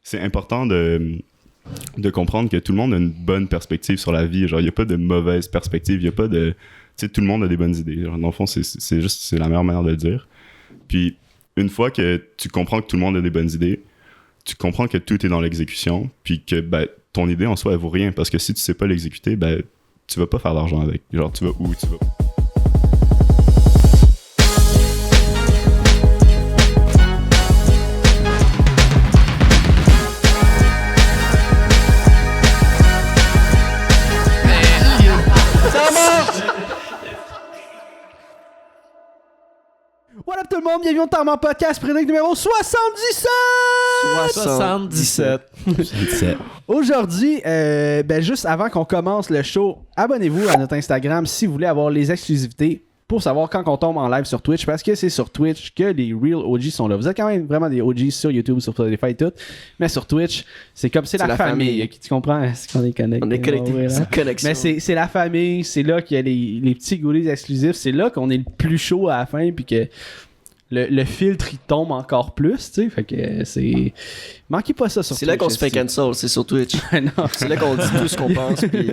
c'est important de comprendre que tout le monde a une bonne perspective sur la vie. Genre, il n'y a pas de mauvaise perspective, il n'y a pas de... Tu sais, tout le monde a des bonnes idées. Genre, dans le fond, c'est la meilleure manière de le dire. Puis, une fois que tu comprends que tout le monde a des bonnes idées, tu comprends que tout est dans l'exécution, puis que ton idée en soi, elle vaut rien. Parce que si tu sais pas l'exécuter, tu vas pas faire d'argent avec. Genre, tu vas où? Tu vas... What up tout le monde, bienvenue au Tarman Podcast, prédic numéro 77! 77. Aujourd'hui, juste avant qu'on commence le show, abonnez-vous à notre Instagram si vous voulez avoir les exclusivités pour savoir quand on tombe en live sur Twitch, parce que c'est sur Twitch que les real OG sont là. Vous êtes quand même vraiment des OG sur YouTube, sur Spotify et tout, mais sur Twitch, c'est comme c'est la famille. Tu comprends? Est-ce qu'on est connecté? On est connecté, Ouais, c'est une connexion. mais c'est la famille, c'est là qu'il y a les petits goodies exclusifs, c'est là qu'on est le plus chaud à la fin, puis que le filtre il tombe encore plus, tu sais, fait que c'est... Manquez pas ça sur Twitch. C'est là qu'on se fait cancel, c'est sur Twitch. Non. C'est là qu'on dit tout ce qu'on pense, puis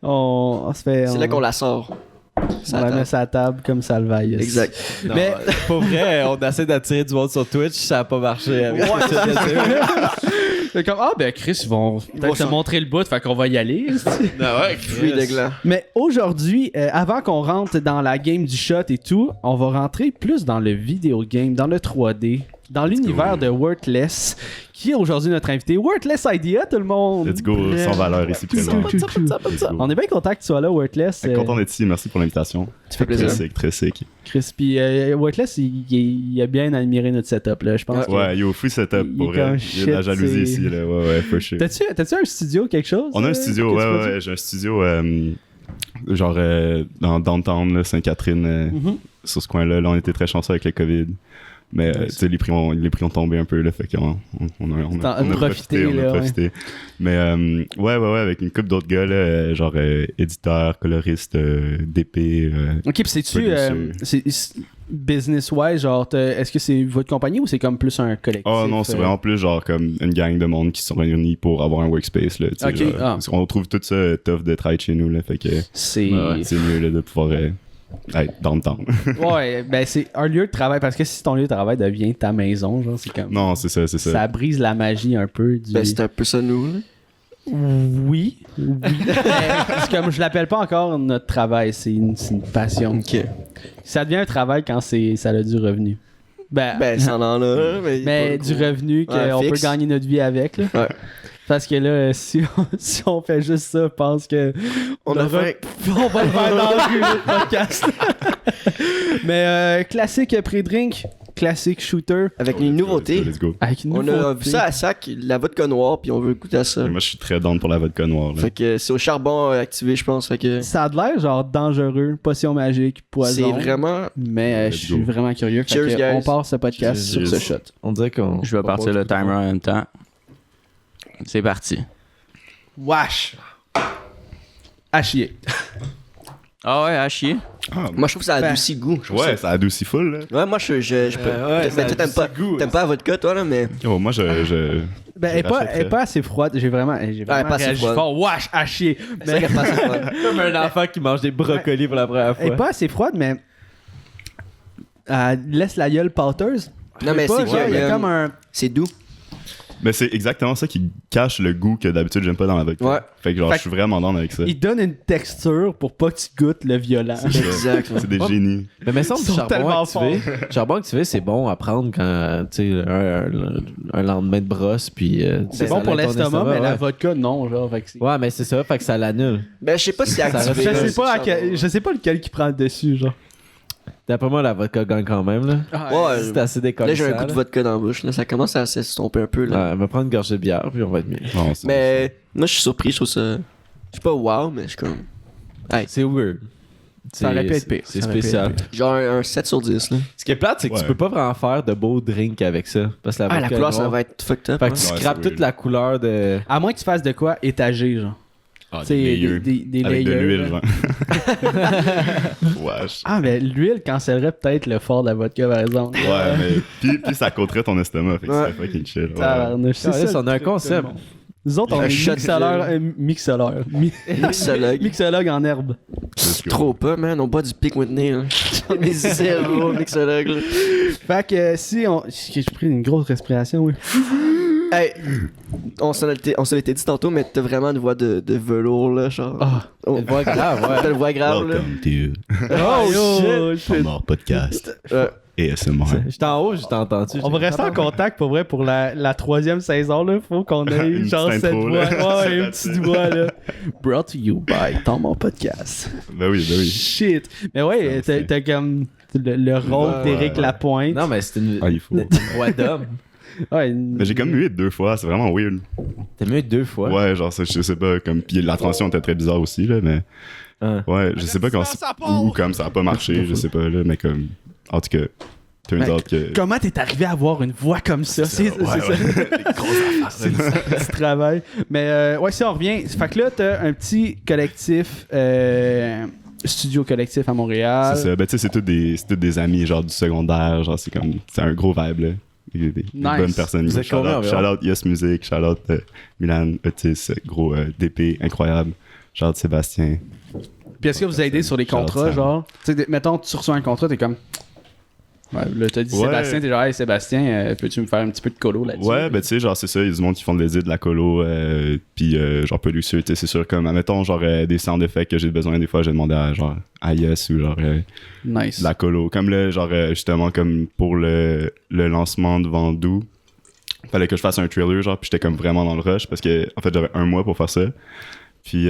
On se fait... c'est là qu'on la sort. On la met sur la table comme ça le vaille. Exact. Non, Mais- pour vrai, on essaie d'attirer du monde sur Twitch, ça a pas marché. Avec C'est comme, Chris, ils vont peut-être te montrer le bout, fait qu'on va y aller. Fruit de gland. Mais aujourd'hui, avant qu'on rentre dans la game du shot et tout, on va rentrer plus dans le vidéo game, dans le 3D, dans l'univers de Worthless, qui est aujourd'hui notre invité. Worthless Idea, tout le monde! Let's go, sans valeur ici présent. On est bien content que tu sois là, Worthless. Content d'être ici, merci pour l'invitation. Ça fait plaisir. Très sick. Chris, puis Worthless, il a bien admiré notre setup, là, je pense. Ouais, yo, free setup, il pour est comme vrai. Il y a de la shit, jalousie c'est- ici, là. Ouais, for sure. T'as-tu un studio, quelque chose? On a un studio, que tu produis? ouais, j'ai un studio, genre, dans Downtown, là, Sainte-Catherine, Mhm. sur ce coin-là. Là, on était très chanceux avec le COVID. Mais, tu sais, les prix ont tombé un peu, là, fait qu'on on a profité, là, profité. Mais, ouais, avec une couple d'autres gars, là, genre, éditeurs, coloristes, DP. Ok, puis c'est-tu Producer. business-wise, genre, est-ce que c'est votre compagnie ou c'est comme plus un collectif? Oh non, c'est vraiment plus genre comme une gang de monde qui se sont réunis pour avoir un workspace, là. Tu sais, Ok, genre, ah. parce qu'on trouve tout ça tough de travailler chez nous, là, fait que C'est... c'est mieux, là, de pouvoir être dans le temps. Ouais, ben c'est un lieu de travail, parce que si ton lieu de travail devient ta maison, genre, c'est comme... Non, c'est ça. Ça brise la magie un peu du... Ben, c'est un peu ça, nous, là. Oui. Mais c'est comme, je l'appelle pas encore notre travail, c'est une passion. Ok. Ça devient un travail quand ça a du revenu. Ben, ça en a, là, mais... mais du revenu Ouais, qu'on peut fixe. gagner notre vie avec, là. Ouais. Parce que là, si on fait juste ça, je pense que On a aura- faim. on va le faire dans le podcast. Mais classique pré-drink, classique shooter. Avec une nouveauté. Let's go. Avec une On a nouveauté. vu ça à Sac, la vodka noire, puis on veut goûter à ça. Moi, je suis très down pour la vodka noire, là. Fait que c'est au charbon activé, je pense. Fait que Ça a de l'air genre dangereux, potion magique, poison. c'est vraiment... Mais Let's je suis go. vraiment curieux. Fait Cheers, que guys. on part ce podcast Cheers. sur ce shot. On dirait qu'on. Je vais partir le timer en même temps. C'est parti. Wesh! À chier. Ah ouais, à chier. Moi, je trouve que ça adoucit le goût. Je trouve Ouais, ça adoucit full, là. ça- Ouais, moi, je peux... ouais, ça mais toi, adoucit le goût, t'aimes pas la vodka, toi, là, mais... Oh, moi, je Ben, elle est rachèterais. pas assez froide. J'ai vraiment pas assez réagi froide. fort. Wesh! À chier! C'est vrai qu'elle passe pas. Comme un enfant qui mange des brocolis pour la première Elle est fois. pas assez froide, mais... Elle laisse la gueule pâteuse. Non, mais Pas, c'est genre, il y a comme un... C'est doux. Mais c'est exactement ça qui cache le goût que d'habitude j'aime pas dans la vodka. Ouais. Fait que genre, Fait je suis vraiment down avec ça. Il donne une texture pour pas que tu goûtes le violent. Exact. C'est des génies. Mais me semble Ils que sont charbon tellement activé, charbon activé, c'est bon à prendre quand, tu sais, un lendemain de brosse, puis... C'est bon pour l'estomac, mais la vodka, non, genre. Fait que c'est- Ouais, mais c'est ça, fait que ça l'annule. Ben, je sais pas si c'est activé. Je là, sais c'est pas, charbon. je sais pas lequel qui prend le dessus, genre. D'après moi, la vodka gagne quand même, là. Ouais, C'est assez décollé. là, j'ai un coup de vodka dans la bouche. Là. Ça commence à s'estomper un peu. Là. Ouais, on va prendre une gorgée de bière, puis on va être mieux. Non, c'est- Mais moi, je suis surpris. Je trouve ça... Je suis pas wow, mais je suis comme... C'est weird. Ça aurait pu être pire. C'est Ça aurait pu spécial. être Genre un 7 sur 10. Là. Ce qui est plate, c'est que tu Ouais. peux pas vraiment faire de beaux drinks avec ça. Parce que la Ah, la vodka couleur, est ça noire. va être fucked up. Fait que hein. tu Ouais, scrapes c'est toute weird. la couleur de... À moins que tu fasses de quoi étagé, genre. Ah, Tu sais, des layers. des Avec de layers, l'huile, là. genre. Wesh. Ah, mais l'huile cancellerait peut-être le fort de la vodka, par exemple. Ouais, mais puis ça coûterait ton estomac, fait que Ouais. c'est fucking chill. Ouais. Tabarnouche, c'est Caliste, ça, on a un le truc, concept. tout le monde. Nous autres, on Un est shot Mixologue. mixologue en herbe. Let's go. Trop pas, man. On boit du Pick Whitney, là. On est zéro mixologue, là. Fait que si on. J'ai pris une grosse respiration, oui. Hey, on se l'était dit tantôt, mais t'as vraiment une voix de velours, là, genre. Ah. Oh. Une voix grave, ouais. T'as une voix grave, là. Welcome to Oh, shit. Mort Podcast. Ouais. ASMR. J'étais en haut, j'étais entendu. On va rester en contact pour vrai pour la troisième saison là. Faut qu'on ait Une genre petite cette intro, voix. là. Ouais, une petite voix là. Brought to you by Ton Podcast. Ben oui. Shit. Mais ouais, t'as comme le rôle Ouais, d'Éric ouais. Lapointe. Non, mais c'est une Ah, il faut. voix d'homme. Ouais, Mais j'ai comme mué 2 fois, c'est vraiment weird. T'as mieux 2 fois. Ouais, genre, je sais pas, comme. Puis la transition était très bizarre aussi, là, mais. Hein. Ouais, je sais pas comment. Ou comme ça a pas marché, je sais pas, là, mais comme. En tout cas, turns Ben, out que. comment t'es arrivé à avoir une voix comme ça? C'est Ouais, ça. Les grosses C'est du travail. Mais ouais, si on revient. Fait que là, t'as un petit collectif, studio collectif à Montréal. C'est ça, ben tu sais, c'est tous des amis, genre du secondaire, genre c'est comme. C'est un gros vibe, là. Des Nice. bonnes personnes. Vous êtes combien environ? Shout out Yes Music, shout out Milan, Otis, gros DP, incroyable. Shout out Sébastien. Puis est-ce que vous aidez sur les Shout out contrats, Sam. genre? Tu sais, mettons, tu reçois un contrat, t'es comme. Ouais, là, t'as dit Ouais. Sébastien, t'es genre, hey Sébastien, peux-tu me faire un petit peu de colo là-dessus? Ouais, ben tu sais, genre c'est ça, il y a du monde qui font de l'édit, de la colo, puis genre Pelucieux, tu sais, c'est sûr, comme, admettons, genre des sound effects que j'ai besoin, des fois, j'ai demandé à genre à Yes ou genre Nice. de la colo. Comme là, genre justement, comme pour le lancement de Vendoux, fallait que je fasse un trailer, genre, puis j'étais comme vraiment dans le rush parce que, en fait, j'avais 1 mois pour faire ça. Puis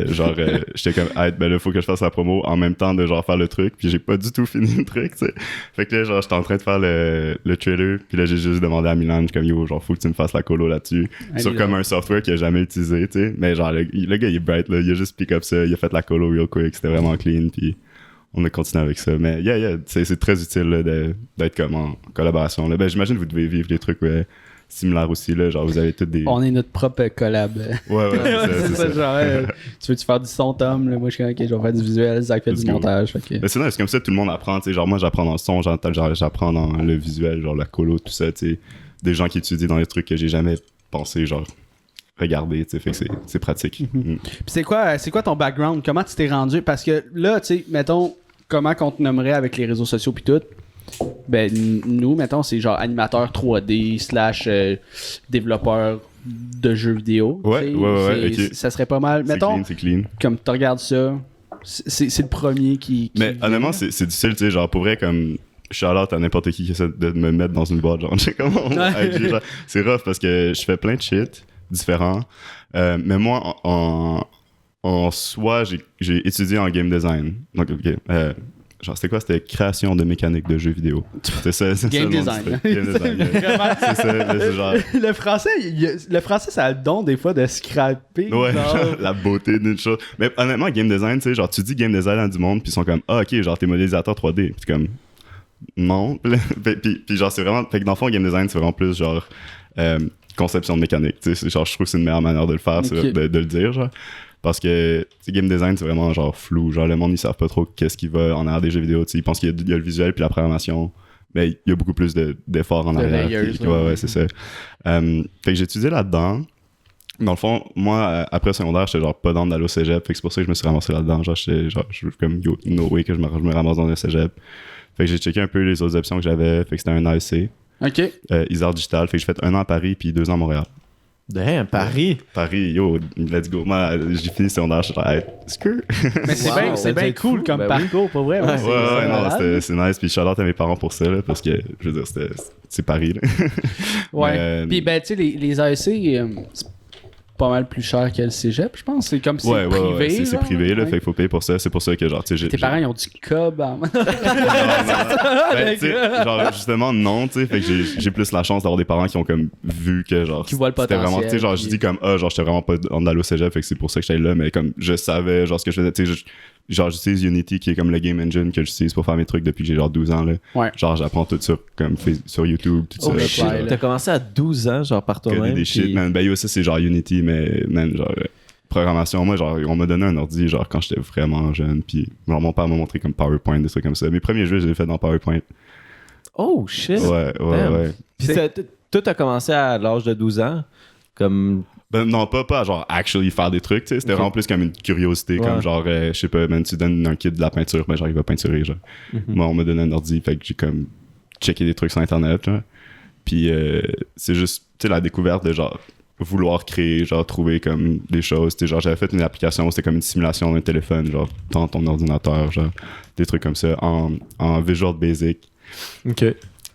genre j'étais comme hey, ben là faut que je fasse la promo en même temps de genre faire le truc, puis j'ai pas du tout fini le truc, tu sais. Fait que là genre j'étais en train de faire le trailer, puis là j'ai juste demandé à Milan, je suis comme yo, genre faut que tu me fasses la colo là-dessus sur Allez, comme là. un software qu'il a jamais utilisé, tu sais. Mais genre le gars il est bright là, il a juste pick up ça, il a fait la colo real quick, c'était vraiment clean, puis on a continué avec ça. Mais yeah, c'est très utile là, d'être comme en collaboration là. Ben j'imagine que vous devez vivre des trucs similaires aussi là, genre vous avez toutes des On est notre propre collab. ouais c'est ça. Genre, tu veux-tu faire du son, Tom? Là, moi, je suis comme, ok, je vais faire du visuel, Zach fait Let's du go. montage. Fait que... Mais c'est nice, comme ça tout le monde apprend, tu sais, genre moi j'apprends dans le son, genre j'apprends dans le visuel, genre la colo, tout ça, tu sais, des gens qui étudient dans les trucs que j'ai jamais pensé, genre regarder, tu sais, fait que c'est pratique. Mm. Puis c'est quoi ton background? Comment tu t'es rendu? Parce que là, tu sais, mettons, comment qu'on te nommerait avec les réseaux sociaux puis tout? Ben, nous, mettons, c'est genre animateur 3D / développeur de jeux vidéo. Ouais, tu sais. ouais, C'est- ok. Ça serait pas mal. Mettons, C'est clean. comme tu regardes ça, c'est le premier qui Mais vient. honnêtement, c'est difficile, tu sais, genre pour vrai, comme shout-out à n'importe qui essaie de me mettre dans une boîte, genre, j'ai comment c'est rough parce que je fais plein de shit différents. Mais moi, en soi, j'ai étudié en game design. Donc, ok. Genre, c'était quoi? C'était création de mécanique de jeux vidéo. C'est ça, c'est Game ça, le nom du design. truc. Game design. Yeah. C'est ça, là, c'est genre. Le français, ça a le don des fois de scraper. Ouais, genre. genre, la beauté d'une chose. Mais honnêtement, game design, tu sais, genre, tu dis game design à du monde, puis ils sont comme, ah, ok, genre, t'es modélisateur 3D. Puis comme, non. puis genre, c'est vraiment. Fait que dans le fond, game design, c'est vraiment plus genre. Conception de mécanique. Tu sais, genre, je trouve que c'est une meilleure manière de le faire, c'est Ok. de le dire, genre. Parce que, tu sais, game design, c'est vraiment genre flou. Genre, le monde, ils savent pas trop qu'est-ce qui va en arrière des jeux vidéo. Tu sais, ils pensent qu'il y a le visuel puis la programmation. Mais il y a beaucoup plus d'efforts en De arrière. layers, puis- là. ouais, c'est ça. Fait que j'ai étudié là-dedans. Dans le fond, moi, après secondaire, j'étais genre pas dans d'aller au cégep. Fait que c'est pour ça que je me suis ramassé là-dedans. Genre, j'étais genre, je suis comme, yo, no way que je me ramasse dans le cégep. Fait que j'ai checké un peu les autres options que j'avais. Fait que c'était un AEC, OK. Isard Digital. Fait que j'ai fait 1 an à Paris puis 2 ans à Montréal. Damn, Paris. Paris, yo, let's go. Moi, j'ai fini secondaire, j'étais genre, hey, screw. Mais c'est Wow, bien ça bien devait être cool fou, comme ben oui. parcours, pour vrai. Ouais, c'est- Ouais, c'est ouais, non, malade. c'est nice. Puis shout-out à mes parents pour ça, là, parce que, je veux dire, c'est Paris, là. Ouais. Mais, Puis ben, tu sais, les AEC, c'est pas mal plus cher que le cégep, je pense. C'est comme si c'est privé. c'est genre, privé, là, ouais. fait qu'il faut payer pour ça. C'est pour ça que, genre, tu sais, Tes parents, ils ont du cob en... Ben, tu sais, genre, justement, non, tu sais, fait que j'ai plus la chance d'avoir des parents qui ont comme vu que, genre, Qui voient le c'était vraiment, tu sais, genre, potentiel, je dis comme, ah, genre, j'étais vraiment pas en d'aller au cégep, fait que c'est pour ça que j'étais là, mais comme, je savais, genre, ce que je faisais, tu sais, genre, j'utilise Unity, qui est comme le game engine que j'utilise pour faire mes trucs depuis que j'ai genre 12 ans, là. Ouais. Genre, j'apprends tout ça, comme, sur YouTube, tout Oh, ça. shit. Puis, là. T'as commencé à 12 ans, genre par coder toi-même. des shit, puis- man. Ben, yo, ça, c'est genre Unity, mais, man, genre, programmation, moi, genre, on m'a donné un ordi, genre, quand j'étais vraiment jeune, puis genre, mon père m'a montré comme PowerPoint, des trucs comme ça. Mes premiers jeux, je les ai fait dans PowerPoint. Oh, shit. Ouais. Puis toi, t'as commencé à l'âge de 12 ans, comme... Ben, non, pas genre actually faire des trucs, tu sais. C'était vraiment plus comme une curiosité, comme genre, je sais pas, man, tu donnes un kit de la peinture, ben j'arrive à peinturer, genre. Moi, on m'a donné un ordi, fait que j'ai comme checké des trucs sur Internet, genre. Puis c'est juste, tu sais, la découverte de genre vouloir créer, genre trouver comme des choses, tu sais, genre j'avais fait une application, c'était comme une simulation d'un téléphone, genre dans ton ordinateur, genre des trucs comme ça, en Visual Basic. OK.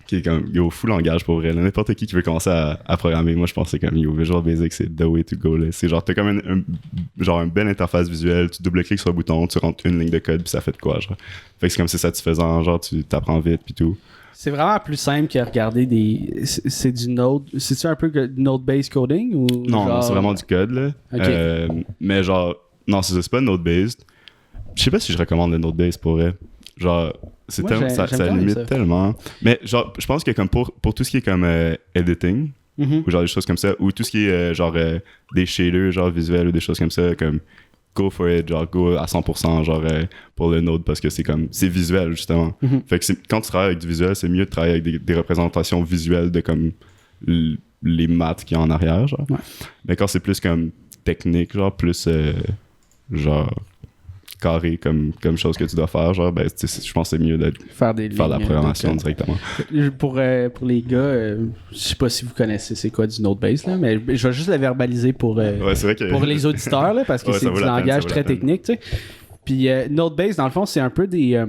Qui est comme, yo, fou langage pour vrai. Là, n'importe qui veut commencer à programmer, moi je pensais comme, yo, Visual Basic, c'est the way to go. Là. C'est genre, t'as comme une belle interface visuelle, tu double-cliques sur le bouton, tu rentres une ligne de code, puis ça fait de quoi, genre. Fait que c'est comme c'est satisfaisant, genre, tu t'apprends vite, puis tout. C'est vraiment plus simple que regarder des. C'est du Node. C'est-tu un peu du Node-based coding ou. Non, genre... c'est vraiment du code, là. Ok. Mais genre, non, c'est pas Node-based. Je sais pas si je recommande le Node-based pour vrai. Genre, c'est Moi, tellement, j'aime ça bien limite ça. tellement. Mais genre, je pense que comme pour tout ce qui est comme editing, Mhm. ou genre des choses comme ça, ou tout ce qui est genre des shaders, genre visuels ou des choses comme ça, comme go for it, genre go à 100% genre pour le Node parce que c'est comme, c'est visuel justement. Mhm. Fait que quand tu travailles avec du visuel, c'est mieux de travailler avec des représentations visuelles de comme les maths qu'il y a en arrière, genre. Ouais. Mais quand c'est plus comme technique, genre plus genre carré comme chose que tu dois faire, genre, ben, je pense que c'est mieux de Faire des faire de la lignes, programmation donc, directement. Pour les gars, je sais pas si vous connaissez c'est quoi du Node-based, là, mais je vais juste le verbaliser pour, Ouais, c'est vrai que. pour les auditeurs, là, parce que Ouais, c'est ça vaut du la peine, langage ça vaut très la peine. technique, tu sais. Puis Node-based, dans le fond, c'est un peu des...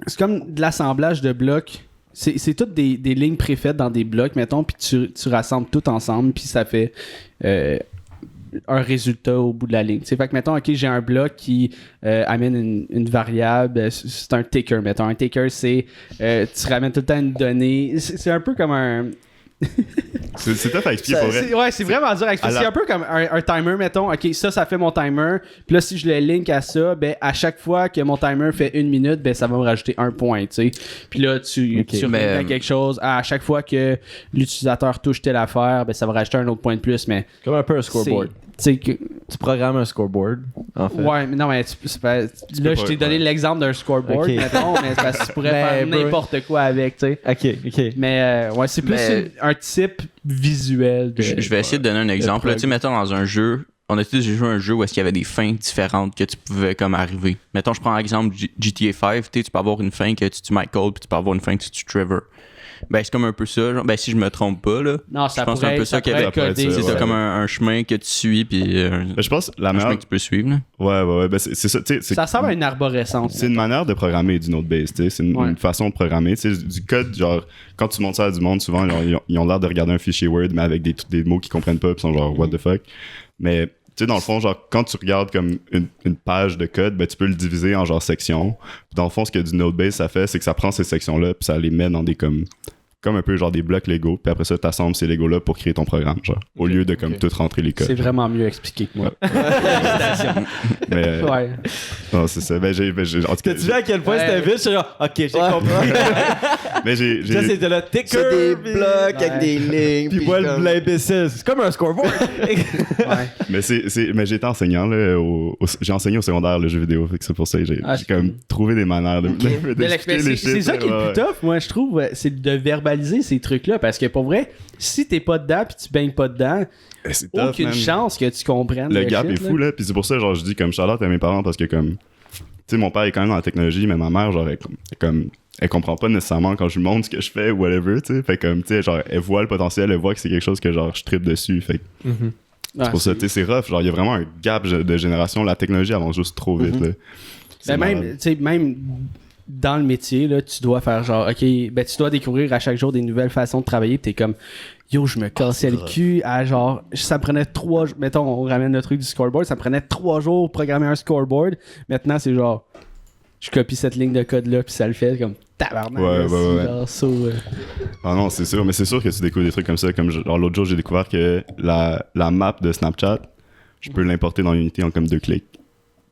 c'est comme de l'assemblage de blocs. C'est toutes des lignes préfaites dans des blocs, mettons, puis tu rassembles tout ensemble, puis ça fait un résultat au bout de la ligne. T'sais, fait que, mettons, OK, j'ai un bloc qui amène une variable, c'est un ticker, mettons. Un ticker, c'est tu ramènes tout le temps une donnée. C'est un peu comme un... C'est tough à expliquer pour vrai. Ouais, c'est vraiment dur à expliquer. C'est un peu comme un timer, mettons. OK, ça fait mon timer. Puis là, si je le link à ça, ben, à chaque fois que mon timer fait 1 minute, ben, ça va me rajouter un point, tu sais. Puis là, tu Mais, reviens à quelque chose. À chaque fois que l'utilisateur touche telle affaire, ben, ça va rajouter un autre point de plus, mais... Comme un peu un scoreboard. C'est que... Tu programmes un scoreboard, en fait. Ouais, mais non, mais là, peux je pas- t'ai donné l'exemple d'un scoreboard, Ok. mettons, mais c'est parce que tu pourrais Ben, faire n'importe quoi avec, tu sais. OK. Mais ouais, c'est plus Mais- un type visuel. Je vais essayer de donner un exemple. Là, tu sais, mettons dans un jeu, on a tous joué un jeu où est-ce qu'il y avait des fins différentes que tu pouvais comme arriver. Mettons, je prends l'exemple GTA 5, tu peux avoir une fin que tu tues Michael, puis tu peux avoir une fin que tu tues Trevor. Ben, c'est comme un peu ça. Genre, ben, si je me trompe pas, là. Non, ça je pense que c'est un pourrait peu ça qu'il y avait. pourrait être codé. ça, C'est ouais. comme un chemin que tu suis, puis Mais je pense la un chemin meilleure. que tu peux suivre. Là. Ouais. Ben, c'est ça, tu sais. Ça ressemble à une arborescence. C'est une manière de programmer du Node-based, tu sais. C'est Ouais. une façon de programmer. Tu sais, du code, genre, quand tu montres ça à du monde, souvent, ils ont l'air de regarder un fichier Word, mais avec des mots qu'ils comprennent pas, puis sont genre, what the fuck. Mais, tu sais, dans le fond, genre, quand tu regardes comme une page de code, ben, tu peux le diviser en genre sections. Puis dans le fond, ce que du Node-based, ça fait, c'est que ça prend ces sections-là, puis ça les met dans des comme un peu genre des blocs Lego, puis après ça, tu assembles ces Lego-là pour créer ton programme, genre, au lieu de comme tout rentrer les codes. C'est vraiment mieux expliqué que moi. Mais, Ouais. non, c'est ça. Ben, en tout cas, T'as-tu vu à quel point c'était vite? Je suis genre, OK, j'ai compris. mais j'ai Ça, c'était le ticker. C'est des puis- blocs avec des lignes. Puis puis moi, comme- l'imbécile. C'est comme un scoreboard. Ouais. Mais j'ai été enseignant, là, j'ai enseigné au secondaire le jeu vidéo, fait que c'est pour ça que j'ai Ah, j'ai comme trouvé des manières de Mais d'expliquer les c'est shit, ça qui est le ouais. plus tough, moi, je trouve, c'est de verbaliser ces trucs-là. Parce que pour vrai, si t'es pas dedans puis tu baignes pas dedans, C'est tough, aucune man. chance que tu comprennes. Le gap shit, est fou, là, puis c'est pour ça, genre, je dis comme Charlotte à mes parents parce que, comme, tu sais, mon père est quand même dans la technologie, mais ma mère, genre, elle comprend pas nécessairement quand je lui montre ce que je fais ou whatever, tu sais. Fait comme, tu sais, genre, elle voit le potentiel, elle voit que c'est quelque chose que, genre, je trippe dessus. Fait que Ah, c'est pour ça, tu sais, c'est rough. Genre, il y a vraiment un gap de génération. La technologie avance juste trop vite, là. C'est Ben malade. même, tu sais, même dans le métier, là, tu dois faire genre, OK, ben tu dois découvrir à chaque jour des nouvelles façons de travailler, pis t'es comme, yo, je me cassais le cul à genre, ça me prenait 3 jours, mettons, on ramène le truc du scoreboard, ça me prenait 3 jours pour programmer un scoreboard. Maintenant, c'est genre, je copie cette ligne de code-là, puis ça le fait comme tabarnak. Ouais. Genre, ça, Ah non, c'est sûr, mais c'est sûr que tu découvres des trucs comme ça. Comme genre, l'autre jour, j'ai découvert que la map de Snapchat, je peux l'importer dans Unity en comme 2 clics.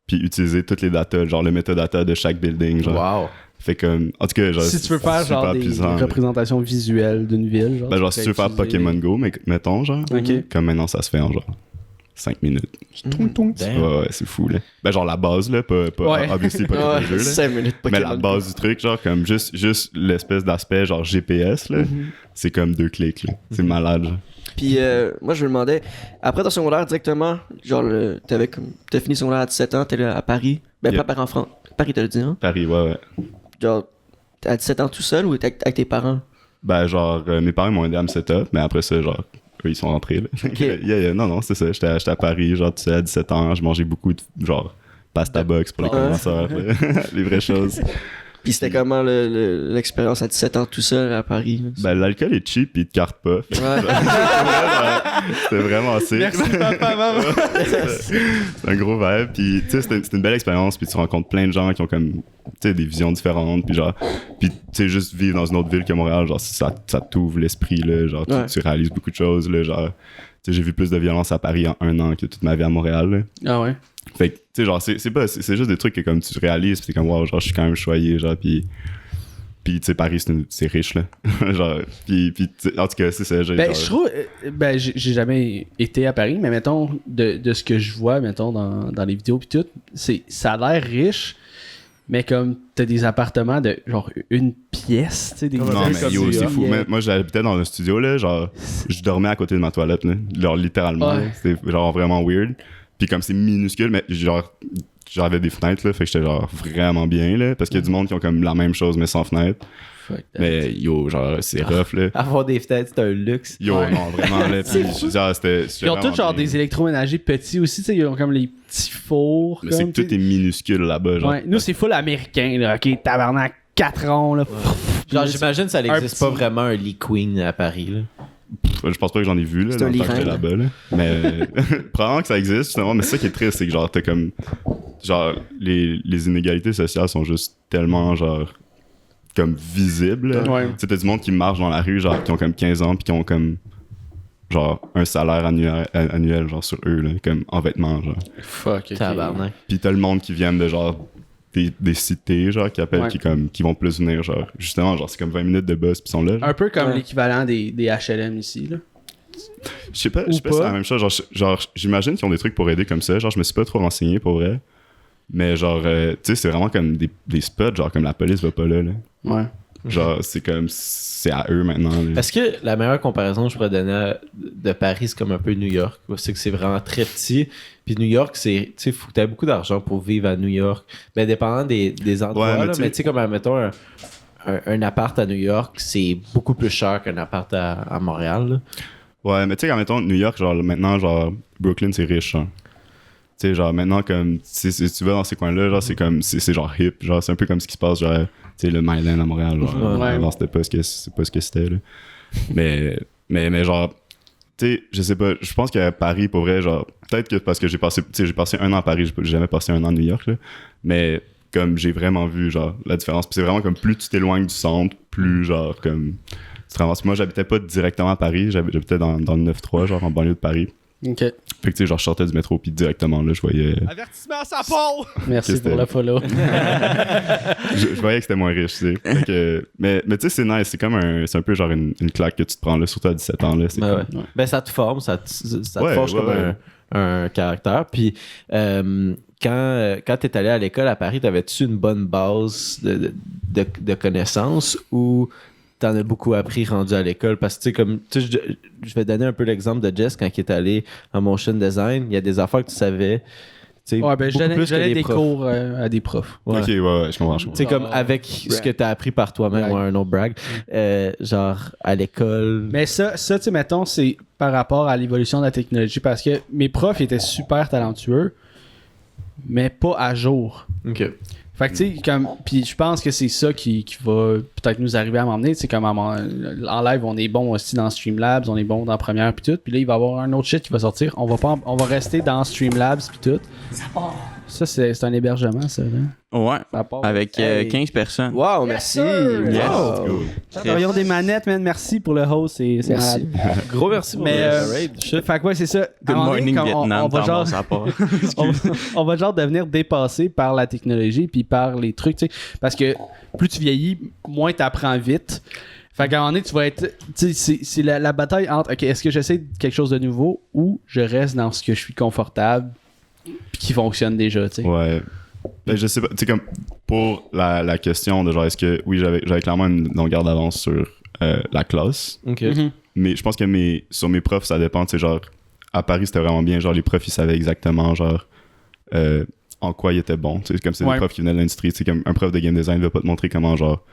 Puis utiliser toutes les datas, genre le metadata de chaque building. Genre. Wow. Fait comme, en tout cas, genre, si tu veux faire super genre des puissant, là. représentations visuelles d'une ville, genre. Ben, genre, tu si peux tu veux faire utiliser- Pokémon Go, mettons, genre, Ok. comme maintenant ça se fait en genre 5 minutes. Damn. Ouais, c'est fou, là. Ben, genre la base, là, pas Ouais. obviously, pas tout le jeu, là. 5 minutes Mais Pokémon. la base du truc, genre, comme juste l'espèce d'aspect, genre GPS, là, c'est comme 2 clics, là. C'est malade, genre. Puis moi, je me demandais, après ton secondaire directement, genre, t'as fini secondaire à 17 ans, t'es là à Paris. Ben, Yep. pas Paris en France. Paris, t'as le dit, hein? Paris, ouais. Genre, t'es à 17 ans tout seul ou t'es avec tes parents? Ben, genre, mes parents m'ont aidé à me set-up, mais après ça, genre, eux, ils sont rentrés, là. Ok. Yeah, non, c'est ça. J'étais à Paris, genre, tu sais, à 17 ans, je mangeais beaucoup de, genre, pasta box pour les Ouais. commenceurs, là. Les vraies choses. Puis c'était comment l'expérience à 17 ans tout seul à Paris? Ben, l'alcool est cheap, pis ils te carte pas. Ouais. C'était vraiment assez. Merci, papa, maman. C'est un gros vibe, puis tu sais, c'était une belle expérience, puis tu rencontres plein de gens qui ont comme, tu sais, des visions différentes, puis genre, puis tu sais, juste vivre dans une autre ville que Montréal, genre, ça t'ouvre l'esprit, là, genre, Ouais. tu réalises beaucoup de choses, là, genre, tu sais, j'ai vu plus de violence à Paris en 1 an que toute ma vie à Montréal, là. Ah ouais. Fait que, tu sais, genre, c'est juste des trucs que comme tu réalises, pis t'es comme, wow, genre, je suis quand même choyé, genre, puis tu sais, Paris, c'est riche, là. genre, puis en tout cas, c'est ça. Ben, genre- je trouve. Ben, j'ai jamais été à Paris, mais mettons, de ce que je vois, mettons, dans les vidéos pis tout, ça a l'air riche, mais comme t'as des appartements de genre une pièce, tu sais, des Non, villes mais comme yo, ça. c'est fou. Moi, j'habitais dans un studio, là, genre, je dormais à côté de ma toilette, là. Genre, littéralement, Ouais. là. C'était genre vraiment weird. Puis comme c'est minuscule, mais genre, j'avais des fenêtres, là, fait que j'étais genre vraiment bien, là, parce qu'il y a du monde qui ont comme la même chose, mais sans fenêtre. Fuck that. Mais yo, genre, c'est rough, là. Avoir des fenêtres, c'est un luxe. Yo, Ouais. non, vraiment, là. Puis, je veux dire, c'était Ils ont tous vraiment genre bien. des électroménagers petits aussi, tu sais, ils ont comme les petits fours. Mais c'est comme, que tout tu est sais. minuscule là-bas, genre. Ouais, nous, c'est full américain, là. Ok, tabarnak, 4 ronds, là. Genre, j'imagine que ça n'existe petit- pas vraiment un Lee Queen à Paris. Là. Je pense pas que j'en ai vu, là, C'est dans un le temps que lit j'étais là-bas, là. Mais, probablement que ça existe, justement, mais c'est ça qui est triste, c'est que genre, t'as comme, genre, les inégalités sociales sont juste tellement, genre, comme visibles, là. Ouais. Tu sais, t'as du monde qui marche dans la rue, genre, qui ont comme 15 ans, puis qui ont comme, genre, un salaire annuel, genre, sur eux, là, comme, en vêtements, genre. Fuck, ok. Tabarnak. Puis t'as le monde qui viennent de, genre, des cités, genre, qui appellent, Ouais. qui vont plus venir, genre, justement, genre, c'est comme 20 minutes de bus, puis ils sont là. genre. Un peu comme Ouais. l'équivalent des HLM ici, là. Je sais pas Ou si c'est la pas. même chose. Genre, j'imagine qu'ils ont des trucs pour aider comme ça. Genre, je me suis pas trop renseigné pour vrai. Mais genre, tu sais, c'est vraiment comme des spots, genre, comme la police va pas là. Ouais. Genre, c'est comme, c'est à eux maintenant. là. Est-ce que la meilleure comparaison que je pourrais donner de Paris, c'est comme un peu New York? C'est que c'est vraiment très petit. Puis New York, c'est, tu sais, faut que t'aies beaucoup d'argent pour vivre à New York. Mais dépendant des endroits, Ouais, mais là, tu sais- mais tu sais, comme, mettons, un appart à New York, c'est beaucoup plus cher qu'un appart à Montréal. Là. Ouais, mais tu sais, quand mettons, New York, genre, maintenant, genre, Brooklyn, c'est riche, hein. Tu sais, genre, maintenant, comme, si tu vas dans ces coins-là, genre, c'est comme, c'est genre hip. Genre, c'est un peu comme ce qui se passe, genre, tu sais, le Myland à Montréal. Genre, Ouais. avant, c'était pas ce que c'était, là. mais genre, tu sais, je sais pas, je pense qu'à Paris, pour vrai, genre, peut-être que parce que j'ai passé 1 an à Paris, j'ai jamais passé 1 an à New York, là, mais comme j'ai vraiment vu, genre, la différence. Puis c'est vraiment comme plus tu t'éloignes du centre, plus, genre, comme, tu te ramasses. Moi, j'habitais pas directement à Paris, j'habitais dans le 9-3, genre, en banlieue de Paris. Ok. Fait que, tu sais, genre, je sortais du métro, puis directement, là, je voyais... Avertissement sans Paul! Merci Qu'est-ce pour que le follow. je voyais que c'était moins riche, tu sais. Fait que, mais tu sais, c'est nice. C'est comme c'est un peu genre une claque que tu te prends là, surtout à 17 ans. Là, c'est Ben, comme- ouais. Ben, ça te forme, ça te Ouais, forge ouais, comme ouais. un caractère. Puis, quand tu es allé à l'école à Paris, t'avais-tu une bonne base de connaissances ou t'en as beaucoup appris rendu à l'école? Parce que, tu sais, comme, tu sais, je vais donner un peu l'exemple de Jess quand il est allé en motion design. Il y a des affaires que tu savais. Tu sais, Ouais, ben, je beaucoup donnais plus que les des profs. cours à des profs. Ouais. Ok, ouais, je comprends. Tu sais, comme avec ce que tu as appris par toi-même, Brag. ouais, un autre brag, genre à l'école. Mais ça tu sais, mettons, c'est par rapport à l'évolution de la technologie parce que mes profs étaient super talentueux, mais pas à jour. Ok. Fait que, tu sais, comme. Puis je pense que c'est ça qui va peut-être nous arriver à m'emmener. Tu sais, comme en live, on est bon aussi dans Streamlabs, on est bon dans Premiere, puis tout. Puis là, il va y avoir un autre shit qui va sortir. On va rester dans Streamlabs, puis tout. Ça, c'est un hébergement, ça. Là. Ouais. Ça part. Avec Hey. 15 personnes. Wow, merci. Yes. Wow. Cool. Ils ont des manettes, man. Merci pour le host. C'est Merci. malade. Gros merci pour Mais, le raid. Shit. Fait que ouais, c'est ça. À Good un moment donné, morning quand Vietnam, on va genre, ça part. on va genre devenir dépassé par la technologie puis par les trucs, tu sais. Parce que plus tu vieillis, moins tu apprends vite. Fait qu'à un moment donné, tu vas être. Tu sais, c'est la bataille entre, OK, est-ce que j'essaie quelque chose de nouveau ou je reste dans ce que je suis confortable puis qui fonctionne déjà, tu sais. Ouais. Ben, je sais pas, tu sais, comme pour la question de genre, est-ce que, oui, j'avais clairement une longueur d'avance sur la classe, Ok. mais je pense que sur mes profs, ça dépend, tu sais, genre, à Paris, c'était vraiment bien, genre, les profs, ils savaient exactement, genre, en quoi ils étaient bons, tu sais, comme c'est des profs qui venaient de l'industrie, tu sais, comme un prof de game design ne va pas te montrer comment, genre,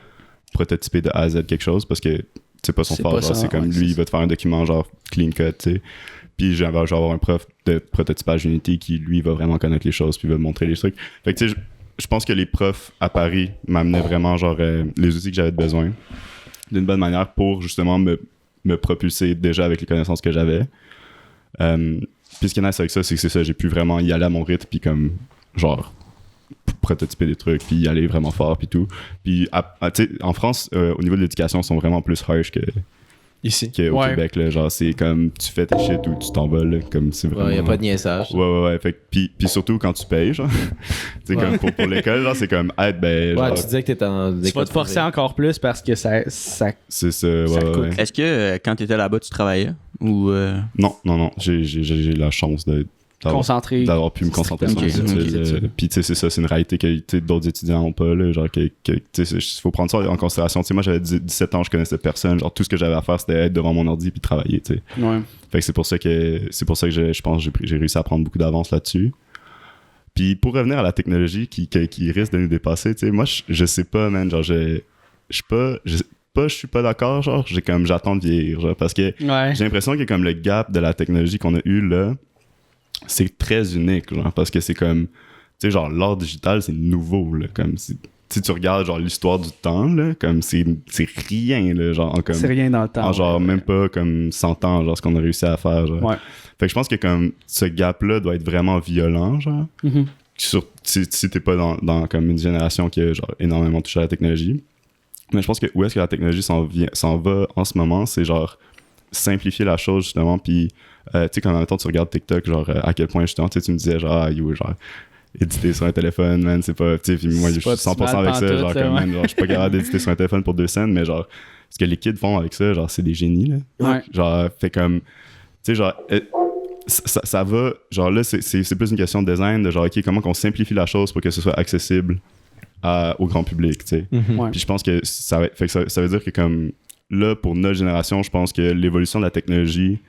prototyper de A à Z quelque chose, parce que c'est pas son C'est fort, pas genre, ça, c'est comme ouais, lui, c'est il va te faire un document, genre, clean cut, tu sais. Puis j'avais genre avoir un prof de prototypage Unity qui, lui, va vraiment connaître les choses puis va me montrer les trucs. Fait que tu sais, je pense que les profs à Paris m'amenaient vraiment genre les outils que j'avais besoin d'une bonne manière pour justement me propulser déjà avec les connaissances que j'avais. Puis ce qui est nice avec ça, c'est que c'est ça, j'ai pu vraiment y aller à mon rythme puis comme genre prototyper des trucs puis y aller vraiment fort puis tout. Puis tu sais, en France, au niveau de l'éducation, ils sont vraiment plus harsh Ici. qu'au Québec, là, genre c'est comme tu fais tes shit ou tu t'envoles, là, comme c'est vraiment... Ouais, y a pas de niaisage. Ouais. Fait que, puis surtout quand tu payes, genre. Tu sais, comme pour l'école, genre, c'est comme, ben, Ouais, genre, tu disais que t'étais en Tu vas te forcer encore plus parce que ça c'est ça, Ça coûte. ouais. Est-ce que quand t'étais là-bas, tu travaillais? Ou. Non, j'ai la chance concentré. d'avoir pu me concentrer sur mes Ok, études. Puis tu sais, c'est ça, c'est une réalité que tu sais, d'autres étudiants n'ont pas, là, genre, tu sais, il faut prendre ça en considération. Tu sais, moi, j'avais 17 ans, je connaissais personne, genre, tout ce que j'avais à faire, c'était être devant mon ordi puis travailler, tu sais. Ouais. Fait que c'est pour ça que je pense que j'ai réussi à prendre beaucoup d'avance là-dessus. Puis pour revenir à la technologie qui risque de nous dépasser, tu sais, moi je sais pas, man, genre je suis pas d'accord, genre j'attends de vieillir, genre, parce que Ouais. j'ai l'impression que comme le gap de la technologie qu'on a eu là, c'est très unique, genre, parce que c'est comme, tu sais, genre l'art digital c'est nouveau, là, comme si tu regardes genre l'histoire du temps, là, comme c'est rien, là, genre comme C'est rien dans le temps. en genre même pas comme 100 ans, genre ce qu'on a réussi à faire, genre. Ouais. Fait que je pense que comme ce gap-là doit être vraiment violent, genre. Mhm. Si t'es pas dans comme une génération qui a genre énormément touché à la technologie. Mais je pense que où est-ce que la technologie s'en va en ce moment, c'est genre simplifier la chose justement, puis tu sais quand en même temps tu regardes TikTok, genre à quel point justement tu me disais genre genre éditer sur un téléphone, man, c'est pas, tu sais, puis moi je suis 100% avec ça, genre comme man, genre je suis pas capable d'éditer sur un téléphone pour 2 cents, mais genre ce que les kids font avec ça, genre c'est des génies, là. Ouais. Genre fait comme, tu sais, genre ça va, genre là c'est plus une question de design, de genre ok, comment qu'on simplifie la chose pour que ce soit accessible au grand public, tu sais. Ouais. Puis je pense que ça veut dire que comme là pour notre génération, je pense que l'évolution de la technologie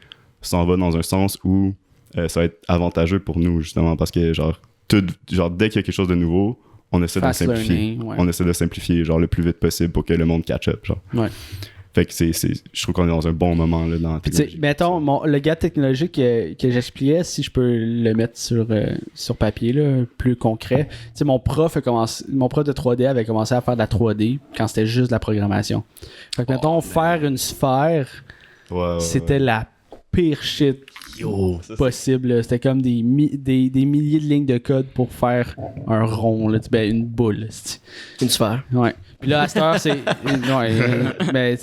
s'en va dans un sens où ça va être avantageux pour nous justement, parce que genre dès qu'il y a quelque chose de nouveau, on essaie de simplifier. Learning, ouais. On essaie de simplifier genre le plus vite possible pour que le monde catch up, genre. Ouais. Fait que je trouve qu'on est dans un bon moment là dans la Puis, tu sais, technologie. mettons, le gap technologique que j'expliquais, si je peux le mettre sur papier, là, plus concret. Tu sais, mon prof de 3D avait commencé à faire de la 3D quand c'était juste de la programmation. Fait que, mettons, faire une sphère, Ouais, c'était la pire shit possible. Là. C'était comme des milliers de lignes de code pour faire un rond, là, ben, une boule. C'est... Une sphère. Ouais. Puis là, à cette heure, c'est. Mais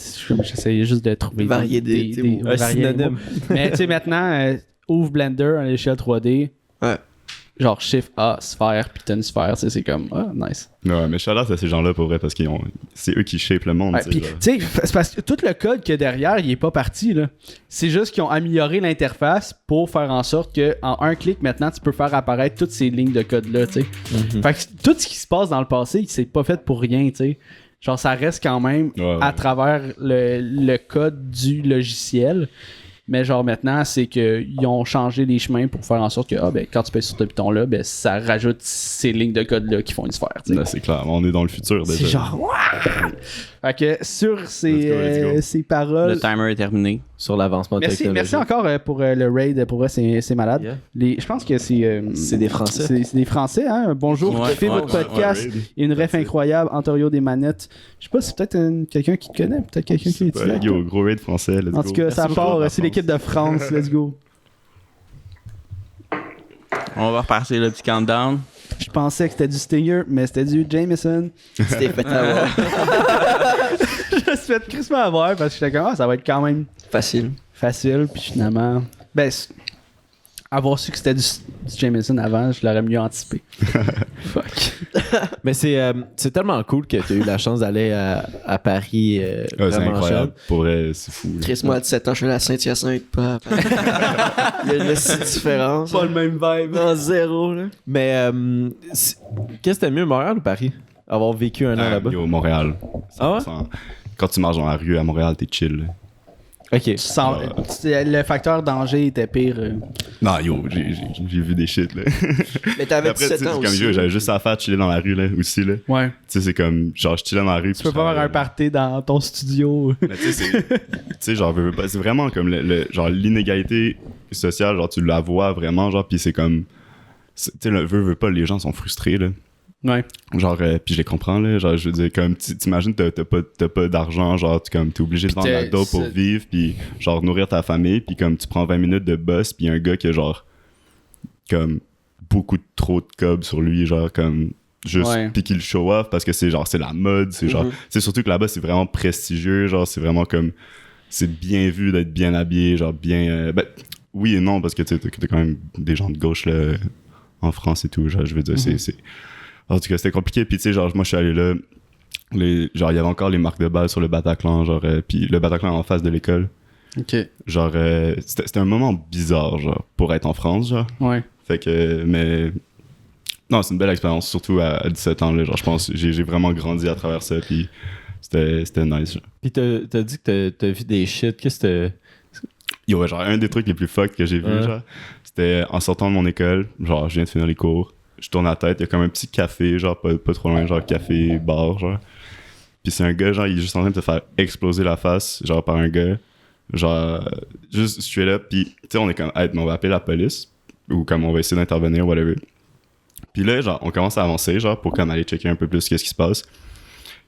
j'essayais juste de trouver Varier des mots. varier des mots. Mais tu sais, maintenant, ouvre Blender à l'échelle 3D. Ouais. Genre Shift A, sphère, puis t'as une sphère, tu sais, c'est comme, ah, nice. Ouais, mais shout-out à ces gens-là pour vrai, parce que c'est eux qui shapent le monde. Ouais, tu sais, puis, genre. tu sais, c'est parce que tout le code qu'il y a derrière, il est pas parti, là. C'est juste qu'ils ont amélioré l'interface pour faire en sorte qu'en un clic, maintenant, tu peux faire apparaître toutes ces lignes de code-là, tu sais. Fait que tout ce qui se passe dans le passé, c'est pas fait pour rien, tu sais. Genre, ça reste quand même Ouais. à travers le code du logiciel. Mais genre maintenant, c'est qu'ils ont changé les chemins pour faire en sorte que quand tu payes sur ce piton-là, ça rajoute ces lignes de code-là qui font une sphère. Tu sais. Là, c'est clair, on est dans le futur déjà. C'est genre Wouah! Fait que sur Let's go. ces paroles. Le timer est terminé. Sur l'avancement technologique. Merci encore pour le raid. Pour vrai, c'est malade. Yeah. Je pense que c'est. C'est des Français. C'est des Français, hein. Bonjour, Ouais, fais votre podcast. raid. Il y a une ref incroyable, Ontario des manettes. Je sais pas, c'est peut-être quelqu'un qui te connaît, peut-être quelqu'un qui est Ouais, ici. yo, gros raid français, let's En go. tout cas, ça Merci part. beaucoup, la C'est l'équipe de France. Let's go. On va repartir le petit countdown. Je pensais que c'était du Stinger, mais c'était du Jameson. C'était fait avoir. Je me suis fait crissement avoir parce que j'étais comme, ça va être quand même Facile. facile. Puis finalement, avoir su que c'était du Jameson avant, je l'aurais mieux anticipé. Fuck. Mais c'est tellement cool que tu as eu la chance d'aller à Paris. Ouais, c'est vraiment incroyable. jeune. Pour vrai, c'est fou. là. Chris, moi, à 17 ans, je suis allé à Saint-Hyacinthe, pas. Il y a une petite différence. Pas le même vibe. Non, zéro, là. Mais qu'est-ce que c'était mieux, Montréal ou Paris? Avoir vécu un an là-bas? Yo, Montréal. Ah ouais? 100%. Quand tu marches dans la rue à Montréal, t'es chill. là. Ok. Le facteur danger était pire. Non, yo, j'ai vu des shit, là. Mais t'avais Après, tu 17 sais, ans c'est comme aussi. yo, j'avais juste à faire chiller dans la rue, là, aussi, là. Tu Ouais. sais, c'est comme, genre, je chillais dans la rue. Tu peux pas avoir un party dans ton studio. Mais tu sais, genre, c'est vraiment comme genre, l'inégalité sociale, genre, tu la vois vraiment, genre, pis c'est comme, tu sais, le veut pas, les gens sont frustrés, là. Ouais. Genre, puis je les comprends, là. Genre, je veux dire, comme, t'imagines, t'as pas d'argent, genre, t'es obligé de vendre la dope pour vivre, puis genre, nourrir ta famille, puis comme, tu prends 20 minutes de bus, puis un gars qui a, genre, comme, beaucoup trop de cob sur lui, genre, comme, juste, Ouais. puis qu'il show off, parce que c'est, genre, c'est la mode, c'est genre, c'est surtout que là-bas, c'est vraiment prestigieux, genre, c'est vraiment comme, c'est bien vu d'être bien habillé, genre, bien, ben, oui et non, parce que, tu sais, t'as quand même des gens de gauche, là, en France et tout, genre, je veux dire, c'est en tout cas, c'était compliqué. Puis, tu sais, genre, moi, je suis allé là. Genre, il y avait encore les marques de balles sur le Bataclan. Genre, puis le Bataclan en face de l'école. Ok. Genre, c'était un moment bizarre, genre, pour être en France, genre. Ouais. Fait que, mais. Non, c'est une belle expérience, surtout à 17 ans, là. Genre, je pense que j'ai vraiment grandi à travers ça. Puis, c'était nice, genre. Puis t'as dit que t'as vu des shit. Qu'est-ce que Yo, genre, un des trucs les plus fucked que j'ai vu, genre, c'était en sortant de mon école. Genre, je viens de finir les cours. Je tourne la tête, il y a comme un petit café, genre pas trop loin, genre café-bar, genre. Puis c'est un gars, genre, il est juste en train de te faire exploser la face, genre par un gars. Genre, juste, je suis là, puis tu sais, on est comme, hey, mais on va appeler la police, ou comme on va essayer d'intervenir, whatever. Puis là, genre, on commence à avancer, genre, pour comme aller checker un peu plus qu'est-ce qui se passe. Puis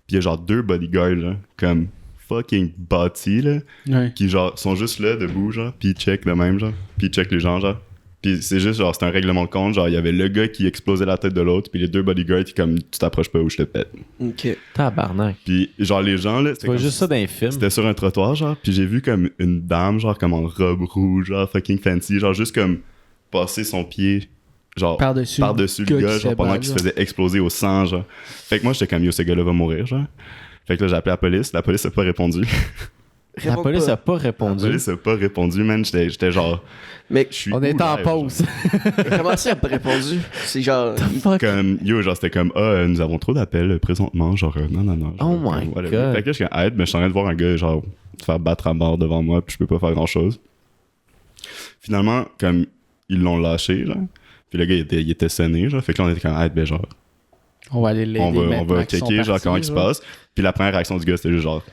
il y a genre 2 bodyguards, là, comme fucking bâtis, là, Ouais. qui genre sont juste là, debout, genre, puis ils checkent le même, genre, puis ils checkent les gens, genre. Puis c'est juste, genre, c'est un règlement de compte. Genre, il y avait le gars qui explosait la tête de l'autre, puis les 2 bodyguards qui, comme, tu t'approches pas ou je te pète. Ok. Tabarnak. Puis, genre, les gens, là, Tu vois juste ça dans les films. c'était sur un trottoir, genre, puis j'ai vu comme une dame, genre, comme en robe rouge, genre, fucking fancy, genre, juste comme passer son pied, genre, Par-dessus le gars, genre, pendant qu'il se faisait exploser au sang, genre. Fait que moi, j'étais comme, yo, ce gars-là va mourir, genre. Fait que là, j'ai appelé la police a pas répondu. La police a pas La répondu. police a pas répondu, man. J'étais genre, Mais je suis On est où, en live, pause. comment ça, il a pas répondu? C'est genre. Comme yo, genre c'était comme nous avons trop d'appels présentement, genre non Oh genre, my whatever. God. Fait que là, je suis comme, mais je suis en train de voir un gars genre se faire battre à mort devant moi, puis je peux pas faire grand chose. Finalement, comme ils l'ont lâché, genre, puis le gars il était sonné, genre, fait que là on était comme ben genre On va aller l'aider. on va qu'ils sont checker genre partis, comment il se passe. Puis la première réaction du gars c'était juste genre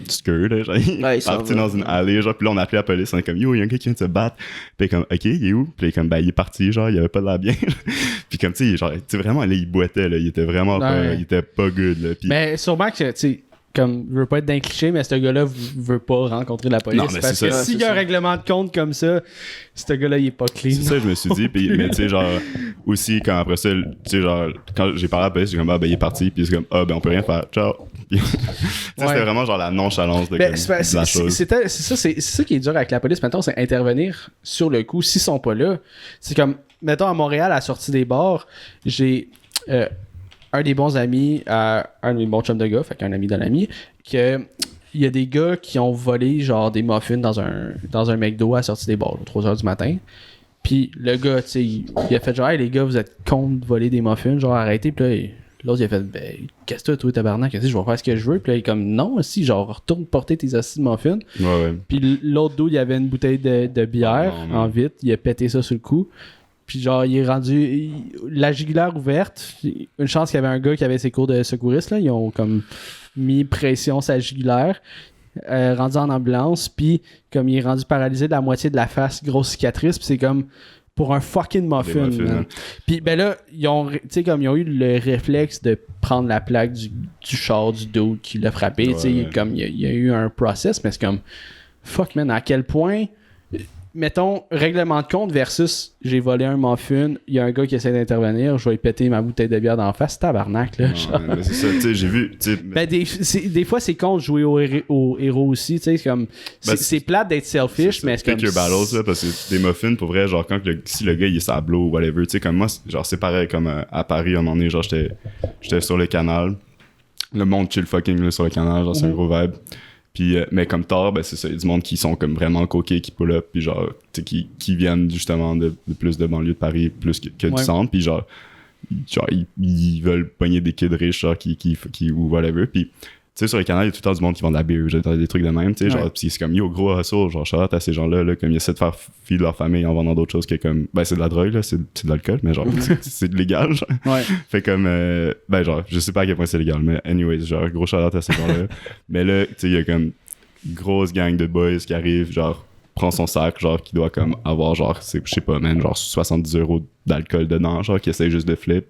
screw, là, genre, il Ouais, est il s'en parti va. dans une allée, genre, puis là on a appelé la police, on est comme yo, il y a un gars qui vient de se battre, puis il est comme ok, il est où, puis il est comme il est parti, genre, il avait pas de la bien, puis comme tu sais, genre, tu sais vraiment là il boitait, là, il était vraiment Ouais. il était pas good, là, puis Mais sûrement que, tu sais, comme, je veux pas être d'un cliché, mais ce gars-là veut pas rencontrer la police. Non, mais parce c'est que ça. s'il y a C'est un ça. règlement de compte comme ça, ce gars-là, il est pas clean. c'est ça que je me suis dit, puis mais tu sais genre aussi quand après ça, tu sais genre quand j'ai parlé à la police, j'ai comme ben il est parti, puis c'est comme ben on peut rien faire, ciao. Puis, tu sais, c'était vraiment genre la nonchalance de, Ben, comme, c'est de la chose. c'est ça qui est dur avec la police, mettons, c'est intervenir sur le coup s'ils sont pas là. C'est comme, mettons, à Montréal, à la sortie des bars, j'ai un des bons amis, un de mes bons chums de gars, fait qu'un ami d'un ami, que il y a des gars qui ont volé genre des muffins dans un McDo à la sortie des bars, 3h du matin. Puis le gars, tu sais, il a fait genre, hey les gars, vous êtes cons de voler des muffins, genre arrêtez. Puis là, l'autre il a fait, ben, qu'est-ce que toi, tabarnak, qu'est-ce que je vais faire ce que je veux. Puis là, il est comme, non, si, genre, retourne porter tes assis de muffins. Ouais. Puis l'autre dude, il avait une bouteille de bière Oh, non, en vitre, il a pété ça sur le cou. Puis genre, il est rendu. La jugulaire ouverte, une chance qu'il y avait un gars qui avait ses cours de secouriste, là. Ils ont comme mis pression sur la jugulaire, rendu en ambulance, puis comme il est rendu paralysé de la moitié de la face, grosse cicatrice, puis c'est comme pour un fucking muffin. Des muffins, man. hein. Puis ben là, ils ont eu le réflexe de prendre la plaque du char du dude qui l'a frappé. Tu sais, Ouais. comme il y a eu un process, mais c'est comme fuck man, à quel point mettons, règlement de compte versus j'ai volé un muffin, il y a un gars qui essaie d'intervenir, je vais lui péter ma bouteille de bière d'en face, tabarnak, là. Ouais, mais c'est ça, tu sais, j'ai vu. Tu sais, Ben, des fois, c'est con de jouer au héros aussi, tu sais, c'est comme. C'est plate d'être selfish, mais c'est comme. Pick your battles, là, parce que des muffins, pour vrai, genre, si le gars il est sablo ou whatever, tu sais, comme moi, genre, c'est pareil, comme à Paris, à un moment donné, genre, j'étais sur le canal. Le monde chill fucking là, sur le canal, genre, c'est un gros vibe. Puis, mais comme tard, ben c'est ça, il y a du monde qui sont comme vraiment coqués, qui pull up, puis genre, tu sais, qui viennent justement de plus de banlieue de Paris, plus que du centre, puis genre ils veulent pogner des kids riches, genre, qui ou whatever, puis tu sais, sur le canal, il y a tout le temps du monde qui vend de la bière, des trucs de même, tu sais, genre, pis c'est comme, yo, gros hustle, genre, shout out à ces gens-là, là, comme ils essaient de faire filer leur famille en vendant d'autres choses que comme, ben c'est de la drogue, là, c'est de l'alcool, mais genre, c'est légal, genre. Ouais. Fait comme, ben genre, je sais pas à quel point c'est légal, mais anyways, genre, gros shout out à ces gens-là. Mais là, tu sais, il y a comme, grosse gang de boys qui arrive, genre, prend son sac, genre, qui doit comme avoir, genre, je sais pas, man, genre, 70 € d'alcool dedans, genre, qui essaie juste de flip.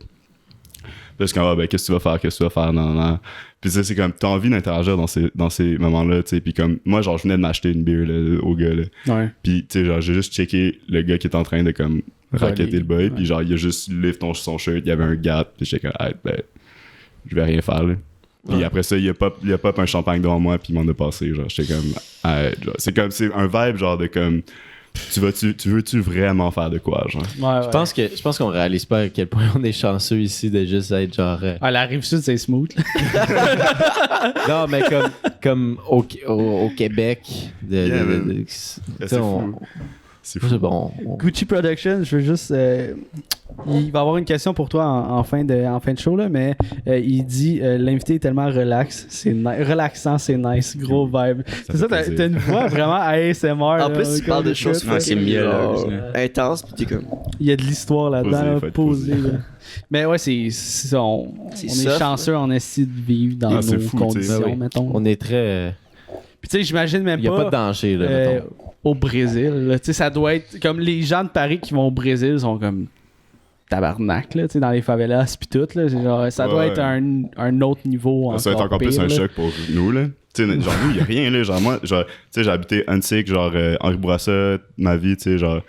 Parce que, ben, qu'est-ce que tu vas faire, non. Puis c'est comme, t'as envie d'interagir dans ces moments-là, tu sais. Puis comme, moi, genre, je venais de m'acheter une bière, là, au gars, là. Ouais. Puis, tu sais, genre, j'ai juste checké le gars qui est en train de, comme, racketter le boy. Ouais. Puis genre, il a juste lift son shirt, il y avait un gap. Puis j'étais comme, hey, ben, je vais rien faire, là. Puis après ça, il a pop un champagne devant moi, puis il m'en a passé, genre, j'étais comme, hey, genre, c'est un vibe, genre, de comme, tu veux-tu vraiment faire de quoi, genre? Ouais, Je pense qu'on réalise pas à quel point on est chanceux ici de juste être genre. Ah, la Rive-Sud, c'est smooth, là. Non, mais comme au Québec. C'est fou. C'est fou. C'est bon. Gucci Production, je veux juste. Il va y avoir une question pour toi en fin de show, là, mais il dit l'invité est tellement relaxant, c'est nice, gros vibe. C'est ça, t'as une voix vraiment ASMR. En plus, tu parles de choses c'est mieux, là. intenses, pis t'es comme. Il y a de l'histoire là-dedans, Posé, posé. Mais ouais, c'est ça. On est chanceux en esti de vivre dans nos fou, conditions, ouais. mettons. On est très. Puis tu sais, j'imagine même Il n'y a pas de danger, là, mettons. au Brésil. Tu sais, ça doit être comme les gens de Paris qui vont au Brésil sont comme tabarnak, là, tu sais, dans les favelas pis tout, là. Genre, ça doit être un autre niveau. Ça va être encore pire, plus un là. choc pour nous, là. Tu sais, genre, nous, il y a rien, là. Genre, moi, genre, tu sais, j'ai habité Huntsic, genre, Henri Bourassa, ma vie, tu sais, genre,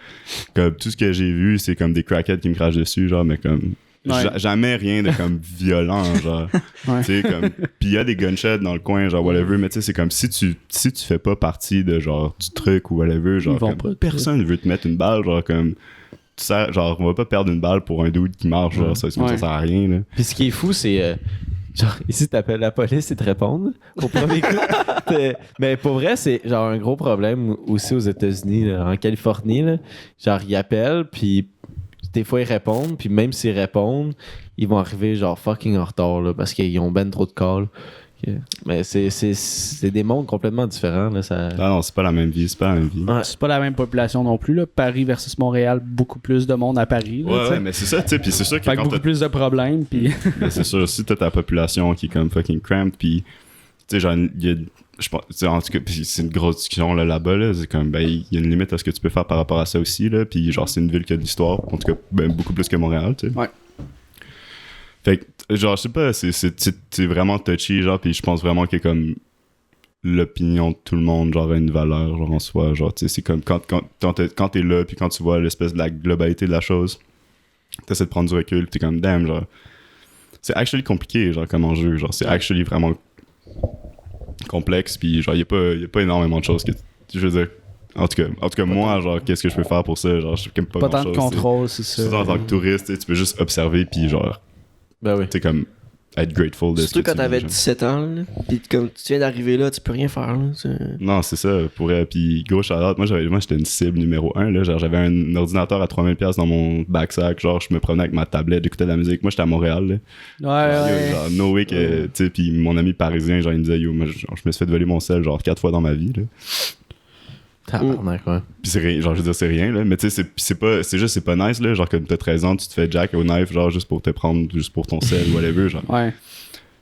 comme, tout ce que j'ai vu, c'est comme des crackheads qui me crachent dessus, genre, mais comme, Ouais. jamais rien de comme violent, genre. Ouais. Tu sais, comme, pis il y a des gunshots dans le coin, genre, whatever, mais tu sais, c'est comme, si tu fais pas partie de, genre, du truc ou whatever, genre, vont comme, pas, personne veut te mettre une balle, genre, comme, tu sais, genre, on va pas perdre une balle pour un dude qui marche, genre, ça sert à rien, là. Puis ce qui est fou, c'est. Genre, ici, t'appelles la police et te répondent au premier coup. Mais pour vrai, c'est genre un gros problème aussi aux États-Unis, là, en Californie. Là. Genre, ils appellent, puis des fois, ils répondent, puis même s'ils répondent, ils vont arriver genre fucking en retard, là, parce qu'ils ont ben trop de calls. Mais c'est des mondes complètement différents. Là, ça... Ah non, c'est pas la même vie, c'est pas la même vie. Ouais. C'est pas la même population non plus, là. Paris versus Montréal, beaucoup plus de monde à Paris. Là, Ouais, mais c'est ça, tu sais, pis c'est sûr que fait que quand beaucoup plus de problèmes, puis ben, c'est sûr, si t'as ta population qui est comme fucking cramped, pis, tu sais, genre, il y a, je pense, tu sais, en tout cas, pis c'est une grosse discussion là-bas, là, c'est comme, ben, il y a une limite à ce que tu peux faire par rapport à ça aussi, là, pis genre, c'est une ville qui a de l'histoire, en tout cas, ben, beaucoup plus que Montréal, tu sais. Ouais. Fait que, genre, je sais pas, c'est vraiment touchy, genre, pis je pense vraiment que comme l'opinion de tout le monde, genre, a une valeur, genre, en soi, genre, tu sais, c'est comme quand t'es là, pis quand tu vois l'espèce de la globalité de la chose, t'essaies de prendre du recul, t'es comme, damn, genre, c'est actually compliqué, genre, comme enjeu, genre, c'est actually vraiment complexe, puis genre, y a pas énormément de choses que, je veux dire, en tout cas moi, genre, qu'est-ce que je peux faire pour ça, genre, je sais pas pas tant de grand-chose, contrôle, c'est ça. surtout en tant que touriste, tu sais, tu peux juste observer, puis genre, Ben oui. tu sais, comme, être grateful de ce Surtout que quand tu vis, t'avais genre. 17 ans, là. Pis comme tu viens d'arriver là, tu peux rien faire, là. Non, c'est ça, puis gros shout-out, moi j'étais une cible numéro 1, là, genre j'avais un ordinateur à 3000$ dans mon backsack, genre je me promenais avec ma tablette, j'écoutais de la musique, moi j'étais à Montréal, là. Ouais. Genre no way que, tu sais, puis mon ami parisien, genre il me disait, yo, moi, genre, je me suis fait voler mon sel genre 4 fois dans ma vie, là. Tabarnak, ouais. Pis c'est rien, genre je veux dire c'est rien, là, mais tu sais, c'est pas nice, là, genre comme t'as 13 ans, tu te fais jack au knife, genre juste pour te prendre, juste pour ton sel, whatever, genre. Ouais.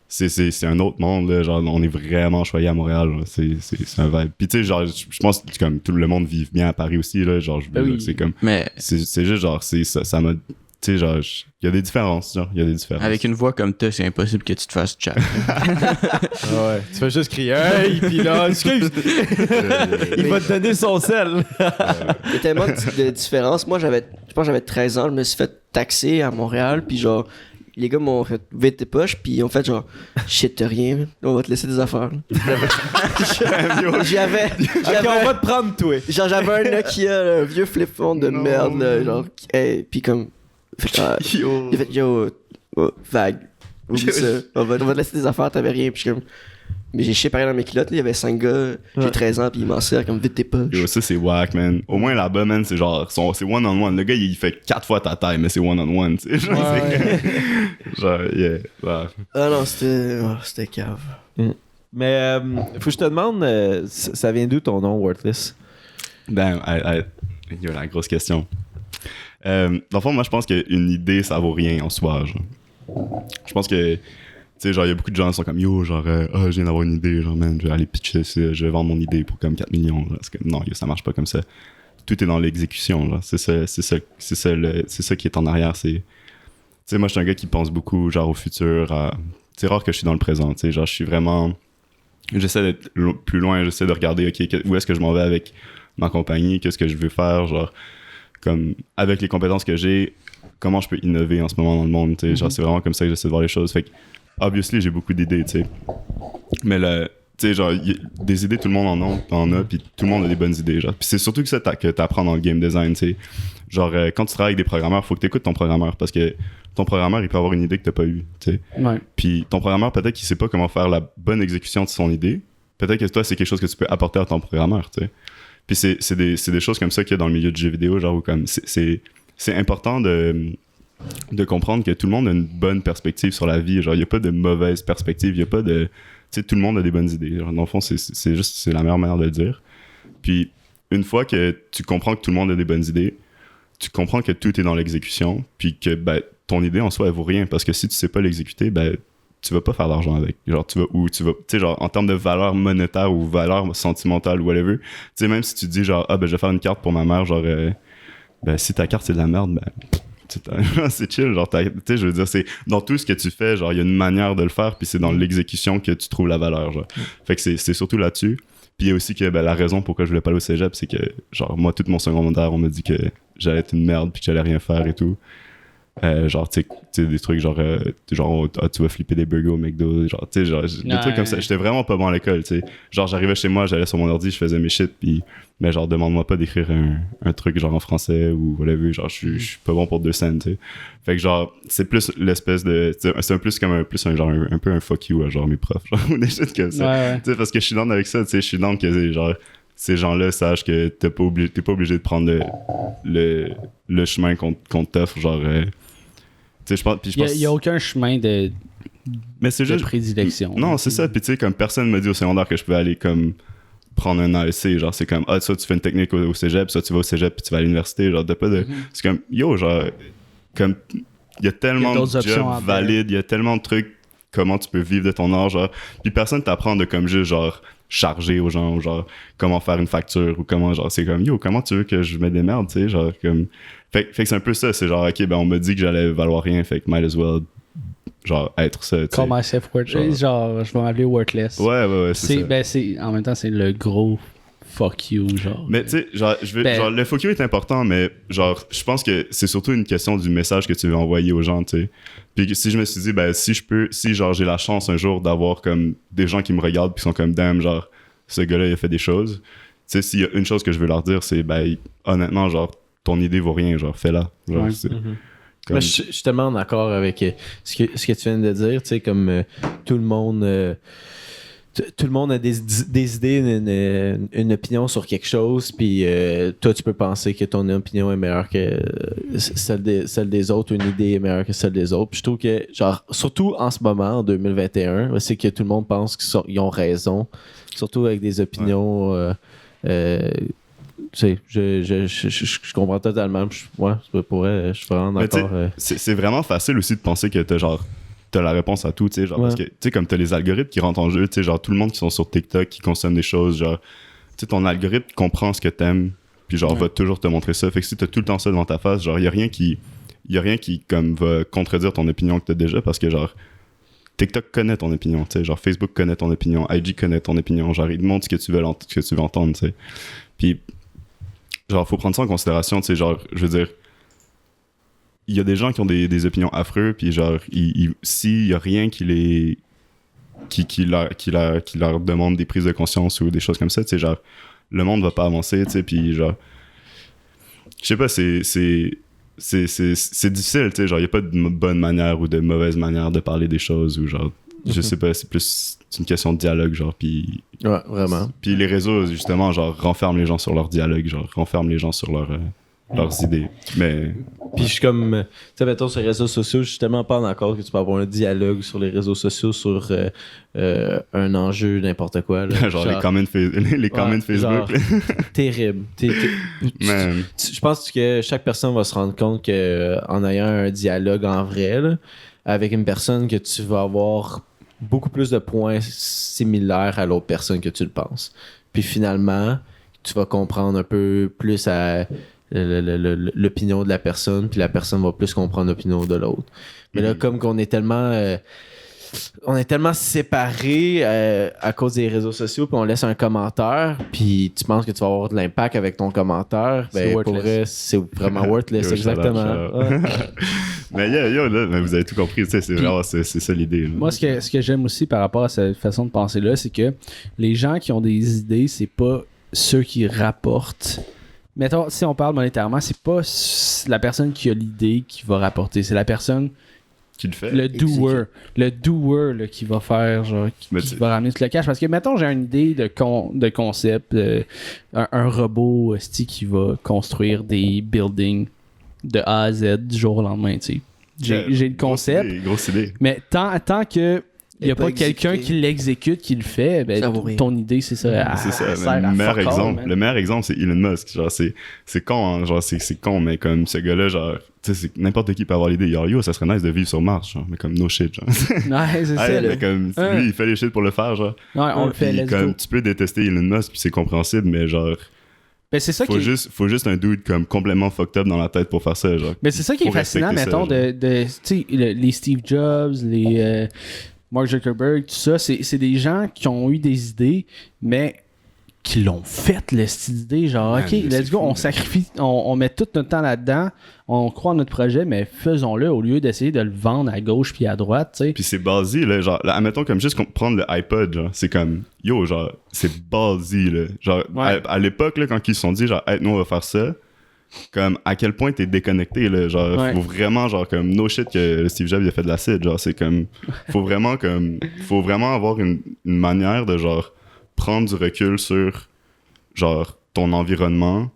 C'est un autre monde, là, genre on est vraiment choyé à Montréal, là. C'est un vibe. Puis tu sais, genre je pense que comme tout le monde vit bien à Paris aussi, là, genre Ben oui. c'est comme Mais c'est juste genre ça m'a tu sais, genre, il y a des différences, genre, il y a des différences. Avec une voix comme toi, c'est impossible que tu te fasses chat. Ouais. Tu fais juste crier hey, puis là, excuse. Il va te donner son sel. Il y a tellement de différences. Moi, je pense que j'avais 13 ans, je me suis fait taxer à Montréal, puis genre, les gars m'ont fait vite tes poches, puis ils ont fait genre, shit, t'as rien, on va te laisser des affaires. J'avais. Ok, on va te prendre, toi. Genre, j'avais un Nokia, un vieux flip phone de merde, là, genre, hey, puis comme. Il a fait, yo, vague. Oublie ça. On va te laisser des affaires, t'avais rien, puis je suis comme. Mais j'ai chié pareil dans mes culottes, là. Il y avait 5 gars, j'ai 13 ans, puis ils m'en serrent comme vite tes poches. Yo, ça c'est whack, man. Au moins là-bas, man, c'est genre, c'est one-on-one. Le gars, il fait 4 fois ta taille, mais c'est one-on-one, tu sais. Genre, genre, yeah. Ouais. Ah non, c'était cave. Mais faut que je te demande, ça vient d'où ton nom, Worthless? Ben, yo, la grosse question. Dans le fond, moi, je pense qu'une idée, ça vaut rien en soi, genre. Je pense que, tu sais, genre, il y a beaucoup de gens qui sont comme, yo, genre, je viens d'avoir une idée, genre, man, je vais aller pitcher ça, je vais vendre mon idée pour comme 4 millions, genre. Parce que, non, yo, ça marche pas comme ça. Tout est dans l'exécution, genre. C'est ça qui est en arrière, c'est... Tu sais, moi, je suis un gars qui pense beaucoup, genre, au futur, c'est rare que je suis dans le présent, tu sais, genre, je suis vraiment... J'essaie d'être plus loin, j'essaie de regarder, OK, où est-ce que je m'en vais avec ma compagnie, qu'est-ce que je veux faire, genre... Comme avec les compétences que j'ai, comment je peux innover en ce moment dans le monde, tu sais, genre c'est vraiment comme ça que j'essaie de voir les choses. Fait que obviously j'ai beaucoup d'idées, tu sais. Mais tu sais, genre des idées, tout le monde en a, puis tout le monde a des bonnes idées, genre. Puis c'est surtout que ça que t'apprends dans le game design, tu sais. Genre quand tu travailles avec des programmeurs, faut que t'écoutes ton programmeur parce que ton programmeur il peut avoir une idée que t'as pas eue, tu sais. Ouais. Puis ton programmeur peut-être qu'il sait pas comment faire la bonne exécution de son idée. Peut-être que toi c'est quelque chose que tu peux apporter à ton programmeur, tu sais. Puis c'est des choses comme ça qu'il y a dans le milieu du jeu vidéo, genre où comme c'est important de comprendre que tout le monde a une bonne perspective sur la vie. Genre, il n'y a pas de mauvaise perspective, il n'y a pas de... Tu sais, tout le monde a des bonnes idées. Genre, dans le fond, c'est la meilleure manière de le dire. Puis, une fois que tu comprends que tout le monde a des bonnes idées, tu comprends que tout est dans l'exécution, puis que ben, ton idée en soi, elle vaut rien. Parce que si tu sais pas l'exécuter, ben tu vas pas faire d'argent avec. Genre, tu sais, genre, en termes de valeur monétaire ou valeur sentimentale ou whatever, tu sais, même si tu dis, genre, ben, je vais faire une carte pour ma mère, genre, ben, si ta carte c'est de la merde, ben, c'est chill, genre, tu sais, je veux dire, c'est dans tout ce que tu fais, genre, il y a une manière de le faire, puis c'est dans l'exécution que tu trouves la valeur, genre. Fait que c'est surtout là-dessus. Puis il y a aussi que, ben, la raison pourquoi je voulais pas aller au cégep, c'est que, genre, moi, tout mon secondaire, on m'a dit que j'allais être une merde, puis que j'allais rien faire et tout. Genre, tu sais, des trucs genre tu vas flipper des burgers au McDo, genre, tu sais, genre, des trucs comme ça. J'étais vraiment pas bon à l'école, tu sais. Genre, j'arrivais chez moi, j'allais sur mon ordi, je faisais mes shit, puis, mais genre, demande-moi pas d'écrire un truc genre en français ou whatever, genre, je suis pas bon pour 2 scènes, tu sais. Fait que, genre, c'est plus l'espèce de. C'est un plus comme un peu un fuck you à genre mes profs, genre, ou des shit comme ça. Ouais. Tu sais, parce que je suis down avec ça, tu sais, je suis down que, genre, ces gens-là sachent que t'es pas obligé de prendre le chemin qu'on t'offre, genre. Il n'y a aucun chemin de mais c'est juste prédilection. Non, c'est ça. Puis tu sais, comme personne m'a dit au secondaire que je pouvais aller comme prendre un AEC. Genre, c'est comme, soit tu fais une technique au cégep, soit tu vas au cégep puis tu vas à l'université. Genre, t'as pas de. C'est comme, yo, genre, comme, il y a tellement de jobs valides, il y a tellement de trucs, comment tu peux vivre de ton art, genre. Puis personne t'apprend de comme juste, genre, charger aux gens, ou genre, comment faire une facture, ou comment, genre, c'est comme, yo, comment tu veux que je mette des merdes, tu sais, genre, comme. Fait que c'est un peu ça, c'est genre, ok, ben on m'a dit que j'allais valoir rien, fait que might as well, genre, être ça, tu sais. Call myself worthless, genre, je vais m'appeler worthless. Ouais, c'est ça. Ben, en même temps, c'est le gros fuck you, genre. Mais tu sais, genre, genre, le fuck you est important, mais genre, je pense que c'est surtout une question du message que tu veux envoyer aux gens, tu sais. Puis si je me suis dit, ben, si genre, j'ai la chance un jour d'avoir comme des gens qui me regardent puis sont comme, damn, genre, ce gars-là, il a fait des choses. Tu sais, s'il y a une chose que je veux leur dire, c'est, ben, honnêtement, genre, ton idée vaut rien, genre, fais-la. Genre, Ouais. comme... Mais je suis tellement d'accord avec ce que tu viens de dire, tu sais, comme tout le monde a des idées, une opinion sur quelque chose, puis toi, tu peux penser que ton opinion est meilleure que celle des autres, une idée est meilleure que celle des autres. Puis je trouve que, genre, surtout en ce moment, en 2021, c'est que tout le monde pense qu'ils ont raison, surtout avec des opinions... Tu sais, je comprends totalement. Je suis vraiment d'accord. C'est vraiment facile aussi de penser que t'as la réponse à tout, tu sais, genre, parce que, tu sais, comme t'as les algorithmes qui rentrent en jeu, tu sais, genre, tout le monde qui sont sur TikTok, qui consomment des choses, genre, tu sais, ton algorithme comprend ce que t'aimes, puis genre, va toujours te montrer ça. Fait que si t'as tout le temps ça devant ta face, genre, y a rien qui y a rien qui comme va contredire ton opinion que t'as déjà parce que genre TikTok connaît ton opinion, tu sais, genre Facebook connaît ton opinion, IG connaît ton opinion, genre ils te montrent ce que tu veux entendre, tu sais. Puis genre faut prendre ça en considération, tu sais, genre je veux dire il y a des gens qui ont des opinions affreuses puis genre s'il y a rien qui leur demande des prises de conscience ou des choses comme ça, tu sais, genre le monde va pas avancer, tu sais, puis genre je sais pas, c'est difficile, tu sais, genre, il n'y a pas de bonne manière ou de mauvaise manière de parler des choses, ou genre, je sais pas, c'est plus une question de dialogue, genre, puis... Ouais, vraiment. Puis les réseaux, justement, genre, renferment les gens sur leur dialogue, genre, renferment les gens sur leurs idées, mais... Puis je suis comme, tu sais, mettons sur les réseaux sociaux, je suis tellement pas d'accord que tu peux avoir un dialogue sur les réseaux sociaux sur un enjeu, n'importe quoi. Là. genre les comments Facebook. Genre, terrible. Je pense que chaque personne va se rendre compte qu'en ayant un dialogue en vrai, là, avec une personne que tu vas avoir beaucoup plus de points similaires à l'autre personne que tu le penses. Puis finalement, tu vas comprendre un peu plus à l'opinion de la personne, puis la personne va plus comprendre l'opinion de l'autre. Mais là, comme qu'on est tellement séparés à cause des réseaux sociaux, puis on laisse un commentaire, puis tu penses que tu vas avoir de l'impact avec ton commentaire, ben pour vrai, c'est vraiment worthless, exactement. Mais là, mais vous avez tout compris, tu sais, c'est ça l'idée. Là. Moi, ce que j'aime aussi par rapport à cette façon de penser-là, c'est que les gens qui ont des idées, c'est pas ceux qui rapportent. Mettons, si on parle monétairement, c'est pas la personne qui a l'idée qui va rapporter, c'est la personne qui le fait. Le doer là, qui va faire, genre, qui va ramener tout le cash. Parce que, mettons, j'ai une idée de concept, un robot qui va construire des buildings de A à Z du jour au lendemain, tu sais. J'ai le concept. Grosse idée. Mais tant que il n'y a pas quelqu'un qui l'exécute, qui le fait, ben, ton idée, c'est ça. C'est ça. Le meilleur exemple, c'est Elon Musk. Genre, c'est con, hein, genre, c'est con, mais comme ce gars-là, genre, tu sais, n'importe qui peut avoir l'idée. Yo, ça serait nice de vivre sur Mars, genre, mais comme no shit, genre. Ouais, c'est ça. Mais comme, lui, il fait les shit pour le faire, genre. Ouais, on le fait, let's comme, go. tu peux détester Elon Musk, puis c'est compréhensible, mais genre. Ben, c'est ça faut juste un dude comme complètement fucked up dans la tête pour faire ça, genre. Mais c'est ça qui est fascinant, mettons, tu sais, les Steve Jobs, les Mark Zuckerberg, tout ça, c'est des gens qui ont eu des idées, mais qui l'ont fait, cette idée. Genre, OK, let's go, on sacrifie, on met tout notre temps là-dedans, on croit en notre projet, mais faisons-le au lieu d'essayer de le vendre à gauche puis à droite, tu sais. Puis c'est ballsy, là, genre, là, admettons comme juste prendre le iPod, genre, c'est comme, yo, genre, c'est ballsy, là. Genre, à l'époque, là, quand ils se sont dit, genre, hey, nous, on va faire ça, comme, à quel point t'es déconnecté, là, genre, faut vraiment, genre, comme, no shit que Steve Jobs, il a fait de l'acide, genre, c'est comme, faut vraiment avoir une manière de, genre, prendre du recul sur, genre, ton environnement.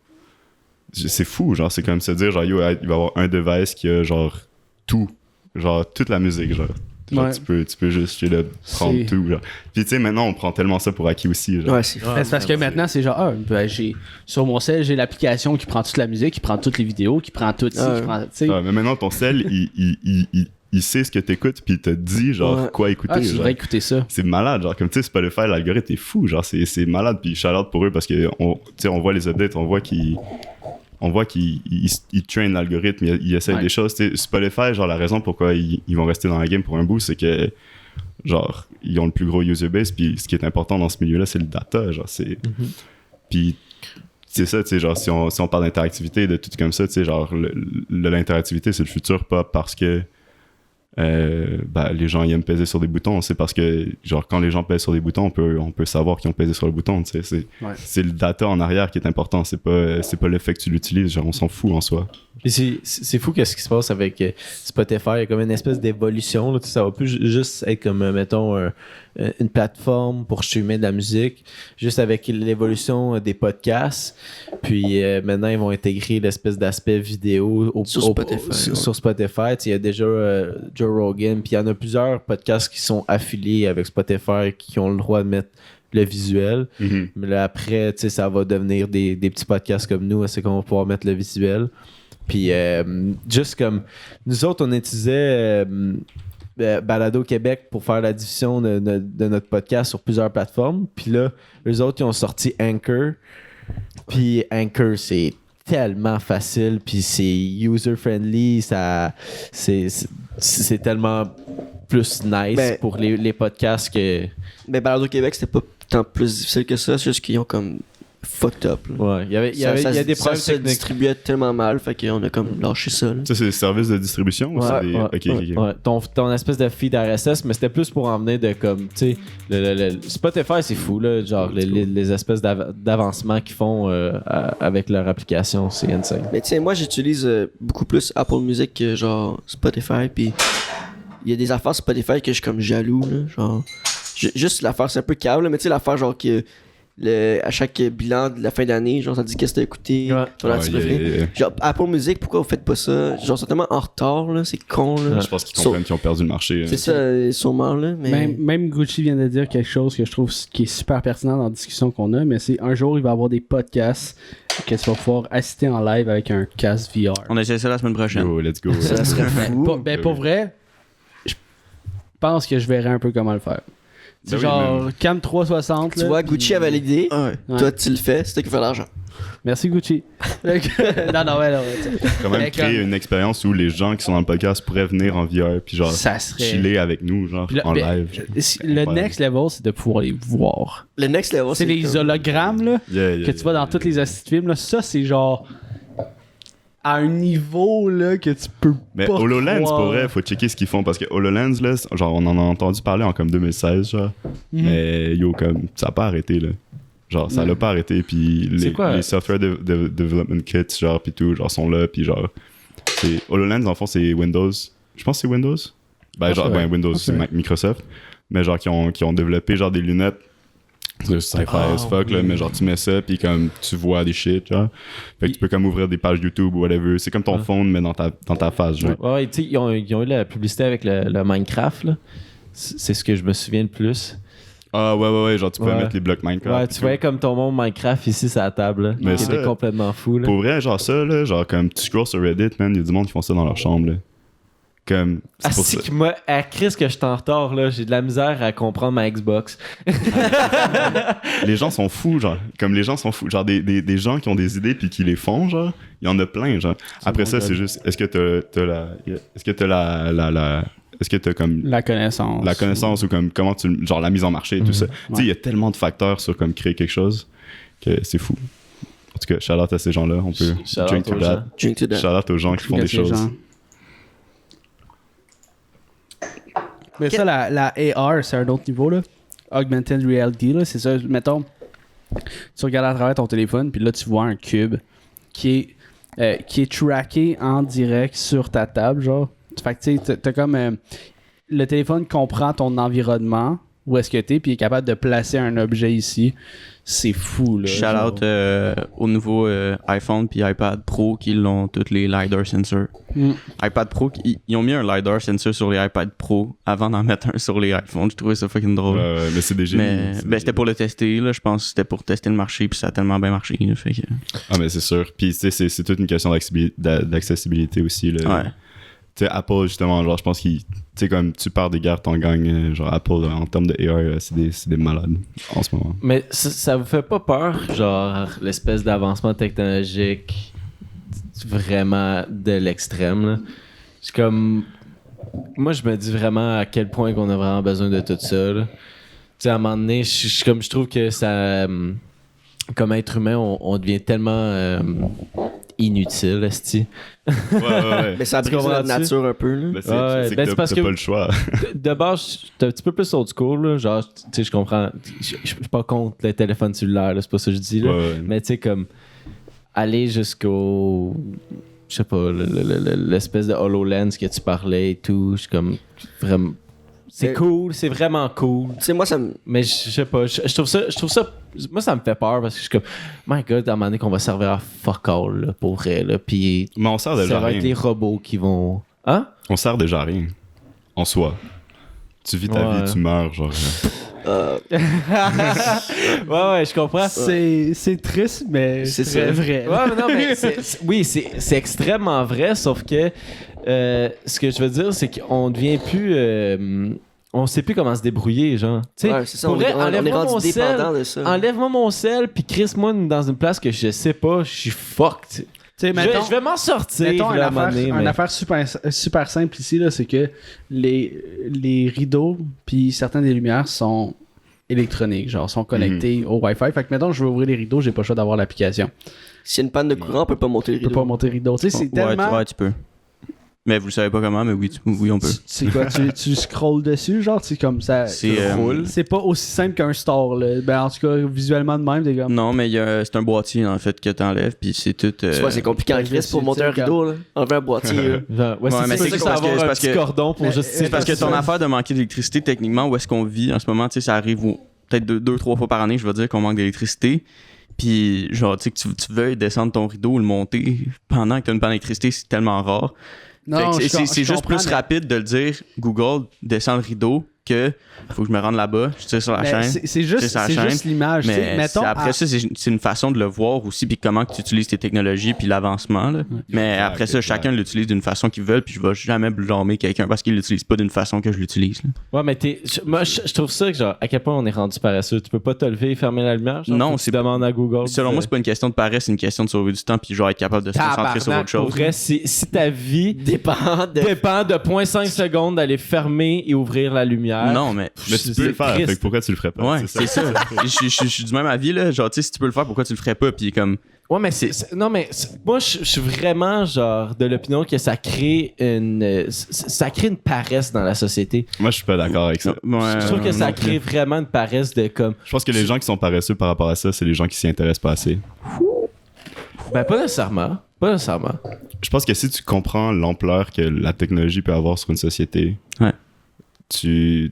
C'est fou, genre, c'est comme se dire, genre, yo, il va y avoir un device qui a, genre, tout, genre, toute la musique, genre. Genre, tu peux juste prendre tout, genre. Puis tu sais, maintenant on prend tellement ça pour acquis aussi, genre. Ouais, c'est parce que maintenant c'est genre j'ai sur mon cell, j'ai l'application qui prend toute la musique, qui prend toutes les vidéos, qui prend tout, qui prend, tu sais. Mais maintenant ton cell il sait ce que t'écoutes puis il te dit genre quoi écouter. Tu devrais écouter ça. C'est malade, genre comme tu sais Spotify, l'algorithme est fou, genre c'est malade, puis shout-out pour eux parce que on voit les updates, on voit qu'ils traînent l'algorithme, ils essayent des choses. T'sais, Spotify, genre la raison pourquoi ils vont rester dans la game pour un bout, c'est que genre ils ont le plus gros user base, puis ce qui est important dans ce milieu-là, c'est le data, genre c'est. Puis c'est ça, tu sais, genre si on parle d'interactivité, de tout comme ça, tu sais, genre l'interactivité c'est le futur, pas parce que les gens ils aiment peser sur des boutons, c'est parce que genre quand les gens pèsent sur des boutons on peut savoir qu'ils ont pesé sur le bouton, tu sais, c'est le data en arrière qui est important, c'est pas le fait que tu l'utilises, genre on s'en fout en soi. Et c'est fou qu'est-ce qui se passe avec Spotify, il y a comme une espèce d'évolution là, ça va plus juste être comme mettons une plateforme pour streamer de la musique, juste avec l'évolution des podcasts, puis maintenant ils vont intégrer l'espèce d'aspect vidéo sur Spotify. Il y a déjà Joe Rogan, puis il y en a plusieurs podcasts qui sont affiliés avec Spotify qui ont le droit de mettre le visuel, mais là après ça va devenir des petits podcasts comme nous, c'est qu'on va pouvoir mettre le visuel. Puis juste comme nous autres on utilisait Balado Québec pour faire la diffusion de notre podcast sur plusieurs plateformes, puis là eux autres ils ont sorti Anchor, puis Anchor c'est tellement facile, puis c'est user-friendly, c'est tellement plus nice pour les podcasts que... Mais Balado Québec, c'était pas tant plus difficile que ça, c'est juste qu'ils ont comme fucked up. Là. Ouais, il y a des problèmes ça se techniques. distribuait tellement mal, fait qu'on a comme lâché ça. Là. Ça, c'est des services de distribution ou c'est des... Ok. Ouais, ton espèce de feed RSS, mais c'était plus pour en venir de comme, tu sais, le Spotify, c'est fou, là, genre les espèces d'avancements qu'ils font avec leur application, c'est insane. Mais tiens, moi, j'utilise beaucoup plus Apple Music que genre Spotify, puis il y a des affaires Spotify que je suis comme jaloux, là, genre... Juste l'affaire, c'est un peu câble, mais tu sais, l'affaire genre que... à chaque bilan de la fin d'année, genre ça dit qu'est-ce que t'as écouté, ton artiste préféré. Genre Apple Music, pourquoi vous faites pas ça? Genre c'est tellement en retard là, c'est con là. Je pense qu'ils comprennent qu'ils ont perdu le marché. C'est ça, sûrement là. Mais... Même Gucci vient de dire quelque chose que je trouve qui est super pertinent dans la discussion qu'on a, mais c'est un jour il va y avoir des podcasts que tu vas pouvoir assister en live avec un casque VR. On essaie ça la semaine prochaine. Yo, let's go. Ça serait fou. Pour vrai, je pense que je verrais un peu comment le faire. C'est genre Cam 360. Tu vois, Gucci avait l'idée. Ouais. Toi, tu le fais, c'est toi qui fais l'argent. Merci Gucci. non, ouais. Quand même créer une expérience où les gens qui sont dans le podcast pourraient venir en VR puis genre ça serait... chiller avec nous genre en live. Le next level, c'est de pouvoir les voir. Le next level, c'est les hologrammes là, que tu vois dans tous les astuces films. Là. Ça, c'est genre à un niveau là que tu peux mais pas HoloLens, croire. pour vrai, faut checker ce qu'ils font parce que HoloLens, là, genre, on en a entendu parler en comme 2016, genre. Mais yo, comme, ça a pas arrêté, là. Genre, ça l'a pas arrêté, puis les software development kits, genre, pis tout, genre, sont là, puis genre, HoloLens, en fond, c'est Windows. Je pense que c'est Windows. Windows, c'est Microsoft. Mais genre, qui ont développé, genre, des lunettes. C'est sci-fi as fuck, là, mais genre, tu mets ça, puis comme, tu vois des shit, genre. Fait que tu peux comme ouvrir des pages YouTube ou whatever. C'est comme ton phone, mais dans ta face, genre. Ouais, tu sais, ils ont eu la publicité avec le Minecraft, là. C'est ce que je me souviens le plus. Ah, ouais, genre, tu peux mettre les blocs Minecraft. Ouais, tu voyais comme ton monde Minecraft ici sur la table, là. Mais qui était complètement fou, là. Pour vrai, genre ça, là, genre, comme tu scrolls sur Reddit, man, il y a du monde qui font ça dans leur chambre, là. Comme, c'est pour ça. Que moi, à Chris que je suis en retard, là, j'ai de la misère à comprendre ma Xbox. Les gens sont fous, genre. Comme les gens sont fous. Genre, des gens qui ont des idées puis qui les font, genre, il y en a plein, genre. Après ça, c'est juste, est-ce que t'as comme la connaissance ou comme comment tu, genre la mise en marché et tout ça. Tu sais, il y a tellement de facteurs sur comme créer quelque chose que c'est fou. En tout cas, shout out à ces gens-là. On peut drink to that. Shout out aux gens qui font des choses. Mais ça, la AR, c'est un autre niveau, là. Augmented Reality, là, c'est ça. Mettons, tu regardes à travers ton téléphone, puis là, tu vois un cube qui est tracké en direct sur ta table, genre. Fait que, tu sais, t'as comme... le téléphone comprend ton environnement, où est-ce que t'es, puis il est capable de placer un objet ici. C'est fou, là. Shout out au nouveau iPhone puis iPad Pro qui l'ont tous les LiDAR sensors. iPad Pro, ils ont mis un LiDAR sensor sur les iPad Pro avant d'en mettre un sur les iPhones. Je trouvais ça fucking drôle. Mais c'est des génies. Mais c'était pour le tester, là. Je pense que c'était pour tester le marché puis ça a tellement bien marché. Là, fait que... Ah, mais c'est sûr. Puis, tu sais, c'est toute une question d'accessibilité aussi, là. Ouais. Tu sais, Apple, justement, genre, je pense qu'ils... Tu sais, comme tu pars des guerres, t'en gagnes. Genre, Apple, en termes de AR, c'est des malades en ce moment. Mais ça vous fait pas peur, genre, l'espèce d'avancement technologique vraiment de l'extrême, là? C'est comme... Moi, je me dis vraiment à quel point qu'on a vraiment besoin de tout ça, là. Tu sais, à un moment donné, je trouve que ça... Comme être humain, on devient tellement... inutile, esti. Ouais. Mais ça brise notre nature un peu, là. C'est que t'as pas le choix. De base, t'es un petit peu plus old school, là. Genre, tu sais, je comprends. Je suis pas contre le téléphone cellulaire, là, c'est pas ça que je dis, là. Ouais. Mais tu sais, comme, aller jusqu'au... Je sais pas, l'espèce de HoloLens que tu parlais et tout, je suis comme, vraiment... C'est cool, c'est vraiment cool. Tu sais, moi, ça me... Mais je sais pas, je trouve ça... Moi, ça me fait peur parce que je suis comme... My God, à un moment donné qu'on va servir à fuck all, là, pour vrai, là. Puis... Mais on sert déjà ça va rien. être les robots qui vont... Hein? On sert déjà à rien. En soi. Tu vis ta vie, tu meurs, genre... Ouais, je comprends. C'est triste, mais c'est très vrai. Ouais, mais non, mais c'est extrêmement vrai, sauf que ce que je veux dire, c'est qu'on devient plus... on sait plus comment se débrouiller, genre. Tu sais, Ouais, c'est ça, pour on est vrai, enlève-moi mon rendu sel, dépendant de ça. enlève-moi mon sel, puis crisse-moi dans une place que je sais pas, je suis fucked. Tu sais, Je vais m'en sortir. mettons là, à un une moment affaire, donné, une mais- affaire super simple ici, là, c'est que les rideaux puis certaines des lumières sont électroniques, genre sont connectés au Wi-Fi. Fait que mettons, je veux ouvrir les rideaux, j'ai pas le choix d'avoir l'application. S'il y a une panne de courant, on peut pas monter le Je peux rideau. pas monter le rideau. Tu sais, c'est tellement... Ouais, tu peux. Mais vous le savez pas comment, mais oui, on peut. C'est quoi, tu scrolls dessus, genre, tu sais, comme ça... C'est, C'est pas aussi simple qu'un store, là. Ben, en tout cas, visuellement de même, t'es comme... Non, mais c'est un boîtier, en fait, que t'enlèves, puis c'est tout... Tu vois, c'est compliqué en Ouais, crise pour c'est- monter un c'est rideau, là. Enlever un boîtier, là. Genre, ouais, Ouais, mais c'est c'est ça, parce que- avoir un parce petit que- cordon pour Mais- juste... C'est parce que ton ça. affaire de manquer d'électricité, techniquement, où est-ce qu'on vit en ce moment, tu sais, ça arrive peut-être 2-3 fois par année, je veux dire, qu'on manque d'électricité. Puis, genre, tu sais, que tu veuilles descendre ton rideau ou le monter pendant que t'as une panne d'électricité, c'est tellement rare. Fait que c'est juste plus rapide de le dire, Google, descends le rideau, que faut que je me rende là-bas, je tire sur la chaîne. C'est juste, sur la c'est chaîne, juste l'image. tu sais. Mais Mettons, après ça, c'est une façon de le voir aussi, puis comment que tu utilises tes technologies, puis l'avancement. Là. Mais Exact, après ça, exact. chacun l'utilise d'une façon qu'il veut, puis je vais jamais blâmer quelqu'un parce qu'il l'utilise pas d'une façon que je l'utilise. là. Ouais, mais moi, je trouve ça que, genre, à quel point on est rendu paresseux. Tu peux pas te lever et fermer la lumière? Genre, Non, faut que c'est tu demandes à Google. Selon moi, c'est pas une question de paresse, c'est une question de sauver du temps, puis genre être capable de se concentrer sur autre Pour chose. vrai, si ta vie Dépend de... dépend de 0.5 secondes d'aller fermer et ouvrir la lumière. Non, mais Mais tu peux le faire, fait que pourquoi tu le ferais pas? ouais, c'est ça. Je suis du même avis, là. Genre, tu sais, si tu peux le faire, pourquoi tu le ferais pas? Puis comme. Ouais, mais non, mais moi, je suis vraiment, genre, de l'opinion que ça crée ça crée une paresse dans la société. Moi, je suis pas d'accord avec ça. Ouais, Je trouve que ça non crée plus. vraiment une paresse de comme. Je pense que les gens qui sont paresseux par rapport à ça, c'est les gens qui s'y intéressent pas assez. Ben, pas nécessairement. Pas nécessairement. Je pense que si tu comprends l'ampleur que la technologie peut avoir sur une société, Ouais. tu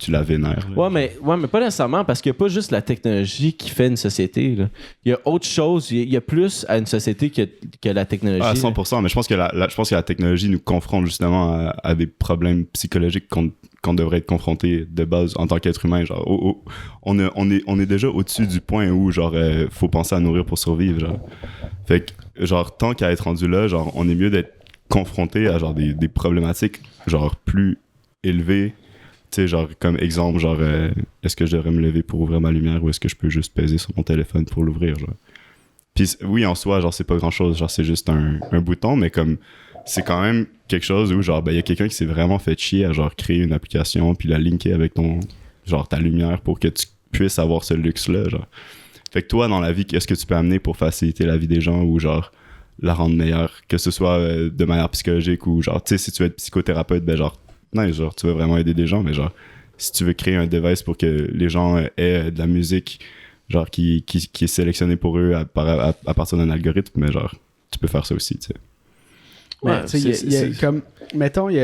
la vénères. là. Ouais, mais pas nécessairement, parce qu'il n'y a pas juste la technologie qui fait une société. Là. Il y a autre chose, il y a plus à une société que la technologie. Ah, à là. 100%, mais je pense que la technologie nous confronte justement à des problèmes psychologiques qu'on devrait être confronté de base en tant qu'être humain. Genre, on est déjà au-dessus du point où genre faut penser à nourrir pour survivre. Genre. Fait que genre tant qu'à être rendu là, genre on est mieux d'être confronté à genre des problématiques genre plus élevées. Tu sais, genre comme exemple, genre est-ce que je devrais me lever pour ouvrir ma lumière ou est-ce que je peux juste peser sur mon téléphone pour l'ouvrir, genre. Puis oui, en soi, genre c'est pas grand-chose, genre c'est juste un bouton, mais comme c'est quand même quelque chose où genre ben il y a quelqu'un qui s'est vraiment fait chier à genre créer une application puis la linker avec genre ta lumière pour que tu puisses avoir ce luxe là, genre. Fait que toi dans la vie, qu'est-ce que tu peux amener pour faciliter la vie des gens ou genre la rendre meilleure, que ce soit de manière psychologique ou genre tu sais si tu veux être psychothérapeute, ben genre non, genre tu veux vraiment aider des gens, mais genre si tu veux créer un device pour que les gens aient de la musique genre qui est sélectionnée pour eux à partir d'un algorithme, mais genre tu peux faire ça aussi, tu sais. Mais, Ouais, tu sais, il y a comme, mettons, il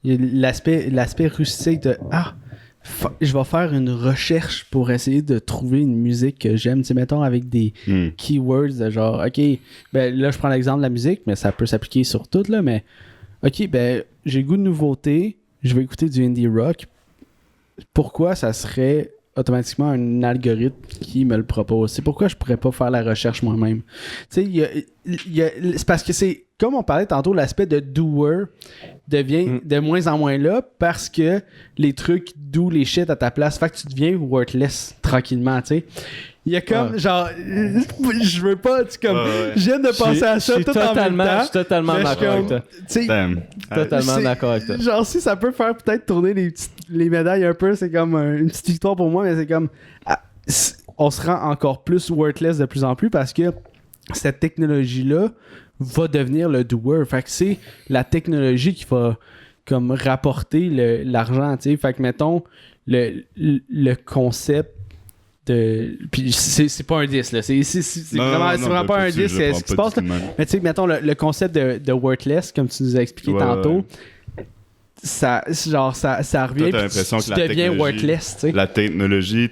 y a l'aspect rustique de je vais faire une recherche pour essayer de trouver une musique que j'aime, tu sais, mettons, avec des keywords de genre, ok, ben là, je prends l'exemple de la musique, mais ça peut s'appliquer sur tout, là, mais ok, ben, j'ai le goût de nouveauté, je vais écouter du indie rock. Pourquoi ça serait automatiquement un algorithme qui me le propose? C'est pourquoi je pourrais pas faire la recherche moi-même. Tu sais, c'est parce que c'est, comme on parlait tantôt, l'aspect de doer devient de moins en moins là parce que les trucs do les shit à ta place. Fait que tu deviens worthless tranquillement, tu sais. Il y a comme, genre, je veux pas, tu comme, je viens de penser à ça tout en même temps. Je suis totalement mais je d'accord avec comme, toi. tu sais, Damn. Totalement c'est- d'accord avec toi. genre, si ça peut faire peut-être tourner les médailles un peu, c'est comme une petite victoire pour moi, mais c'est comme, on se rend encore plus worthless de plus en plus parce que cette technologie-là va devenir le doer. Fait que c'est la technologie qui va comme rapporter l'argent, tu sais. Fait que mettons, le concept de... Puis c'est pas un 10, là. C'est vraiment pas un 10, c'est ce qui se passe, là. Mais tu sais, mettons, le concept de worthless, comme tu nous as expliqué tantôt, ça revient, Toi, t'as l'impression tu que la deviens technologie- worthless, tu sais. La technologie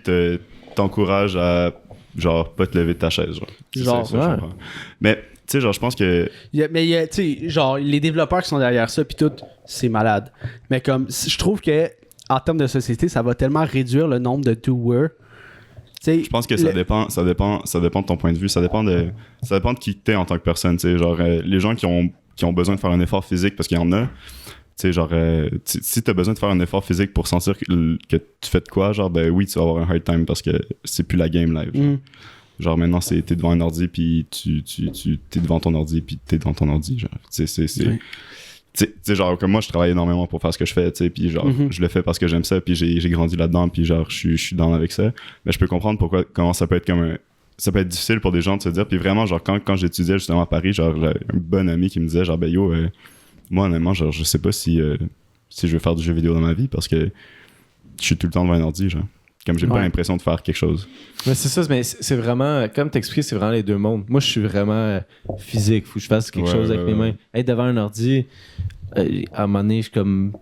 t'encourage à genre pas te lever de ta chaise, genre. C'est Genre, ça, je comprends. Mais tu sais, genre je pense que Mais il y a, tu sais, genre, les développeurs qui sont derrière ça, puis tout, c'est malade. Mais comme, je trouve que en termes de société, ça va tellement réduire le nombre de doers. je pense que ça dépend de ton point de vue, ça dépend de qui t'es en tant que personne, tu sais, genre les gens qui ont besoin de faire un effort physique parce qu'il y en a, sais, genre, si t'as besoin de faire un effort physique pour sentir que tu fais de quoi, genre, ben oui, tu vas avoir un hard time parce que c'est plus la game live. Genre, maintenant, t'es devant un ordi, puis t'es devant ton ordi, puis t'es devant ton ordi, genre. Tu sais, genre, comme moi, je travaille énormément pour faire ce que je fais, tu sais, puis genre, je le fais parce que j'aime ça, puis j'ai grandi là-dedans, puis genre, je suis down avec ça. Mais je peux comprendre comment ça peut être ça peut être difficile pour des gens de se dire, puis vraiment, genre, quand j'étudiais justement à Paris, genre, j'avais un bon ami qui me disait, genre, ben yo, moi, honnêtement, genre, je sais pas si je veux faire du jeu vidéo dans ma vie, parce que je suis tout le temps devant un ordi, genre. Comme j'ai pas l'impression de faire quelque chose. Mais c'est ça, mais c'est vraiment, comme t'expliquais, c'est vraiment les deux mondes. Moi, je suis vraiment physique. Faut que je fasse quelque chose avec mes mains. Être devant un ordi, à un moment donné, je suis comme.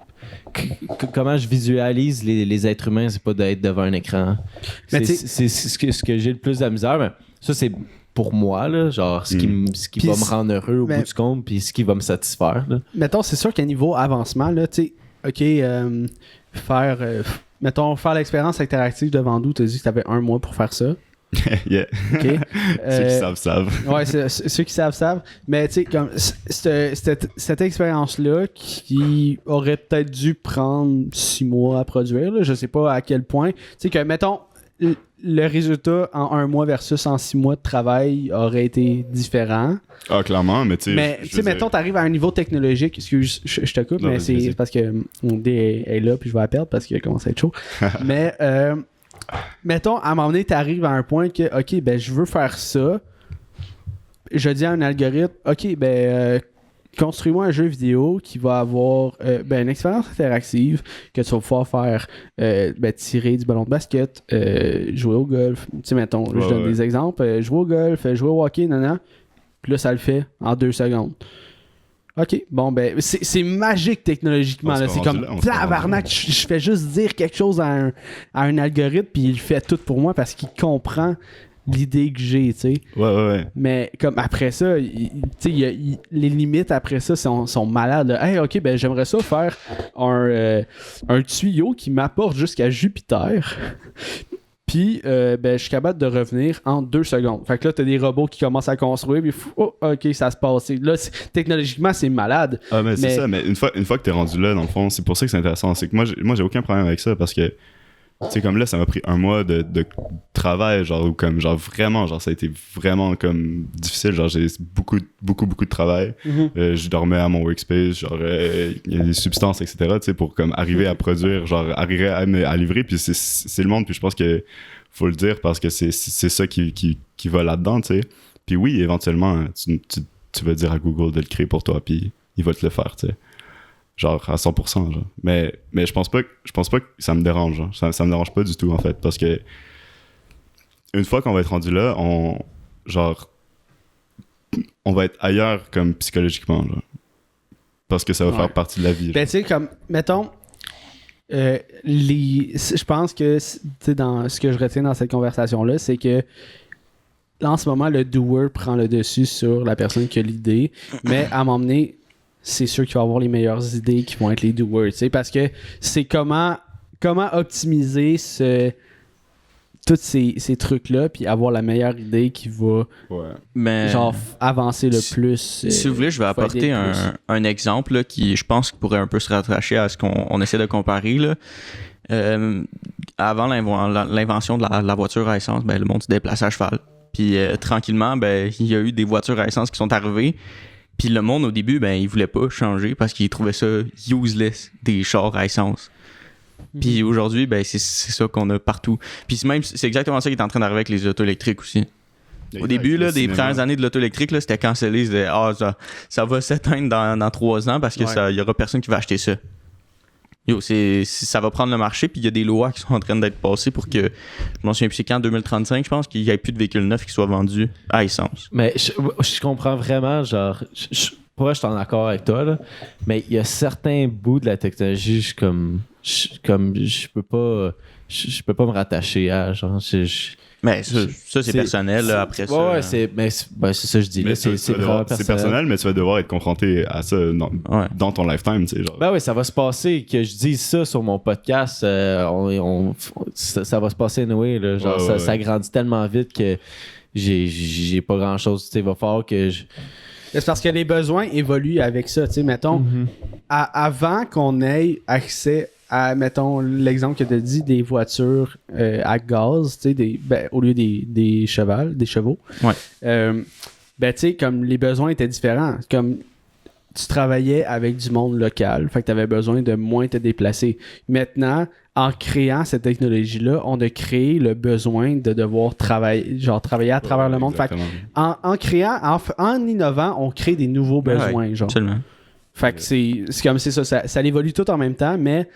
Comment je visualise les êtres humains, c'est pas d'être devant un écran. C'est ce que j'ai le plus de la misère. Mais ça, c'est pour moi, là, genre, ce qui va me rendre heureux au bout du compte, puis ce qui va me satisfaire. Là. Mettons, c'est sûr qu'à niveau avancement, là, tu sais, OK, faire l'expérience interactive de Vendoux, t'as dit que t'avais 1 mois pour faire ça. Yeah. Okay. Ceux qui savent. Ouais, ceux qui savent. Mais tu sais, comme cette expérience-là qui aurait peut-être dû prendre 6 mois à produire, là, je sais pas à quel point. Tu sais que, mettons, le résultat en 1 mois versus en 6 mois de travail aurait été différent. Ah, clairement, mais tu sais... Mais tu sais, mettons, t'arrives à un niveau technologique, excuse, je te coupe, non, mais c'est parce que mon dé est là, puis je vais la perdre parce qu'il commence à être chaud. Mais, mettons, à un moment donné, t'arrives à un point que, OK, ben, je veux faire ça. Je dis à un algorithme, OK, ben, construis-moi un jeu vidéo qui va avoir une expérience interactive que tu vas pouvoir faire tirer du ballon de basket, jouer au golf. Tu sais, mettons, je donne des exemples. Jouer au golf, jouer au hockey, Puis là, ça le fait en 2 secondes. OK, bon, ben, c'est magique technologiquement. Là. C'est comme, tabarnak, je fais juste dire quelque chose à un algorithme, puis il fait tout pour moi parce qu'il comprend l'idée que j'ai, tu sais. Ouais. Mais comme après ça, les limites après ça sont malades. Là. Hey, OK, ben j'aimerais ça faire un tuyau qui m'apporte jusqu'à Jupiter. Puis, je suis capable de revenir en 2 secondes. Fait que là, t'as des robots qui commencent à construire, puis OK, ça se passe. Là, technologiquement, c'est malade. Ah, mais c'est ça. Mais une fois que t'es rendu là, dans le fond, c'est pour ça que c'est intéressant. C'est que moi, j'ai aucun problème avec ça parce que tu sais, comme là, ça m'a pris 1 mois de travail, genre, ou comme, genre, vraiment, genre, ça a été vraiment, comme, difficile, genre, j'ai beaucoup de travail. Je dormais à mon workspace, genre, il y a des substances, etc., tu sais, pour, comme, arriver à produire, genre, arriver à livrer, puis c'est le monde, puis je pense que faut le dire, parce que c'est ça qui va là-dedans, tu sais. Puis oui, éventuellement, tu vas dire à Google de le créer pour toi, puis il va te le faire, tu sais. Genre à 100%, genre. Mais je pense pas que ça me dérange, genre. Ça me dérange pas du tout, en fait, parce que une fois qu'on va être rendu là, on va être ailleurs, comme, psychologiquement, genre. Parce que ça va faire partie de la vie. Ben, tu sais, comme, mettons, je pense que, tu sais, dans ce que je retiens dans cette conversation-là, c'est que là, en ce moment, le doer prend le dessus sur la personne qui a l'idée, mais à m'emmener, c'est sûr qu'il va avoir les meilleures idées qui vont être les doers, tu sais, parce que c'est comment optimiser tous ces trucs-là, puis avoir la meilleure idée qui va genre avancer le plus. Si vous voulez, je vais apporter un exemple là, qui, je pense, pourrait un peu se rattacher à ce qu'on essaie de comparer. Là. Avant l'invention de la voiture à essence, le monde se déplaçait à cheval. Puis tranquillement, il y a eu des voitures à essence qui sont arrivées. Puis le monde, au début, il voulait pas changer parce qu'il trouvait ça useless, des chars à essence. Puis aujourd'hui, c'est ça qu'on a partout. Puis c'est exactement ça qui est en train d'arriver avec les autos électriques aussi. Au début, là, des premières années de l'auto électrique, là, c'était cancellé. C'était ça va s'éteindre dans 3 ans parce que il y aura personne qui va acheter ça. Ça va prendre le marché, puis il y a des lois qui sont en train d'être passées pour que, je m'en souviens plus, c'est qu'en 2035, je pense qu'il n'y ait plus de véhicules neufs qui soient vendus à essence. Mais je comprends vraiment, genre, pour vrai, je suis en accord avec toi, là, mais il y a certains bouts de la technologie, je peux pas me rattacher à, genre, mais ça c'est personnel, là, après ça. Ouais, c'est ça que je dis. Là, c'est personnel, mais tu vas devoir être confronté à ça dans ton lifetime, tu sais. Genre. Ben oui, ça va se passer. Que je dise ça sur mon podcast, ça va se passer anyway. Là, genre, ça grandit tellement vite que j'ai pas grand-chose. Il va falloir que C'est parce que les besoins évoluent avec ça. Tu sais, mettons, avant qu'on ait accès à, mettons, l'exemple que tu as dit, des voitures à gaz, tu sais, au lieu des chevaux. Ouais. Ben, tu sais, comme les besoins étaient différents. Comme tu travaillais avec du monde local, fait que tu avais besoin de moins te déplacer. Maintenant, en créant cette technologie-là, on a créé le besoin de devoir travailler à travers le monde. Fait que en créant, en innovant, on crée des nouveaux besoins. Genre. Absolument. Fait que c'est comme c'est ça évolue tout en même temps, mais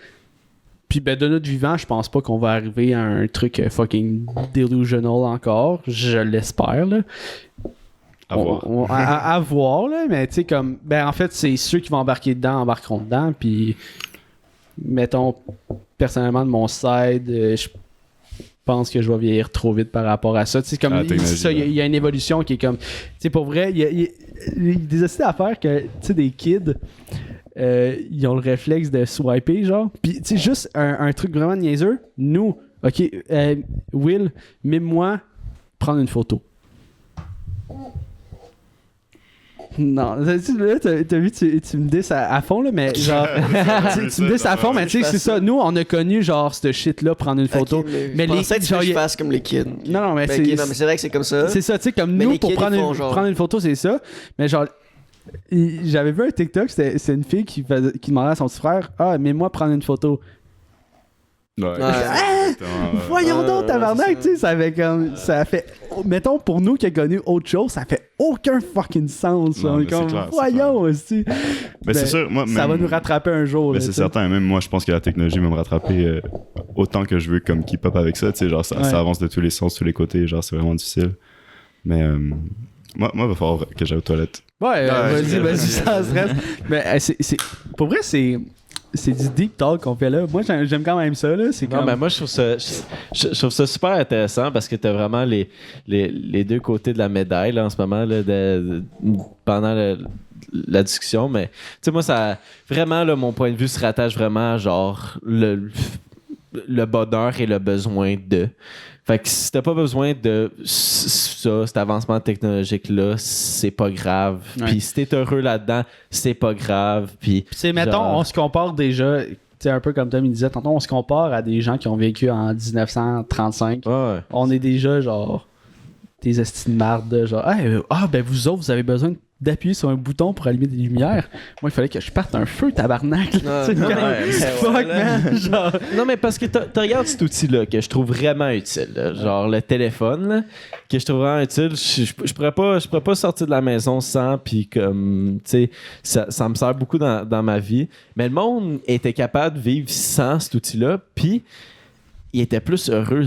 puis ben, de notre vivant, je pense pas qu'on va arriver à un truc fucking delusional encore. Je l'espère, là. À voir. À voir, là, mais tu sais, comme, ben en fait, c'est ceux qui vont embarquer dedans, embarqueront dedans, puis mettons, personnellement, de mon side, je pense que je vais vieillir trop vite par rapport à ça. Tu sais, comme, il y a une évolution qui est comme, tu sais, pour vrai, il y a des astuces à faire que, tu sais, des kids, ils ont le réflexe de swiper, genre, puis tu sais, juste un truc vraiment niaiseux, nous, ok, Will, mime-moi prendre une photo. Non, là, t'as vu, tu me dis à fond, là, mais genre, tu me dis à fond, mais tu sais, c'est ça. Nous, on a connu, genre, ce shit-là, prendre une photo. Okay, mais je pensais que je fasse comme les kids. Non, mais c'est... non, mais c'est vrai que c'est comme ça. C'est ça, tu sais, comme mais nous, pour prendre une photo, c'est ça. Mais genre, j'avais vu un TikTok, c'était une fille qui demandait à son petit frère, « Ah, mais moi, prendre une photo. » Voyons donc, tabarnak, tu sais, ça fait, mettons, pour nous qui a connu autre chose, ça fait aucun fucking sens. Non, comme, clair, voyons aussi. Mais c'est sûr, moi, ça va nous rattraper un jour. Mais c'est certain, même moi, je pense que la technologie va me rattraper autant que je veux comme keep up avec ça, tu sais, genre, ça avance de tous les sens, tous les côtés, genre, c'est vraiment difficile. Mais moi, il va falloir que j'aille aux toilettes. Ouais, vas-y, ça se reste. Mais pour vrai, c'est du deep talk qu'on fait là. Moi, j'aime quand même ça. Là. C'est non, mais moi, je trouve ça super intéressant parce que t'as vraiment les deux côtés de la médaille là, en ce moment là, pendant la discussion. Mais tu sais, moi, ça vraiment, là, mon point de vue se rattache vraiment à genre le bonheur et le besoin de. Fait que si t'as pas besoin de ça, cet avancement technologique-là, c'est pas grave. Ouais. Puis si t'es heureux là-dedans, c'est pas grave. Puis mettons, on se compare déjà, tu sais, un peu comme Tom il disait, tantôt, on se compare à des gens qui ont vécu en 1935. Ouais. On est déjà, genre, des estis de marde, genre, ben vous autres, vous avez besoin d'appuyer sur un bouton pour allumer des lumières. Moi, il fallait que je parte un feu, tabarnak. Non, mais parce que tu regardes cet outil-là que je trouve vraiment utile. Là, genre le téléphone, là, que je trouve vraiment utile. Je pourrais pas sortir de la maison sans, puis comme, tu sais, ça me sert beaucoup dans ma vie. Mais le monde était capable de vivre sans cet outil-là, puis il était plus heureux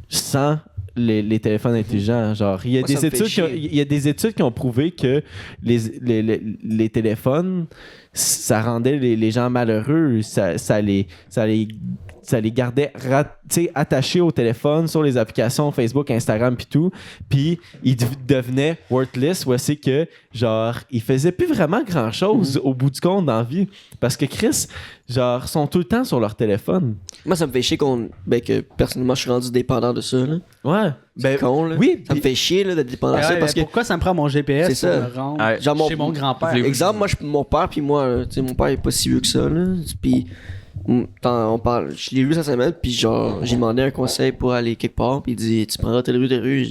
sans les téléphones intelligents. Genre, il y a des études qui ont prouvé que les téléphones, ça rendait les gens malheureux, ça les gardait attachés au téléphone, sur les applications Facebook, Instagram pis tout, puis ils devenaient worthless, où c'est que genre ils faisaient plus vraiment grand chose au bout du compte dans la vie, parce que Chris, genre, sont tout le temps sur leur téléphone. Moi, ça me fait chier que personnellement je suis rendu dépendant de ça là. Ouais, c'est con là. Oui, ça me fait chier là d'être dépendant de ça, parce que pourquoi ça me prend mon GPS c'est ça. Pour me rendre genre chez mon grand-père. Exemple, moi mon père puis moi, tu sais, mon père est pas si vieux que ça là, puis on parle, je l'ai vu cette semaine, puis genre j'ai demandé un conseil pour aller quelque part, puis il dit tu prendras telle rue.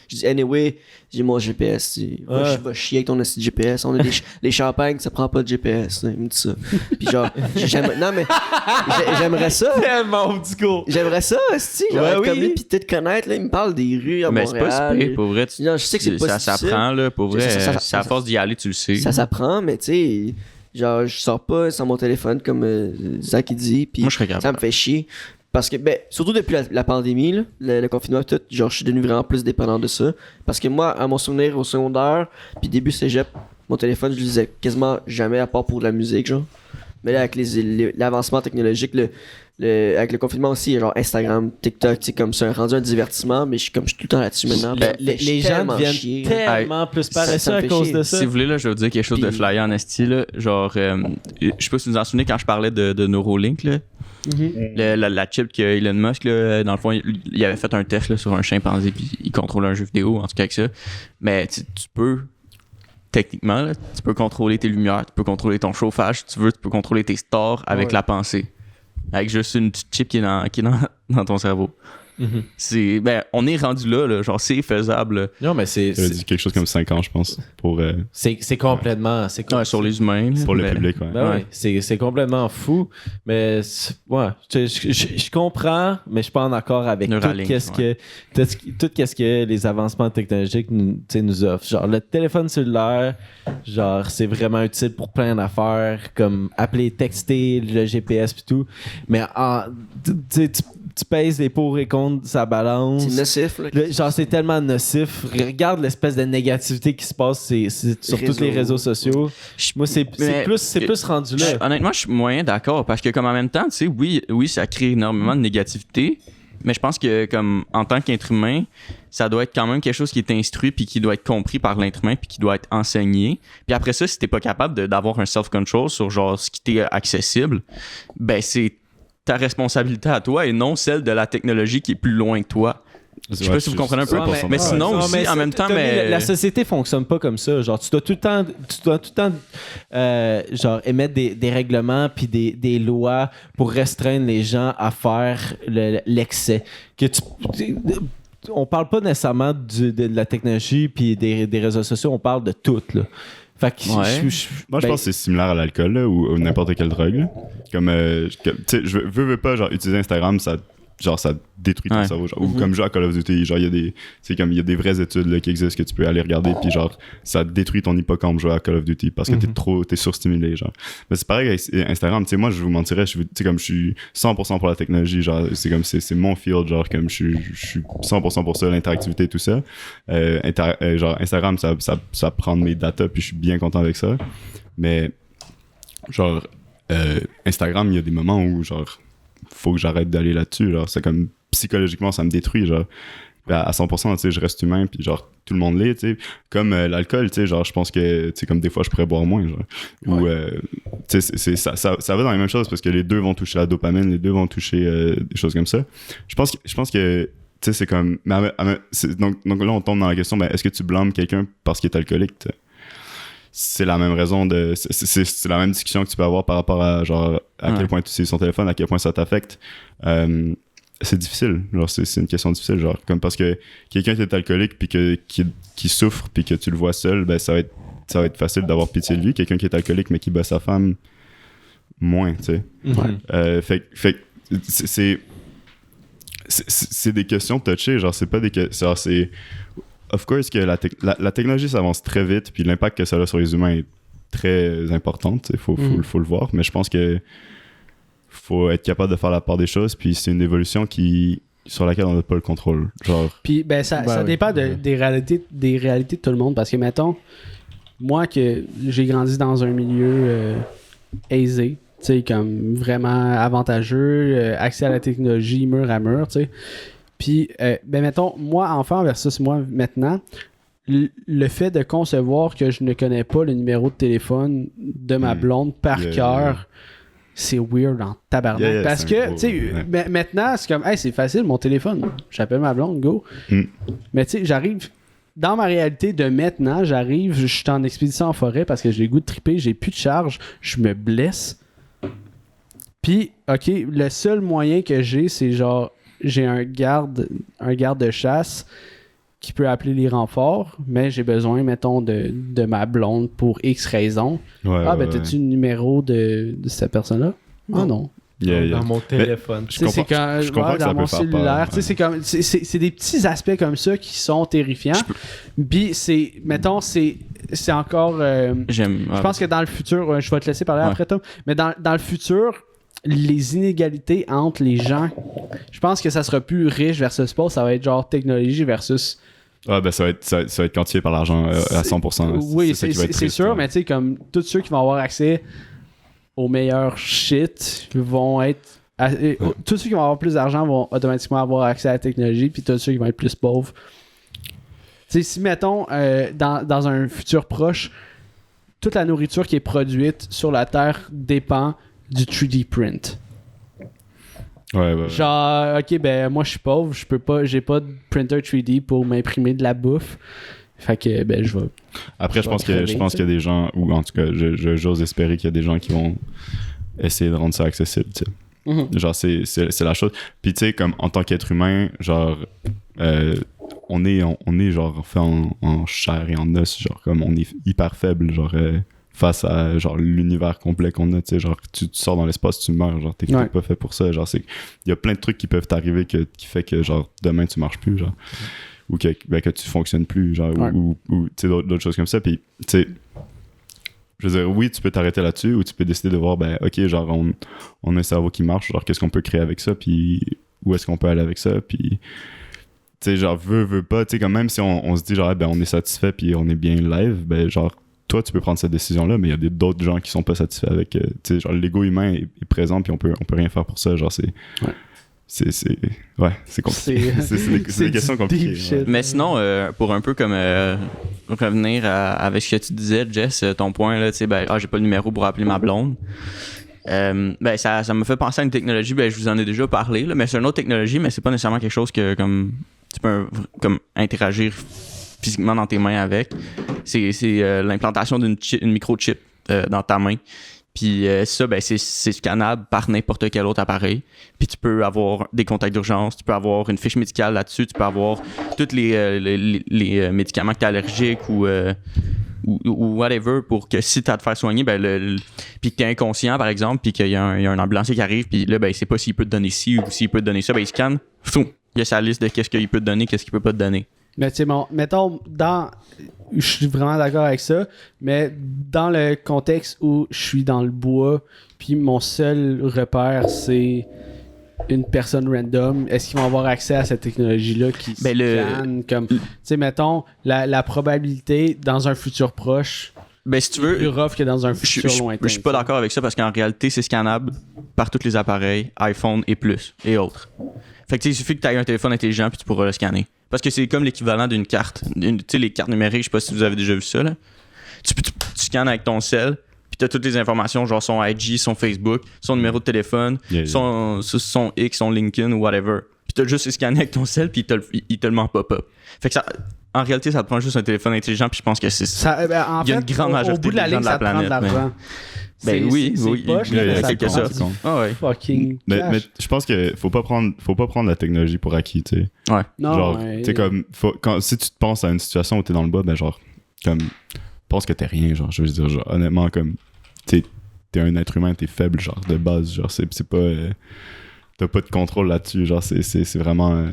Je dis anyway, j'ai mon GPS, va chier avec ton assis de GPS, on a les champagnes, ça prend pas de GPS, il me dit ça. Puis genre j'aimerais ça. Tellement discours. J'aimerais ça, genre comme lui, puis peut-être connaître là, il me parle des rues à Montréal. Mais c'est pas super, pour vrai. Je sais que c'est pas ça s'apprend là, pour vrai. C'est à force d'y aller, tu le sais. Ça s'apprend, mais tu sais, genre, je sors pas sans mon téléphone comme Zach il dit, puis ça me fait chier. Parce que, ben, surtout depuis la pandémie, là, le confinement, tout, genre, je suis devenu vraiment plus dépendant de ça. Parce que moi, à mon souvenir, au secondaire, puis début cégep, mon téléphone, je l'utilisais quasiment jamais à part pour de la musique, genre. Mais là, avec l'avancement technologique, avec le confinement aussi, genre Instagram, TikTok, tu sais, comme c'est rendu un divertissement, mais je suis tout le temps là-dessus maintenant. Les gens deviennent tellement plus paresseux à cause de ça. Si vous voulez, là, je vais vous dire quelque chose de flyer en esti, là. Genre, je sais pas si vous vous en souvenez quand je parlais de Neuralink, là. La chip que Elon Musk, là, dans le fond, il avait fait un test là, sur un chimpanzé, puis il contrôle un jeu vidéo, en tout cas avec ça. Mais tu peux techniquement, là, tu peux contrôler tes lumières, tu peux contrôler ton chauffage, si tu veux, tu peux contrôler tes stores avec la pensée. Avec juste une petite chip qui est dans ton cerveau. On est rendu là, genre c'est faisable. Non, mais c'est dit quelque chose comme 5 ans, je pense. Pour, c'est complètement. Sur les humains. pour le public, ouais. Ben ouais, c'est complètement fou. Mais je comprends, mais je suis pas en accord avec tout qu'est-ce que les avancements technologiques nous offrent. Genre le téléphone cellulaire, genre c'est vraiment utile pour plein d'affaires comme appeler, texter, le GPS et tout. Mais tu pèses les pour et contre sa balance. C'est nocif, là. Genre, c'est tellement nocif. Regarde l'espèce de négativité qui se passe sur tous les réseaux sociaux. Moi, c'est plus rendu là. Honnêtement, je suis moyen d'accord parce que, comme en même temps, tu sais, oui, ça crée énormément de négativité, mais je pense que, comme en tant qu'être humain, ça doit être quand même quelque chose qui est instruit puis qui doit être compris par l'être humain puis qui doit être enseigné. Puis après ça, si t'es pas capable d'avoir un self-control sur genre ce qui t'est accessible, ben c'est ta responsabilité à toi et non celle de la technologie qui est plus loin que toi. Je sais pas si vous comprenez un peu, mais sinon aussi, en même temps... La société fonctionne pas comme ça. Genre, tu dois tout le temps genre, émettre des règlements puis des lois pour restreindre les gens à faire l'excès. On parle pas nécessairement de la technologie puis des réseaux sociaux, on parle de tout, là. Fait que moi, je pense que c'est similaire à l'alcool là, ou n'importe quelle drogue. Là. Comme, tu sais, je veux pas genre, utiliser Instagram, ça détruit ton cerveau. Genre, ou comme jouer à Call of Duty, genre, il y a des vraies études là, qui existent que tu peux aller regarder, puis genre, ça détruit ton hippocampe jouer à Call of Duty parce que t'es surstimulé, genre. Mais c'est pareil avec Instagram, tu sais, moi, je vous mentirais, je suis 100% pour la technologie, genre, c'est mon field, genre, comme je suis 100% pour ça, l'interactivité, tout ça. Genre, Instagram, ça prend mes data, puis je suis bien content avec ça. Mais, genre, Instagram, il y a des moments où, genre, faut que j'arrête d'aller là-dessus, genre, c'est comme, psychologiquement, ça me détruit, genre, à 100%, tu sais, je reste humain, puis genre, tout le monde l'est, tu sais, comme l'alcool, tu sais, genre, je pense que, tu sais, comme des fois, je pourrais boire moins, genre, ou, tu sais, ça va dans les mêmes choses, parce que les deux vont toucher la dopamine, les deux vont toucher des choses comme ça. Je pense que, tu sais, c'est comme, donc là, on tombe dans la question, ben, est-ce que tu blâmes quelqu'un parce qu'il est alcoolique, t'sais? C'est la même raison c'est la même discussion que tu peux avoir par rapport à genre à quel point tu utilises son téléphone, à quel point ça t'affecte. C'est difficile, genre c'est une question difficile, genre comme parce que quelqu'un qui est alcoolique puis qui souffre puis que tu le vois seul, ben ça va être facile d'avoir pitié de lui. Quelqu'un qui est alcoolique mais qui bat sa femme, moins, tu sais. Fait c'est des questions touchées, genre c'est pas des questions, c'est of course que la technologie s'avance très vite, puis l'impact que ça a sur les humains est très important, il faut le voir, mais je pense que faut être capable de faire la part des choses, puis c'est une évolution sur laquelle on n'a pas le contrôle. Genre... Puis ben, ça dépend des réalités de tout le monde, parce que mettons, moi que j'ai grandi dans un milieu aisé, tu sais, comme vraiment avantageux, accès à la technologie mur à mur, tu sais. Puis, ben mettons, moi enfant versus moi maintenant, le fait de concevoir que je ne connais pas le numéro de téléphone de ma blonde par cœur, c'est weird en tabarnak. Parce que, tu sais, maintenant, c'est comme, hey, c'est facile, mon téléphone, j'appelle ma blonde, go. Mais tu sais, j'arrive, dans ma réalité de maintenant, je suis en expédition en forêt parce que j'ai le goût de triper, j'ai plus de charge, je me blesse. Puis, OK, le seul moyen que j'ai, c'est genre, j'ai un garde de chasse qui peut appeler les renforts, mais j'ai besoin, mettons, de ma blonde pour X raison. T'as-tu le numéro de cette personne-là? Ah non. Dans mon téléphone. Je comprends que dans ça mon peut faire cellulaire. peur. C'est des petits aspects comme ça qui sont terrifiants. Puis c'est encore... je pense que dans le futur... je vais te laisser parler après, Tom. Mais dans le futur... les inégalités entre les gens, je pense que ça sera plus riche versus pauvre, ça va être genre technologie versus... Ah ben ça va être quantifié par l'argent à 100%. Oui, c'est sûr, mais tu sais, comme tous ceux qui vont avoir accès au meilleur shit vont être... tous ceux qui vont avoir plus d'argent vont automatiquement avoir accès à la technologie, puis tous ceux qui vont être plus pauvres. Tu sais, si mettons, dans un futur proche, toute la nourriture qui est produite sur la Terre dépend du 3D print. Ouais. Genre, ok, ben moi je suis pauvre, j'ai pas de printer 3D pour m'imprimer de la bouffe. Fait que, ben, je vais. Après, je pense crever, qu'il y a des gens, ou en tout cas, j'ose espérer qu'il y a des gens qui vont essayer de rendre ça accessible, tu sais. Genre, c'est la chose. Puis, tu sais, comme en tant qu'être humain, genre, on est genre fait en chair et en os, genre, comme on est hyper faible, genre, face à, genre, l'univers complet qu'on a, tu sais, genre, tu sors dans l'espace, tu meurs, genre, t'es pas fait pour ça, genre, il y a plein de trucs qui peuvent t'arriver qui fait que, genre, demain, tu marches plus, genre, ou que tu fonctionnes plus, genre, ou tu sais, d'autres choses comme ça, puis, tu sais, je veux dire, oui, tu peux t'arrêter là-dessus ou tu peux décider de voir, ben, ok, genre, on a un cerveau qui marche, genre, qu'est-ce qu'on peut créer avec ça, puis où est-ce qu'on peut aller avec ça, puis, tu sais, genre, veut pas, tu sais, quand même si on se dit, genre, ben, on est satisfait, puis on est bien live, ben, genre, toi, tu peux prendre cette décision-là, mais il y a d'autres gens qui sont pas satisfaits avec, tu sais, genre, l'ego humain est présent, puis on peut rien faire pour ça, genre, c'est compliqué. C'est des questions compliquées. Ouais. Mais sinon, pour un peu comme revenir avec ce que tu disais, Jess, ton point, là, tu sais, ben, j'ai pas le numéro pour appeler ma blonde. Ben, ça me fait penser à une technologie, ben, je vous en ai déjà parlé, là, mais c'est une autre technologie, mais c'est pas nécessairement quelque chose que, comme, tu peux comme interagir physiquement dans tes mains avec. C'est l'implantation d'une microchip dans ta main. Puis ça, ben, c'est scannable par n'importe quel autre appareil. Puis tu peux avoir des contacts d'urgence, tu peux avoir une fiche médicale là-dessus, tu peux avoir tous les médicaments que tu es allergique ou whatever pour que si tu as à te faire soigner, ben, puis que tu es inconscient, par exemple, puis qu'il y a un ambulancier qui arrive, puis là, ben, il sait pas s'il peut te donner ci ou s'il peut te donner ça, ben, il scanne, il y a sa liste de qu'est-ce qu'il peut te donner, qu'est-ce qu'il peut pas te donner. Mais tu sais, bon, mettons, je suis vraiment d'accord avec ça, mais dans le contexte où je suis dans le bois, puis mon seul repère, c'est une personne random, est-ce qu'ils vont avoir accès à cette technologie-là qui scanne comme... Tu sais, mettons, la probabilité dans un futur proche... Ben, si tu veux, plus rough que dans un futur lointain. Je suis pas d'accord avec ça parce qu'en réalité, c'est scannable par tous les appareils, iPhone et plus, et autres. Fait que il suffit que tu aies un téléphone intelligent puis tu pourras le scanner. Parce que c'est comme l'équivalent d'une carte. Tu sais, les cartes numériques, je sais pas si vous avez déjà vu ça, là. Tu scannes avec ton cell, puis tu as toutes les informations, genre son IG, son Facebook, son numéro de téléphone, son X, son LinkedIn ou whatever. Puis tu as juste scanné avec ton cell, puis il te le met en pop-up. Fait que ça... En réalité, ça te prend juste un téléphone intelligent, puis je pense que c'est ça. En fait, une grande majorité au bout de la ligne, ça te prend de l'argent. Ben oui, poche, il y a quelque chose. Ah ouais. Fucking mais je pense que faut pas prendre la technologie pour acquis, tu sais. Ouais. Non, genre, tu sais, comme, si tu te penses à une situation où t'es dans le bas, ben genre, comme, pense que t'es rien, genre, je veux dire, genre, honnêtement, comme, t'es un être humain, t'es faible, genre, de base, genre, c'est pas, t'as pas de contrôle là-dessus, genre, c'est vraiment,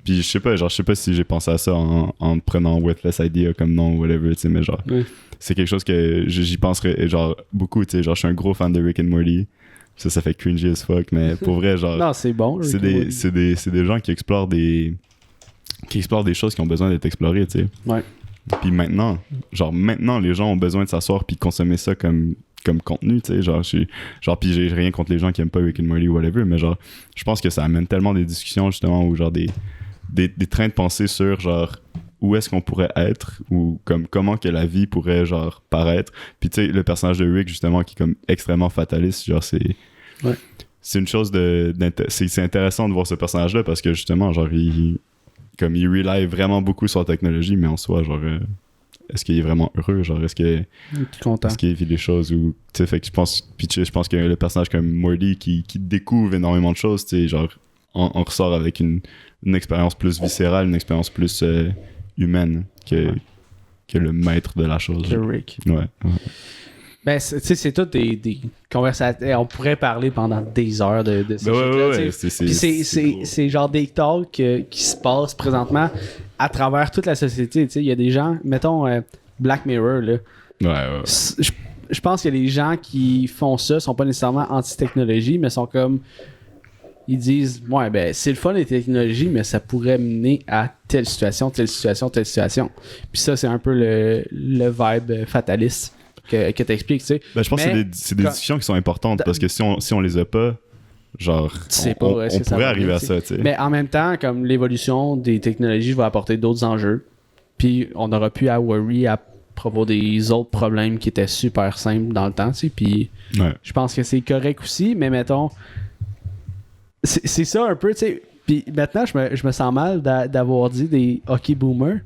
puis je sais pas si j'ai pensé à ça en prenant Worthless Idea comme nom ou whatever, tu sais, mais genre, c'est quelque chose que j'y penserais, genre, beaucoup, tu sais, genre, je suis un gros fan de Rick and Morty. Ça fait cringy as fuck, mais pour vrai, genre... non, c'est bon. C'est des gens qui explorent des choses qui ont besoin d'être explorées, tu sais. Ouais. Puis maintenant, les gens ont besoin de s'asseoir puis consommer ça comme contenu, tu sais. Genre, puis j'ai rien contre les gens qui aiment pas Rick and Morty ou whatever, mais genre, je pense que ça amène tellement des discussions, justement, où genre des trains de pensée sur, genre, où est-ce qu'on pourrait être ou comme comment que la vie pourrait genre paraître. Puis tu sais, le personnage de Rick justement qui est comme extrêmement fataliste, genre c'est une chose c'est intéressant de voir ce personnage là parce que justement genre il rely vraiment beaucoup sur la technologie, mais en soi genre est-ce qu'il est vraiment heureux, genre est-ce qu'il vit des choses ou tu sais, fait que je pense que le personnage comme Morty qui découvre énormément de choses, tu sais, genre on ressort avec une expérience plus viscérale, une expérience plus humaine que le maître de la chose. Que Rick. Ouais. Ben, tu sais, c'est tout des conversations. On pourrait parler pendant des heures de ces choses-là. C'est genre des talks qui se passent présentement à travers toute la société. Tu sais, il y a des gens, mettons Black Mirror, là. Ouais. Je pense que les gens qui font ça sont pas nécessairement anti-technologie, mais sont comme... Ils disent, ouais, ben, c'est le fun des technologies, mais ça pourrait mener à telle situation. Puis ça, c'est un peu le vibe fataliste que t'expliques, tu sais. Ben, je pense que c'est des discussions qui sont importantes parce que si on les a pas, genre, on pourrait arriver à ça, tu sais. Mais en même temps, comme l'évolution des technologies va apporter d'autres enjeux, puis on n'aura plus à worry à propos des autres problèmes qui étaient super simples dans le temps, tu sais. Puis je pense que c'est correct aussi, mais mettons... C'est ça un peu, tu sais, Puis maintenant, je me sens mal d'avoir dit des hockey boomers.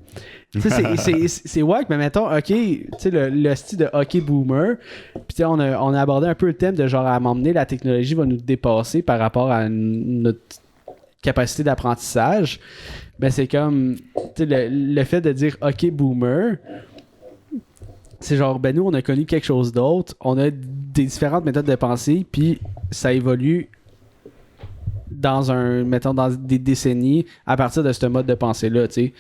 Tu sais, c'est wack, mais mettons, ok, tu sais, le style de hockey boomer. Puis tu sais, on a abordé un peu le thème de genre, à m'emmener, la technologie va nous dépasser par rapport à notre capacité d'apprentissage. Ben, c'est comme, tu sais, le fait de dire hockey boomer. C'est genre, ben nous, on a connu quelque chose d'autre. On a des différentes méthodes de pensée, puis ça évolue dans des décennies à partir de ce mode de pensée-là, tu sais.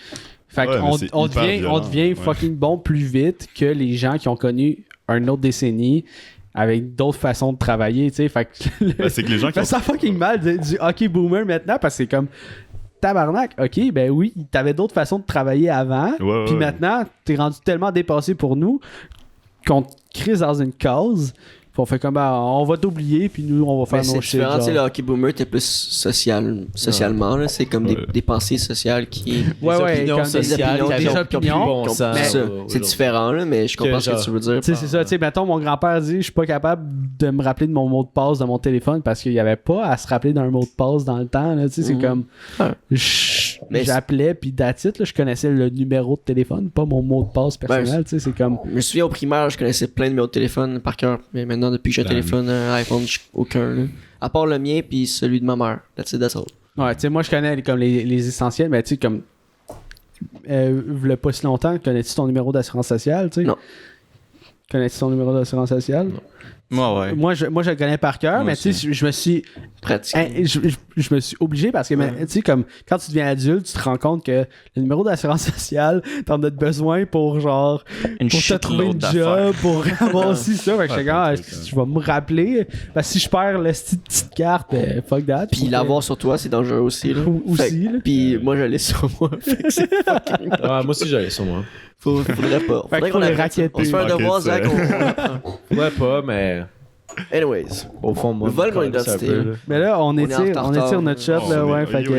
Fait qu'on devient fucking bon plus vite que les gens qui ont connu une autre décennie avec d'autres façons de travailler, tu sais. Fait que c'est que les gens qui ça fucking mal du hockey boomer maintenant parce que c'est comme tabarnak, ok, ben oui, t'avais d'autres façons de travailler avant, puis maintenant, t'es rendu tellement dépassé pour nous qu'on te crise dans une case. Puis on fait comme, on va t'oublier, puis nous, on va faire nos shit. C'est différent, le hockey boomer, t'es plus socialement, là. C'est comme des pensées sociales qui... Des opinions sociales, des opinions. C'est différent, là, mais je comprends ce que tu veux dire. Tu sais, c'est ça. Tu sais, mettons, mon grand-père dit, je suis pas capable de me rappeler de mon mot de passe de mon téléphone parce qu'il y avait pas à se rappeler d'un mot de passe dans le temps, là. Tu sais, c'est comme... J'appelais, puis that's it, là, je connaissais le numéro de téléphone, pas mon mot de passe personnel, tu sais, c'est comme... Je me souviens au primaire, je connaissais plein de numéros de téléphone par cœur, mais maintenant, depuis que j'ai un téléphone, un iPhone, aucun, là. À part le mien, puis celui de ma mère. That's all. Ouais, tu sais, moi, je connais comme les essentiels, mais tu sais, comme... v'là pas si longtemps, connais-tu ton numéro d'assurance sociale, tu sais? Non. Connais-tu ton numéro d'assurance sociale? Non. Ouais. Moi, je le connais par cœur, mais tu sais, je me suis... Je me suis obligé parce que, tu sais, comme, quand tu deviens adulte, tu te rends compte que le numéro d'assurance sociale, t'en as besoin pour, genre, pour te trouver un job, pour avoir aussi ça. Fait que je vais me rappeler. Parce que si je perds la petite carte, fuck that. Puis l'avoir sur toi, c'est dangereux aussi, là. Aussi, là. Puis moi, je l'ai sur moi. Fait que c'est fucking... moi aussi, j'allais sur moi. Faudrait pas. Faudrait qu'on les raquette. On se fait un devoir, Zach, on apprend. Faudrait pas, mais... Anyways. Au fond, moi, vol mon identité. Mais là, on étire notre shot, là, ouais. Fait que...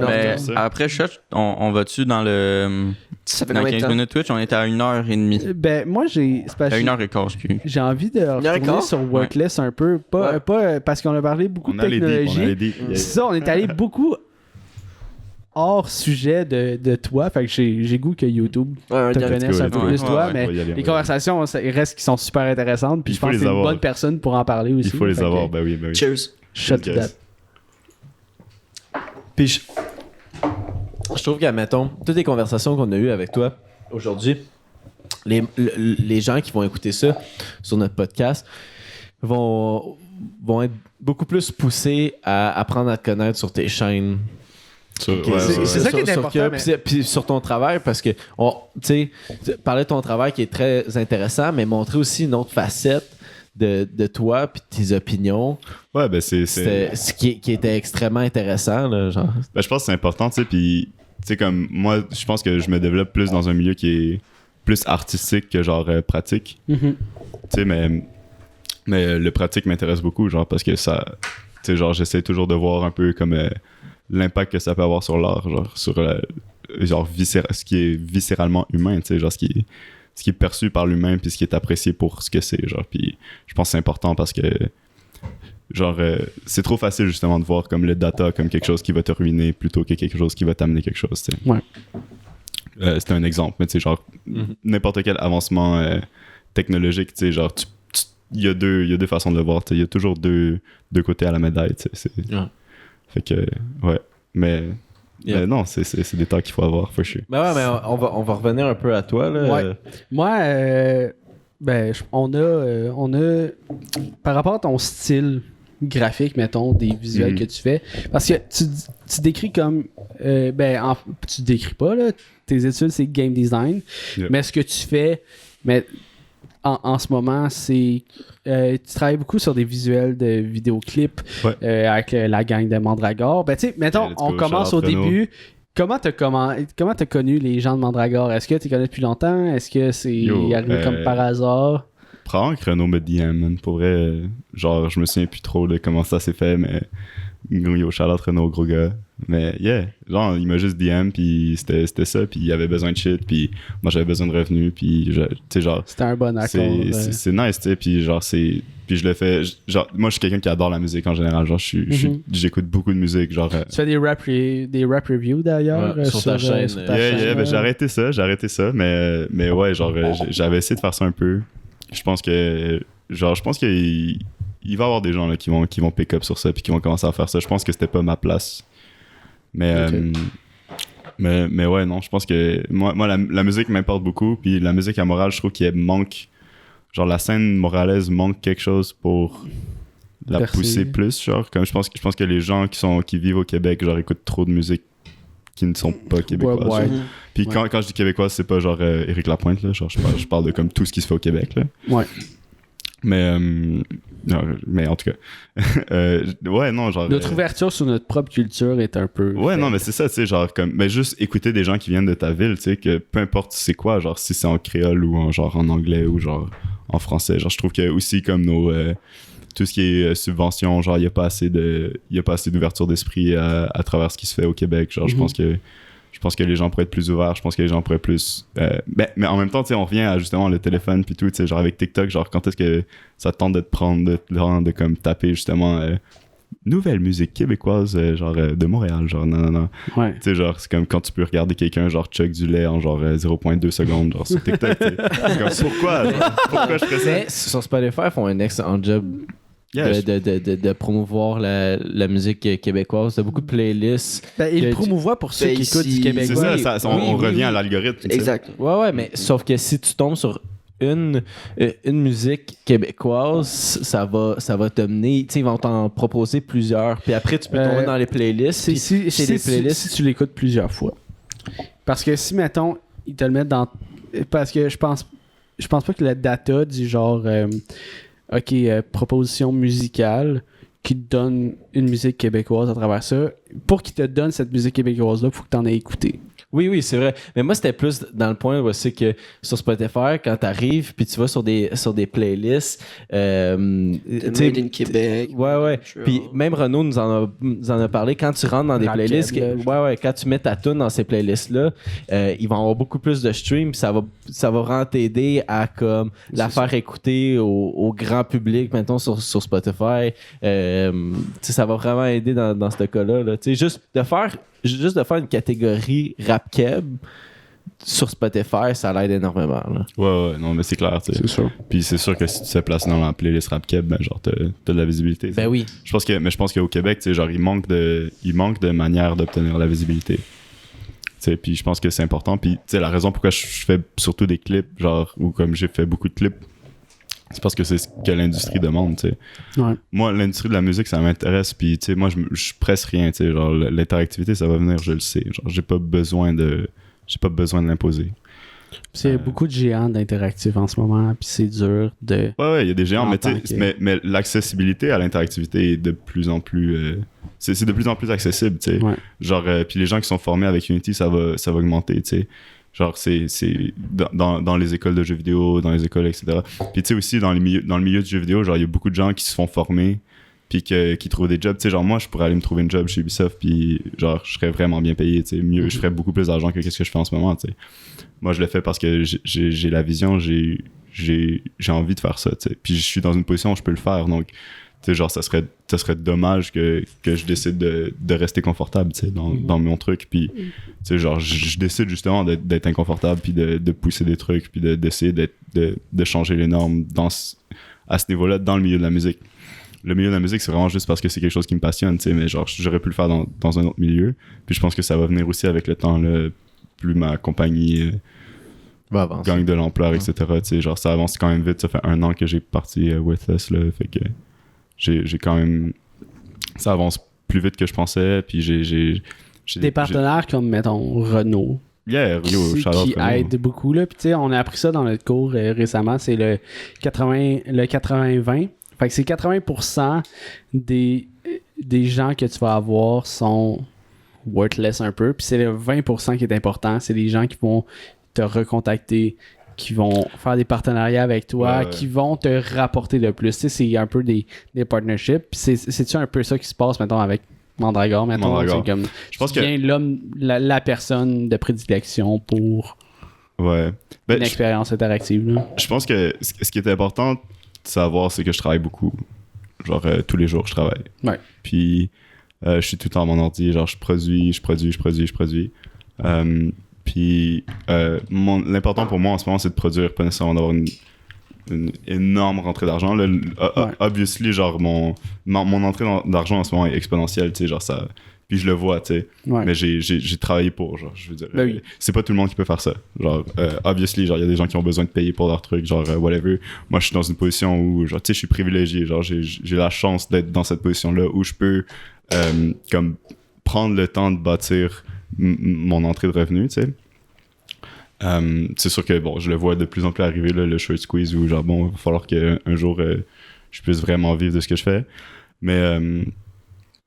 Mais après shot, on va-tu dans le... Ça fait dans combien de 15 temps? minutes Twitch, on était à 1h30. Ben, moi, j'ai... À 1h15, excuse. J'ai envie de retourner sur Workless un peu. Pas parce qu'on a parlé beaucoup de technologie. C'est ça, on est allé beaucoup hors sujet de toi. Fait que j'ai goût que YouTube te connaisse un peu plus toi. Mais les conversations, il reste qui sont super intéressantes. Puis je pense que c'est une bonne personne pour en parler aussi. Il faut les avoir, ben oui. Cheers. Shut to that. Puis je trouve qu'admettons, toutes les conversations qu'on a eues avec toi aujourd'hui, les gens qui vont écouter ça sur notre podcast vont être beaucoup plus poussés à apprendre à te connaître sur tes chaînes. C'est ça qui est important. Puis sur ton travail, parce que tu sais, parler de ton travail qui est très intéressant, mais montrer aussi une autre facette de toi puis de tes opinions. Ouais, ben c'est ce qui était extrêmement intéressant, là, genre. Ben, je pense que c'est important, tu sais, puis tu sais, comme moi, je pense que je me développe plus dans un milieu qui est plus artistique que genre pratique. Tu sais, mais le pratique m'intéresse beaucoup, genre, parce que ça, tu sais, genre, j'essaie toujours de voir un peu comme l'impact que ça peut avoir sur l'art, genre, sur genre ce qui est viscéralement humain, tu sais, genre, ce qui est perçu par l'humain puis ce qui est apprécié pour ce que c'est, genre. Puis je pense que c'est important parce que genre c'est trop facile justement de voir comme le data comme quelque chose qui va te ruiner plutôt que quelque chose qui va t'amener quelque chose, tu sais. Ouais. C'est un exemple, mais tu sais, genre n'importe quel avancement technologique, tu sais, genre il y a deux façons de le voir, tu sais, il y a toujours deux côtés à la médaille, tu sais. Fait que ouais, mais non, c'est des temps qu'il faut avoir, for sure. Ben ouais, mais on va revenir un peu à toi, là. Ouais. Moi, on a par rapport à ton style graphique, mettons, des visuels que tu fais, parce que tu décris comme tu décris pas, là, tes études c'est game design, mais ce que tu fais, mais en ce moment, c'est tu travailles beaucoup sur des visuels de vidéoclips avec la gang de Mandragore. Ben tu sais, mettons, on commence au début. Comment t'as connu les gens de Mandragore? Est-ce que tu les connais depuis longtemps? Est-ce que c'est arrivé comme par hasard? Prends que Renaud me DM, man. Pour vrai, genre, je me souviens plus trop de comment ça s'est fait, mais yo, shout-out Renaud, gros gars. Mais yeah, genre, il m'a juste DM, puis c'était ça, puis il avait besoin de shit, puis moi j'avais besoin de revenus, puis tu sais, genre... C'était un bon accord. C'est nice, tu sais, puis genre, puis puis je le fais. Genre, moi, je suis quelqu'un qui adore la musique en général. Genre, j'écoute beaucoup de musique. Genre, Tu fais des rap reviews d'ailleurs Ouais, sur ta chaîne. ben, j'ai arrêté ça. Mais ouais, genre, j'avais essayé de faire ça un peu. Je pense qu'il va y avoir des gens là, qui vont pick up sur ça puis qui vont commencer à faire ça. Je pense que c'était pas ma place. Mais, mais ouais, non, je pense que moi la musique m'importe beaucoup. Puis la musique à Montréal, je trouve qu'il manque. Genre, la scène montréalaise manque quelque chose pour la pousser plus. Genre, comme je pense que les gens qui vivent au Québec, genre, écoutent trop de musique qui ne sont pas québécoises. Ouais. Puis quand je dis québécoise, c'est pas genre Éric Lapointe, là. Genre, je parle de comme tout ce qui se fait au Québec, là. Ouais. Mais en tout cas, ouais, non, genre. Notre ouverture sur notre propre culture est un peu. Ouais, non, mais c'est ça, tu sais, genre, comme. Mais juste écouter des gens qui viennent de ta ville, tu sais, que peu importe c'est quoi, genre, si c'est en créole ou genre en anglais ou genre en français. Genre, je trouve que aussi, comme tout ce qui est subvention, genre, il n'y a pas assez d'ouverture d'esprit à travers ce qui se fait au Québec. Genre, je pense que les gens pourraient être plus ouverts. Je pense que les gens pourraient plus... mais en même temps, tu sais, on revient à justement le téléphone puis tout, tu sais, genre avec TikTok, genre quand est-ce que ça te tente de te prendre, de comme taper justement nouvelle musique québécoise, genre de Montréal, genre non. Ouais. Tu sais, genre, c'est comme quand tu peux regarder quelqu'un, genre chug du lait en genre 0.2 secondes, genre sur TikTok, tu sais. C'est comme, pourquoi je ferais ça? Mais sur Spotify, ils font un excellent job de promouvoir la musique québécoise. T'as beaucoup de playlists. Il promouvoit pour ceux qui écoutent du québécois. C'est ça, on revient à l'algorithme. Exact. Ouais, mais sauf que si tu tombes sur une musique québécoise, ça va te mener. Tu sais, ils vont t'en proposer plusieurs. Puis après, tu peux tomber dans les playlists. Si tu l'écoutes plusieurs fois. Parce que si, mettons, ils te le mettent dans. Parce que je pense pas que la data du genre. Proposition musicale qui te donne une musique québécoise à travers ça. Pour qu'il te donne cette musique québécoise-là, il faut que tu en aies écouté. Oui, c'est vrai. Mais moi, c'était plus dans le point où c'est que sur Spotify, quand t'arrives puis tu vas sur des playlists... Made in Québec. Ouais. Puis même Renaud nous en a parlé. Quand tu rentres dans des playlists... quand tu mets ta tune dans ces playlists-là, ils vont avoir beaucoup plus de streams puis ça va vraiment t'aider à comme la faire écouter au grand public, mettons, sur Spotify. Ça va vraiment aider dans ce cas-là. Là. Juste de faire une catégorie rap keb sur Spotify, ça l'aide énormément. Là. Ouais, non, mais c'est clair, tu sais. C'est sûr. Puis c'est sûr que si tu te places dans la playlist rap keb, ben genre t'as de la visibilité. Ben oui. Je pense qu'au Québec, tu sais, genre il manque de manières d'obtenir la visibilité. Tu sais, puis je pense que c'est important. Puis tu sais, la raison pourquoi je fais surtout des clips, genre, ou comme j'ai fait beaucoup de clips, c'est parce que c'est ce que l'industrie demande, tu sais. Ouais. Moi, l'industrie de la musique, ça m'intéresse, puis tu sais, moi, je presse rien, tu sais, genre, l'interactivité, ça va venir, je le sais. Genre, j'ai pas besoin de l'imposer. C'est beaucoup de géants d'interactifs en ce moment, puis c'est dur de... Ouais, il y a des géants, mais l'accessibilité à l'interactivité est de plus en plus... c'est de plus en plus accessible, tu sais. Ouais. Genre, puis les gens qui sont formés avec Unity, ça va augmenter, tu sais. Genre, c'est dans les écoles de jeux vidéo, dans les écoles, etc. Puis tu sais aussi, dans le milieu du jeu vidéo, genre, il y a beaucoup de gens qui se font former puis qui trouvent des jobs. Tu sais, genre, moi, je pourrais aller me trouver une job chez Ubisoft puis genre, je serais vraiment bien payé, tu sais. Mieux, je ferais beaucoup plus d'argent que ce que je fais en ce moment, tu sais. Moi, je le fais parce que j'ai la vision, j'ai envie de faire ça, tu sais. Puis je suis dans une position où je peux le faire, donc... Tu sais, genre, ça serait dommage que je décide de rester confortable, tu sais, dans mon truc. Puis, tu sais, genre, je décide justement d'être inconfortable, puis de pousser des trucs, puis d'essayer de changer les normes à ce niveau-là, dans le milieu de la musique. Le milieu de la musique, c'est vraiment juste parce que c'est quelque chose qui me passionne, tu sais, mais genre, j'aurais pu le faire dans un autre milieu. Puis je pense que ça va venir aussi avec le temps, là, plus ma compagnie... gagne de l'ampleur, etc. Tu sais, genre, ça avance quand même vite. Ça fait 1 an que j'ai parti Worthless, là, fait que... J'ai quand même... Ça avance plus vite que je pensais, puis j'ai des partenaires comme, mettons, Renault. Yeah, Rio, qui aide beaucoup, là. Puis tu sais, on a appris ça dans notre cours récemment, c'est le 80-20. Fait que c'est 80% des gens que tu vas avoir sont worthless un peu, puis c'est le 20% qui est important, c'est les gens qui vont te recontacter, qui vont faire des partenariats avec toi, qui vont te rapporter le plus. Tu sais, c'est un peu des partnerships. Puis c'est-tu un peu ça qui se passe, mettons, avec Mandragore, mettons? C'est comme, je pense que l'homme, la personne de prédilection pour une expérience interactive. Là. Je pense que ce qui est important, savoir, c'est que je travaille beaucoup. Genre, tous les jours, je travaille. Ouais. Puis, je suis tout le temps à mon ordi. Genre, je produis. Puis, l'important pour moi en ce moment, c'est de produire, pas nécessairement d'avoir une énorme rentrée d'argent. Là, obviously, genre, mon entrée d'argent en ce moment est exponentielle, tu sais, genre ça... Puis je le vois, tu sais. Ouais. Mais j'ai travaillé pour, genre, je veux dire. Ben oui. C'est pas tout le monde qui peut faire ça. Genre, obviously, genre, il y a des gens qui ont besoin de payer pour leurs trucs, genre, whatever. Moi, je suis dans une position où, genre, tu sais, je suis privilégié. Genre, j'ai la chance d'être dans cette position-là où je peux, comme, prendre le temps de bâtir mon entrée de revenus, tu sais. C'est sûr que, bon, je le vois de plus en plus arriver, là, le short squeeze, où, genre, bon, il va falloir qu'un jour, je puisse vraiment vivre de ce que je fais.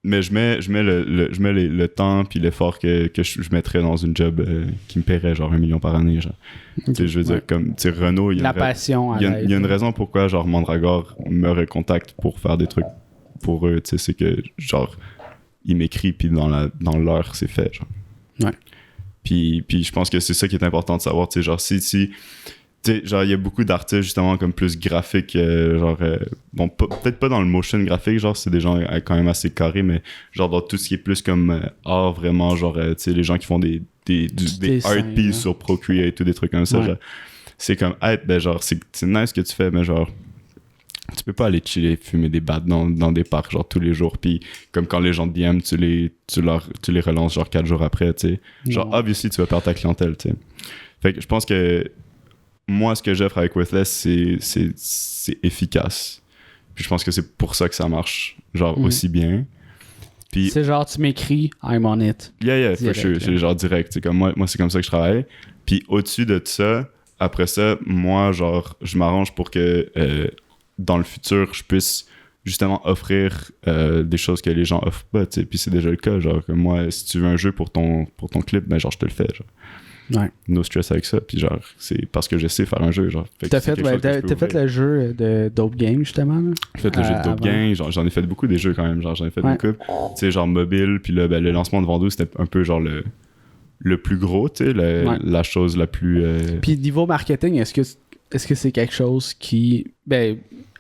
Mais je mets le temps puis l'effort que je mettrais dans une job qui me paierait genre 1 million par année, genre. Okay, je veux dire, comme, tu sais, Renault, il y a une raison pourquoi, genre, Mandragore me recontacte pour faire des trucs pour eux, tu sais, c'est que, genre, il m'écrit puis dans l'heure, c'est fait, genre. Ouais. Puis je pense que c'est ça qui est important de savoir, tu sais, genre, si tu sais, genre, il y a beaucoup d'artistes, justement, comme plus graphiques, genre, bon, peut-être pas dans le motion graphique, genre, c'est des gens quand même assez carrés, mais genre, dans tout ce qui est plus comme art, vraiment, genre, tu sais, les gens qui font des art pieces sur Procreate ou des trucs comme ça, genre, c'est comme, ben, genre, c'est nice ce que tu fais, mais genre, tu peux pas aller chiller, fumer des battes dans des parcs, genre, tous les jours, puis comme quand les gens te DM, tu les relances, genre, 4 jours après, tu sais. Genre, obviously, tu vas perdre ta clientèle, tu sais. Fait que je pense que moi, ce que j'offre avec Worthless, c'est efficace. Puis je pense que c'est pour ça que ça marche, genre, aussi bien. Puis, c'est genre, tu m'écris, I'm on it. Yeah, for sure. C'est genre direct. C'est comme moi, c'est comme ça que je travaille. Puis au-dessus de ça, après ça, moi, genre, je m'arrange pour que dans le futur, je puisse justement offrir des choses que les gens offrent pas, tu sais. Puis c'est déjà le cas. Genre, comme moi, si tu veux un jeu pour ton clip, ben genre, je te le fais, genre. Ouais. No stress avec ça, puis genre, c'est parce que je sais faire un jeu, genre. T'as fait le jeu de Dope Game, justement, là? J'ai fait le jeu de Dope Game, genre, j'en ai fait beaucoup des jeux quand même, genre, j'en ai fait beaucoup. Tu sais, genre, mobile, puis là, ben, le lancement de Vendoux, c'était un peu genre le plus gros, tu sais, la chose la plus... Puis niveau marketing, est-ce que c'est quelque chose qui... Ben,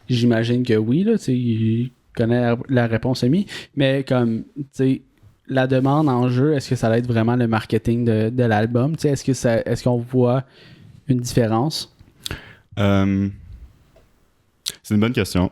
j'imagine que oui, là, tu sais, je connais la réponse Amy, mais comme, tu sais, la demande en jeu, est-ce que ça va être vraiment le marketing de l'album? Tu sais, est-ce qu'on voit une différence? C'est une bonne question.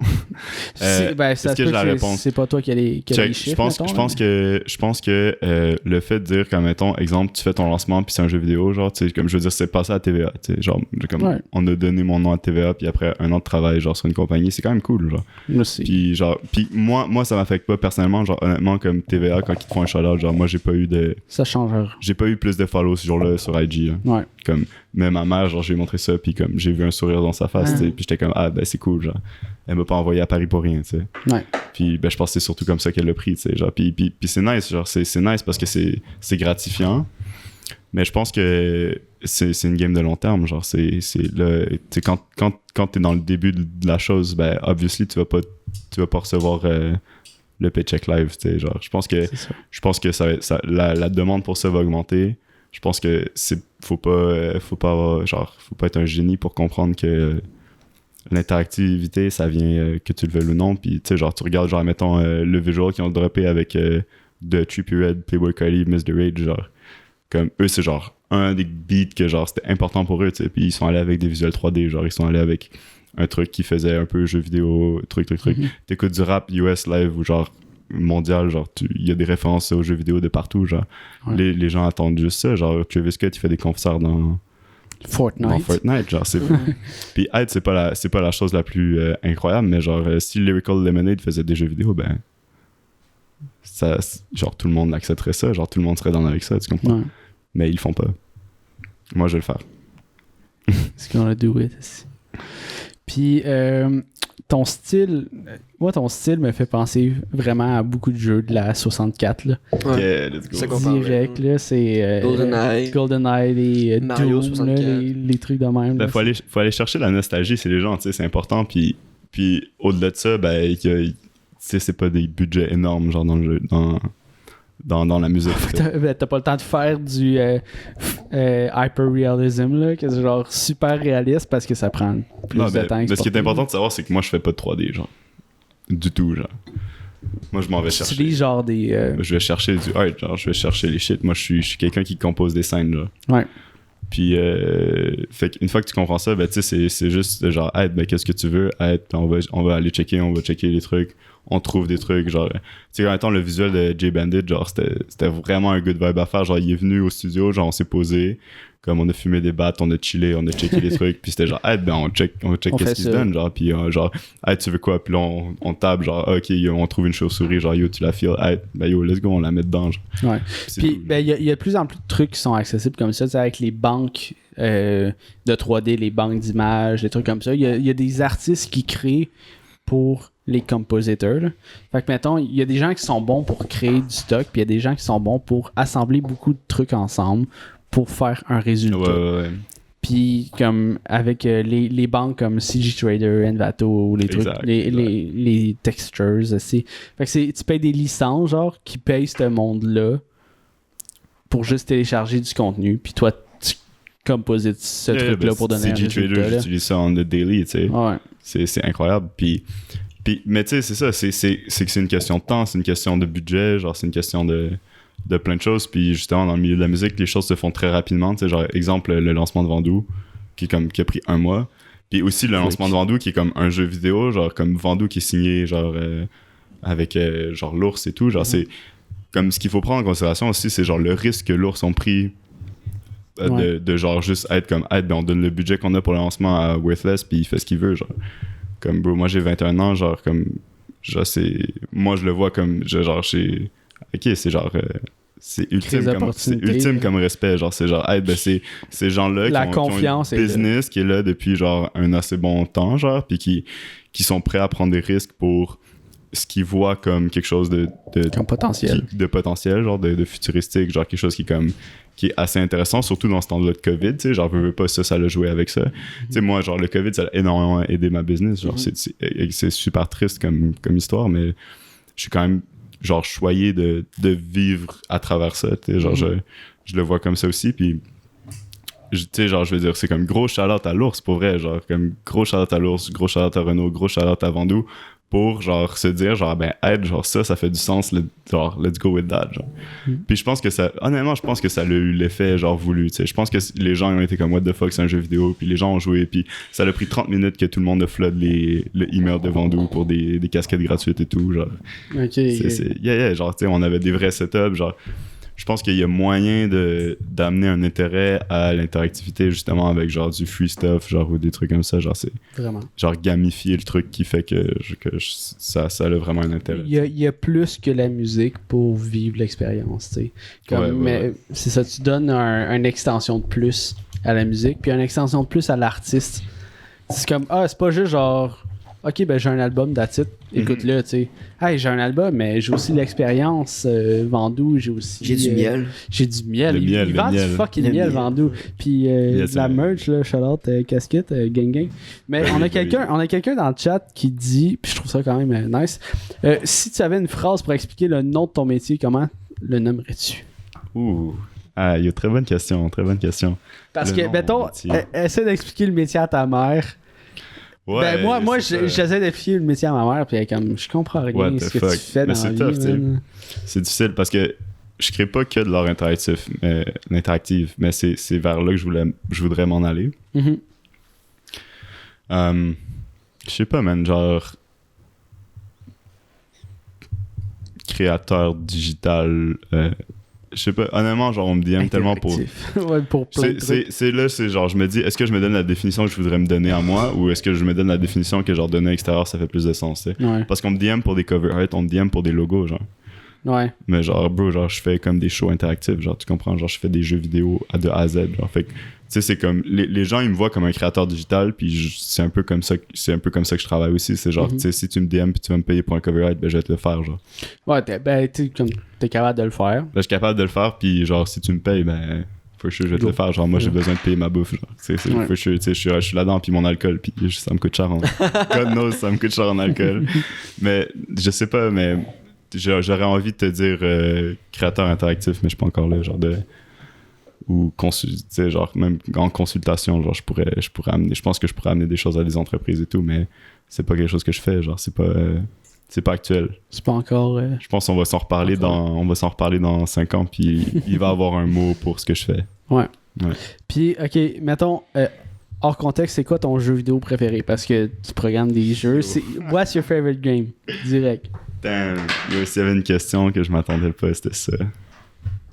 Est-ce que j'ai la réponse? C'est pas toi qui as les chiffres, je pense que le fait de dire comme, mettons, exemple, tu fais ton lancement puis c'est un jeu vidéo, genre, tu sais, comme je veux dire, c'est passé à TVA, tu sais, genre, comme, on a donné mon nom à TVA puis après un an de travail, genre, sur une compagnie, c'est quand même cool, genre. Merci. Puis genre, moi, ça m'affecte pas personnellement, genre, honnêtement, comme TVA, quand ils te font un shout-out, genre, moi, j'ai pas eu plus de follow ce jour-là sur IG, hein. Ouais. Comme, mais ma mère, genre, j'ai montré ça, puis comme, j'ai vu un sourire dans sa face, tu sais, puis j'étais comme, ah, ben, c'est cool, genre. Elle m'a pas envoyé à Paris pour rien, tu sais. Ouais. Puis, ben, je pense que c'est surtout comme ça qu'elle l'a pris, tu sais, genre. Puis c'est nice, genre, c'est nice parce que c'est gratifiant, mais je pense que c'est une game de long terme, genre, c'est là, tu sais, quand t'es dans le début de la chose, ben, obviously, tu vas pas recevoir le paycheck live, tu sais, genre. Je pense que la demande pour ça va augmenter. Je pense que faut pas être un génie pour comprendre que l'interactivité, ça vient que tu le veuilles ou non. Puis, tu sais, genre, tu regardes, genre, mettons, le visual qu'ils ont droppé avec The Trippie Red, Playboy Cardi, Miss The Rage, genre, comme, eux, c'est genre un des beats que, genre, c'était important pour eux, tu sais. Puis, ils sont allés avec des visuels 3D, genre, ils sont allés avec un truc qui faisait un peu jeu vidéo, truc. T'écoutes du rap US live ou, genre, mondial, genre, il y a des références aux jeux vidéo de partout, genre. Ouais. Les gens attendent juste ça, genre, Travis Scott, il fait des concerts dans Fortnite, genre, c'est... Puis, c'est pas la chose la plus incroyable, mais genre, si Lyrical Lemonade faisait des jeux vidéo, ben, ça, genre, tout le monde accepterait ça, genre, tout le monde serait dans avec ça, tu comprends? Ouais. Mais ils le font pas. Moi, je vais le faire. It's gonna do it. Puis, ton style me fait penser vraiment à beaucoup de jeux de la 64, là. Ouais. Yeah, let's go. Direct, là, c'est GoldenEye, les Mario Doom, 64. là, les trucs de même. Ben, faut aller chercher la nostalgie, c'est les gens, tu sais, c'est important. Puis au-delà de ça, ben, c'est pas des budgets énormes, genre, dans le jeu, dans la musique. T'as pas le temps de faire du hyper-realism, là, que c'est genre super réaliste parce que ça prend plus Non, de temps. mais ce qui est important de savoir, c'est que moi, je fais pas de 3D, genre. Du tout, genre. Moi, je m'en vais Tu chercher. utilises genre des... Je vais chercher du art, genre, je vais chercher les shit. Moi, je suis quelqu'un qui compose des scènes, genre. Ouais. Puis, fait qu'une fois que tu comprends ça, ben, tu sais, c'est juste genre, hey, ben, qu'est-ce que tu veux? Hey, on va aller checker, on va checker les trucs. On trouve des trucs, genre. Tu sais, en même temps, le visuel de Jay Bandit, genre, c'était vraiment un good vibe à faire. Genre, il est venu au studio, genre, on s'est posé. Comme on a fumé des battes, on a chillé, on a checké les trucs. Puis c'était genre, hey, ben, on check qu'est-ce qui se donne, genre. Puis, genre, hey, tu veux quoi? Puis là, on tape, genre, ok, on trouve une chauve-souris, genre, yo, tu la feel. Hey, ben, yo, let's go, on la met dedans, genre. Ouais. Puis, cool. ben, il y a de plus en plus de trucs qui sont accessibles comme ça, tu sais, avec les banques de 3D, les banques d'images, des trucs comme ça. Il y a des artistes qui créent pour les compositeurs. Là. Fait que, mettons, il y a des gens qui sont bons pour créer du stock, puis il y a des gens qui sont bons pour assembler beaucoup de trucs ensemble pour faire un résultat. Ouais. Puis, comme avec les banques comme CG Trader, Envato, ou les trucs, Exact. les textures aussi. Fait que tu payes des licences, genre, qui payent ce monde-là pour juste télécharger du contenu, puis toi, tu composites ce truc-là pour donner un CG résultat. Trader, Là. j'utilise ça on the daily, tu sais. Ouais. C'est incroyable. Puis, mais tu sais, c'est ça, c'est que c'est une question de temps, c'est une question de budget, genre, c'est une question de plein de choses. Puis justement, dans le milieu de la musique, les choses se font très rapidement. Tu sais, genre, exemple, le lancement de Vandou, qui a pris 1 mois. Puis aussi le lancement de Vandou, qui est comme un jeu vidéo, genre, comme Vandou qui est signé, genre, avec, genre, l'ours et tout. Genre, c'est comme ce qu'il faut prendre en considération aussi, c'est genre le risque que l'ours ont pris. De genre juste être comme ben on donne le budget qu'on a pour le lancement à Worthless puis il fait ce qu'il veut, genre comme bro, moi j'ai 21 ans, genre comme genre c'est moi je le vois comme genre c'est ok, c'est genre c'est ultime comme respect, genre c'est genre ben c'est ces gens-là la qui ont confiance un business qui est là depuis genre un assez bon temps, genre puis qui sont prêts à prendre des risques pour ce qu'ils voient comme quelque chose de comme potentiel. De potentiel, genre de futuristique, genre quelque chose qui est assez intéressant, surtout dans ce temps-là de COVID, tu sais, genre veux pas ça l'a joué avec ça. Tu sais, moi, genre le COVID, ça a énormément aidé ma business, genre c'est super triste comme histoire, mais je suis quand même genre choyé de vivre à travers ça, tu sais, genre je le vois comme ça aussi, puis tu sais, genre je veux dire, c'est comme gros shout-out à l'ours, pour vrai, genre comme gros shout-out à l'ours, gros shout-out à Renault, gros shout-out à Vandou, pour genre se dire genre ben genre ça fait du sens, genre let's go with that, genre. Puis je pense que ça, honnêtement, je pense que ça a eu l'effet genre voulu, tu sais. Je pense que les gens ont été comme what the fuck, c'est un jeu vidéo, puis les gens ont joué, puis ça a pris 30 minutes que tout le monde a flood le email de Vandou pour des casquettes gratuites et tout, genre. Ok. Genre tu sais, on avait des vrais setups, genre. Je pense qu'il y a moyen d'amener un intérêt à l'interactivité justement avec genre du free stuff, genre ou des trucs comme ça, genre c'est vraiment genre gamifier le truc qui fait que ça a vraiment un intérêt. Il y a plus que la musique pour vivre l'expérience, tu sais. Mais c'est ça, tu donnes une extension de plus à la musique, puis une extension de plus à l'artiste. C'est comme c'est pas juste genre ok, ben j'ai un album, that's it. Écoute-le, tu sais. Hey, j'ai un album, mais j'ai aussi l'expérience Vandou, j'ai aussi... J'ai du miel. J'ai du miel. Le Il vend du fucking miel, Vandou. Puis la merch, là, shout-out, casquette, gang. Mais on a quelqu'un dans le chat qui dit, puis je trouve ça quand même nice, si tu avais une phrase pour expliquer le nom de ton métier, comment le nommerais-tu? Ouh. Ah, il y a très bonne question. Parce que, mettons, essaie d'expliquer le métier à ta mère. Ouais, ben moi j'essaie d'expliquer le métier à ma mère, puis comme je comprends rien ce que tu fais dans la vie. Tough, c'est difficile parce que je crée pas que de l'art interactif, mais c'est vers là que je voudrais m'en aller. Mm-hmm. Je sais pas, man, genre créateur digital. Je sais pas, honnêtement, genre on me DM tellement pour... ouais, pour plein de trucs. C'est genre, je me dis, est-ce que je me donne la définition que je voudrais me donner à moi, ou est-ce que je me donne la définition que genre donner à l'extérieur, ça fait plus de sens, tu sais? Ouais. Parce qu'on me DM pour des cover art, on me DM pour des logos, genre. Ouais. Mais genre, bro, genre, je fais comme des shows interactifs, genre, tu comprends? Genre, je fais des jeux vidéo de A à Z, genre. Fait que, tu sais, c'est comme, les gens, ils me voient comme un créateur digital, puis c'est un peu comme ça que je travaille aussi. C'est genre, tu sais, si tu me DM puis tu vas me payer pour un cover art, ben, je vais te le faire, genre. Ouais, t'es capable de le faire. Là, je suis capable de le faire, puis genre, si tu me payes, ben, for sure, je vais te le faire. Genre, moi, j'ai besoin de payer ma bouffe, genre. C'est for sure, tu sais, je suis là-dedans, puis mon alcool, puis ça me coûte cher en... God knows, ça me coûte cher en alcool. Mais, je sais pas, mais... j'aurais envie de te dire créateur interactif, mais je suis pas encore là, genre de... Ou tu sais, genre même en consultation, genre je pourrais amener, je pense que je pourrais amener des choses à des entreprises et tout, mais c'est pas quelque chose que je fais, genre c'est pas actuel. C'est pas encore. Je pense qu'on va s'en reparler dans 5 ans, puis il va avoir un mot pour ce que je fais. Ouais. Ouais. Puis, ok, mettons, hors contexte, c'est quoi ton jeu vidéo préféré? Parce que tu programmes des jeux. What's your favorite game? Direct. Damn, s'il y avait une question que je m'attendais pas, c'était ça.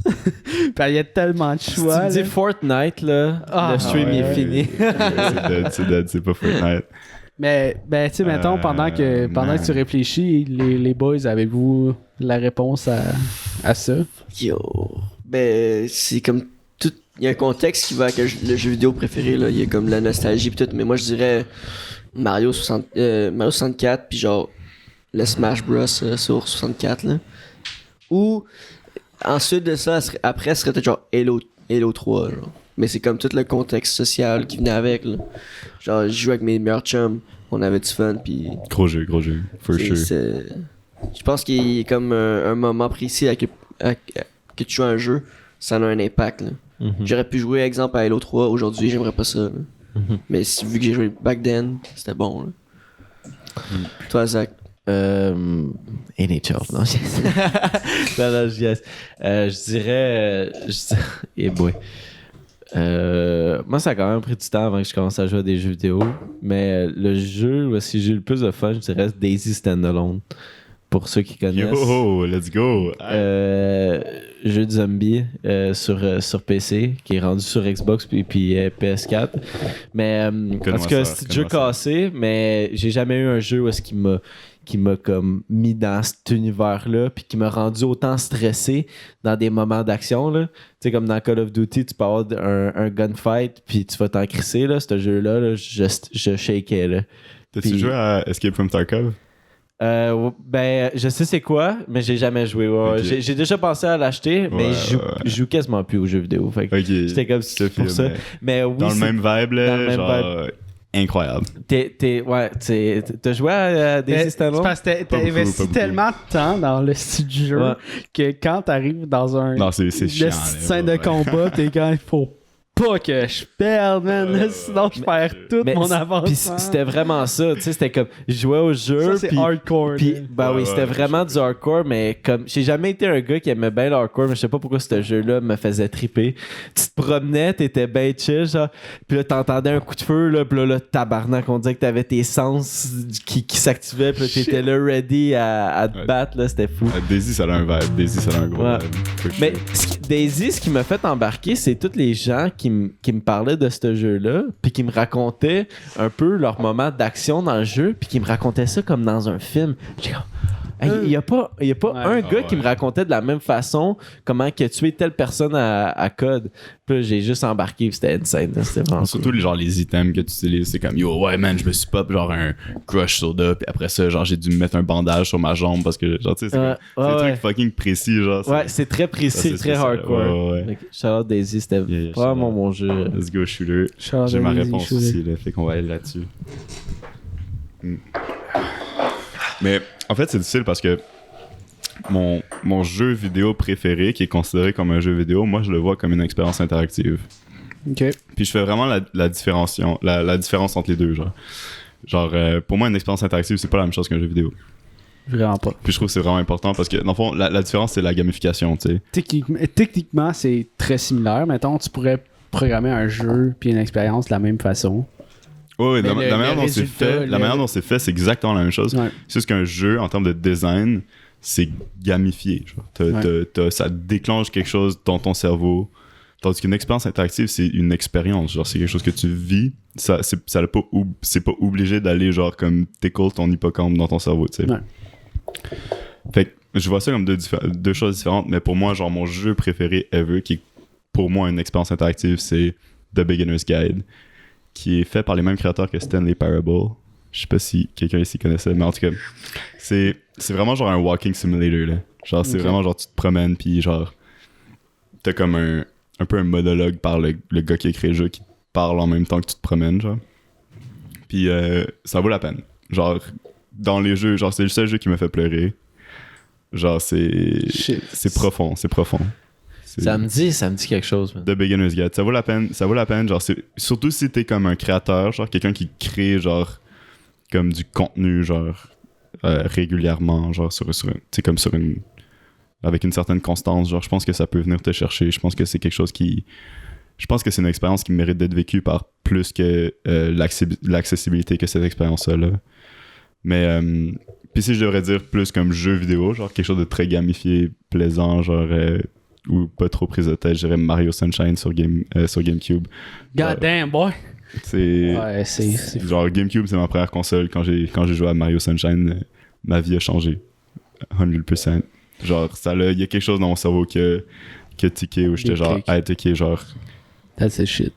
Il y a tellement de choix. Si tu me dis Fortnite, là, Ah, le stream ouais, est fini. C'est dead, c'est pas Fortnite. Mais, tu sais, mettons, pendant que tu réfléchis, les boys, avez-vous la réponse à ça? Yo. Ben, c'est comme tout. Il y a un contexte qui va avec le jeu vidéo préféré, là. Il y a comme la nostalgie pis tout. Mais moi, je dirais Mario 64, puis genre le Smash Bros. Sur 64, là. Ou ensuite de ça, après, ce serait peut-être genre Halo 3, genre. Mais c'est comme tout le contexte social qui venait avec, là. Genre, je jouais avec mes meilleurs chums, on avait du fun, puis... Gros jeu, for sure. Je pense qu'il y a comme un moment précis que tu joues à un jeu, ça a un impact, là. J'aurais pu jouer, exemple, à Halo 3, aujourd'hui, j'aimerais pas ça, là. Mais vu que j'ai joué back then, c'était bon, là. Toi, Zach? NHL, non? Non, yes. Je dirais... Eh boy. Moi, ça a quand même pris du temps avant que je commence à jouer à des jeux vidéo. Mais le jeu où j'ai eu le plus de fun, je dirais Daisy Standalone. Pour ceux qui connaissent. Yo, let's go! Jeu de zombie sur PC, qui est rendu sur Xbox puis PS4. Mais en tout cas, c'est un jeu cassé, mais j'ai jamais eu un jeu où est-ce qu'il m'a comme mis dans cet univers-là, puis qui m'a rendu autant stressé dans des moments d'action, là. Tu sais, comme dans Call of Duty, tu peux avoir un gunfight, puis tu vas t'en crisser, là. Ce jeu-là, là, je shakeais, là. T'as-tu joué à Escape from Tarkov? Ben, je sais c'est quoi, mais j'ai jamais joué. Ouais. Okay. J'ai déjà pensé à l'acheter, mais je joue quasiment plus aux jeux vidéo. Fait que j'étais comme pour ça. Mais oui, dans le même vibe, là, dans le même genre... vibe. Incroyable. T'as joué à Daisy Standalone? C'est parce que t'as investi tellement de temps dans le style du jeu que quand t'arrives dans un scène de combat, t'es quand il faut pas que je perde, man. Sinon, je perds tout mon avancement. Puis c'était vraiment ça. Tu sais, c'était comme, je jouais au jeu. Ça, c'est hardcore. Puis, oui, c'était vraiment du hardcore, mais comme, j'ai jamais été un gars qui aimait bien le hardcore, mais je sais pas pourquoi ce jeu-là me faisait triper. Tu te promenais, t'étais bien chill, genre. Puis là, t'entendais un coup de feu, là. Puis là, tabarnak, on disait que t'avais tes sens qui s'activaient. Puis là, t'étais là, ready à te battre, là. C'était fou. Daisy, ça a un vibe. Daisy, ça a un gros vibe. Mais Daisy, ce qui m'a fait embarquer, c'est tous les gens qui me parlaient de ce jeu-là, puis qui me racontaient un peu leur moment d'action dans le jeu, puis qui me racontaient ça comme dans un film. J'ai comme... Il n'y a pas un gars qui me racontait de la même façon comment que tuer telle personne à code. Puis là, j'ai juste embarqué, puis c'était insane. C'était vraiment surtout cool. les items que tu utilises, c'est comme yo, ouais, man, je me suis pop genre un crush soda, puis après ça, genre j'ai dû me mettre un bandage sur ma jambe parce que, genre, tu sais, c'est un truc fucking précis, genre. Ouais, c'est très précis, très hardcore. Ouais. Shout-out Daisy, c'était vraiment mon jeu. Let's go, shooter. J'ai ma réponse aussi, là, fait qu'on va aller là-dessus. Mais en fait, c'est difficile parce que mon jeu vidéo préféré, qui est considéré comme un jeu vidéo, moi, je le vois comme une expérience interactive. OK. Puis je fais vraiment la différence entre les deux, genre. Genre, pour moi, une expérience interactive, c'est pas la même chose qu'un jeu vidéo. Vraiment pas. Puis je trouve que c'est vraiment important parce que, dans le fond, la différence, c'est la gamification, tu sais. Techniquement, c'est très similaire. Mettons, tu pourrais programmer un jeu puis une expérience de la même façon. Oui, la manière dont c'est fait, c'est exactement la même chose. Ouais. C'est juste qu'un jeu, en termes de design, c'est gamifié. Genre. Ça déclenche quelque chose dans ton cerveau. Tandis qu'une expérience interactive, c'est une expérience. Genre, c'est quelque chose que tu vis. C'est pas obligé d'aller, genre, comme tickle ton hippocampe dans ton cerveau, tu sais. Ouais. Fait que je vois ça comme deux choses différentes, mais pour moi, genre, mon jeu préféré ever, qui est pour moi une expérience interactive, c'est The Beginner's Guide, qui est fait par les mêmes créateurs que Stanley Parable. Je sais pas si quelqu'un ici connaissait, mais en tout cas, c'est vraiment genre un walking simulator, là. Genre, c'est vraiment genre, tu te promènes, puis genre, t'as comme un peu un monologue par le gars qui a créé le jeu qui te parle en même temps que tu te promènes, genre. Puis ça vaut la peine. Genre, dans les jeux, genre, c'est le seul jeu qui m'a fait pleurer. Genre, Shit. c'est profond. Ça me dit quelque chose, man. The Beginner's Guide. Ça vaut la peine. Genre, surtout si t'es comme un créateur, genre quelqu'un qui crée, genre, comme du contenu, genre, régulièrement, genre, avec une certaine constance. Genre, je pense que ça peut venir te chercher. Je pense que c'est quelque chose je pense que c'est une expérience qui mérite d'être vécue par plus que l'accessibilité que cette expérience-là. Là. Mais, puis si je devrais dire plus comme jeu vidéo, genre quelque chose de très gamifié, plaisant, genre, ou pas trop prise de tête, je dirais Mario Sunshine sur GameCube. God damn, boy! C'est genre GameCube, c'est ma première console. Quand j'ai joué à Mario Sunshine, ma vie a changé 100%. Genre, il y a quelque chose dans mon cerveau qui a tiqué où j'étais genre, tiqué, genre. That's the shit.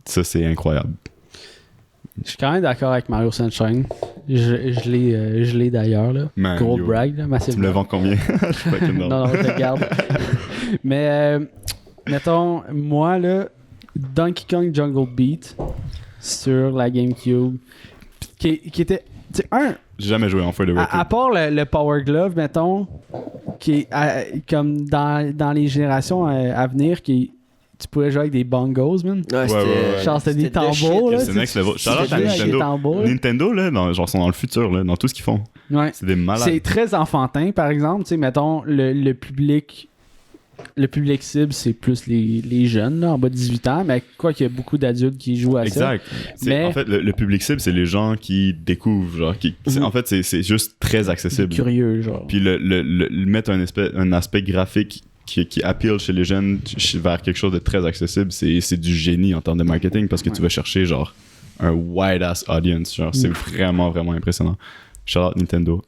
Ça, c'est incroyable. Je suis quand même d'accord avec Mario Sunshine. Je l'ai d'ailleurs, là. Man, Gros yo. brag, là, massivement. Tu me le vends combien? Je suis fucking Non, je le garde. Mais, mettons, moi, là, Donkey Kong Jungle Beat sur la GameCube, qui était... Tu sais, J'ai jamais joué en for the record. à part le Power Glove, mettons, qui est comme dans les générations à venir, tu pouvais jouer avec des bongos, man. Ouais, ouais. Genre, c'était des C'était de tambours, shit, là. C'est next level. Shout out à jouais avec des Nintendo. tambours, là. Nintendo, là, genre, sont dans le futur, là, dans tout ce qu'ils font. Ouais. C'est des malades. C'est très enfantin, par exemple. Tu sais, mettons, le public cible, c'est plus les jeunes, là, en bas de 18 ans, mais quoi qu'il y a beaucoup d'adultes qui jouent à ça. Exact. Mais- En fait, le public cible, c'est les gens qui découvrent, genre, en fait, c'est juste très accessible. Curieux, genre. Puis le mettre un aspect graphique qui appeal chez les jeunes vers quelque chose de très accessible, c'est du génie en termes de marketing parce que tu vas chercher genre un wide ass audience, genre c'est vraiment vraiment impressionnant. Shout out Nintendo.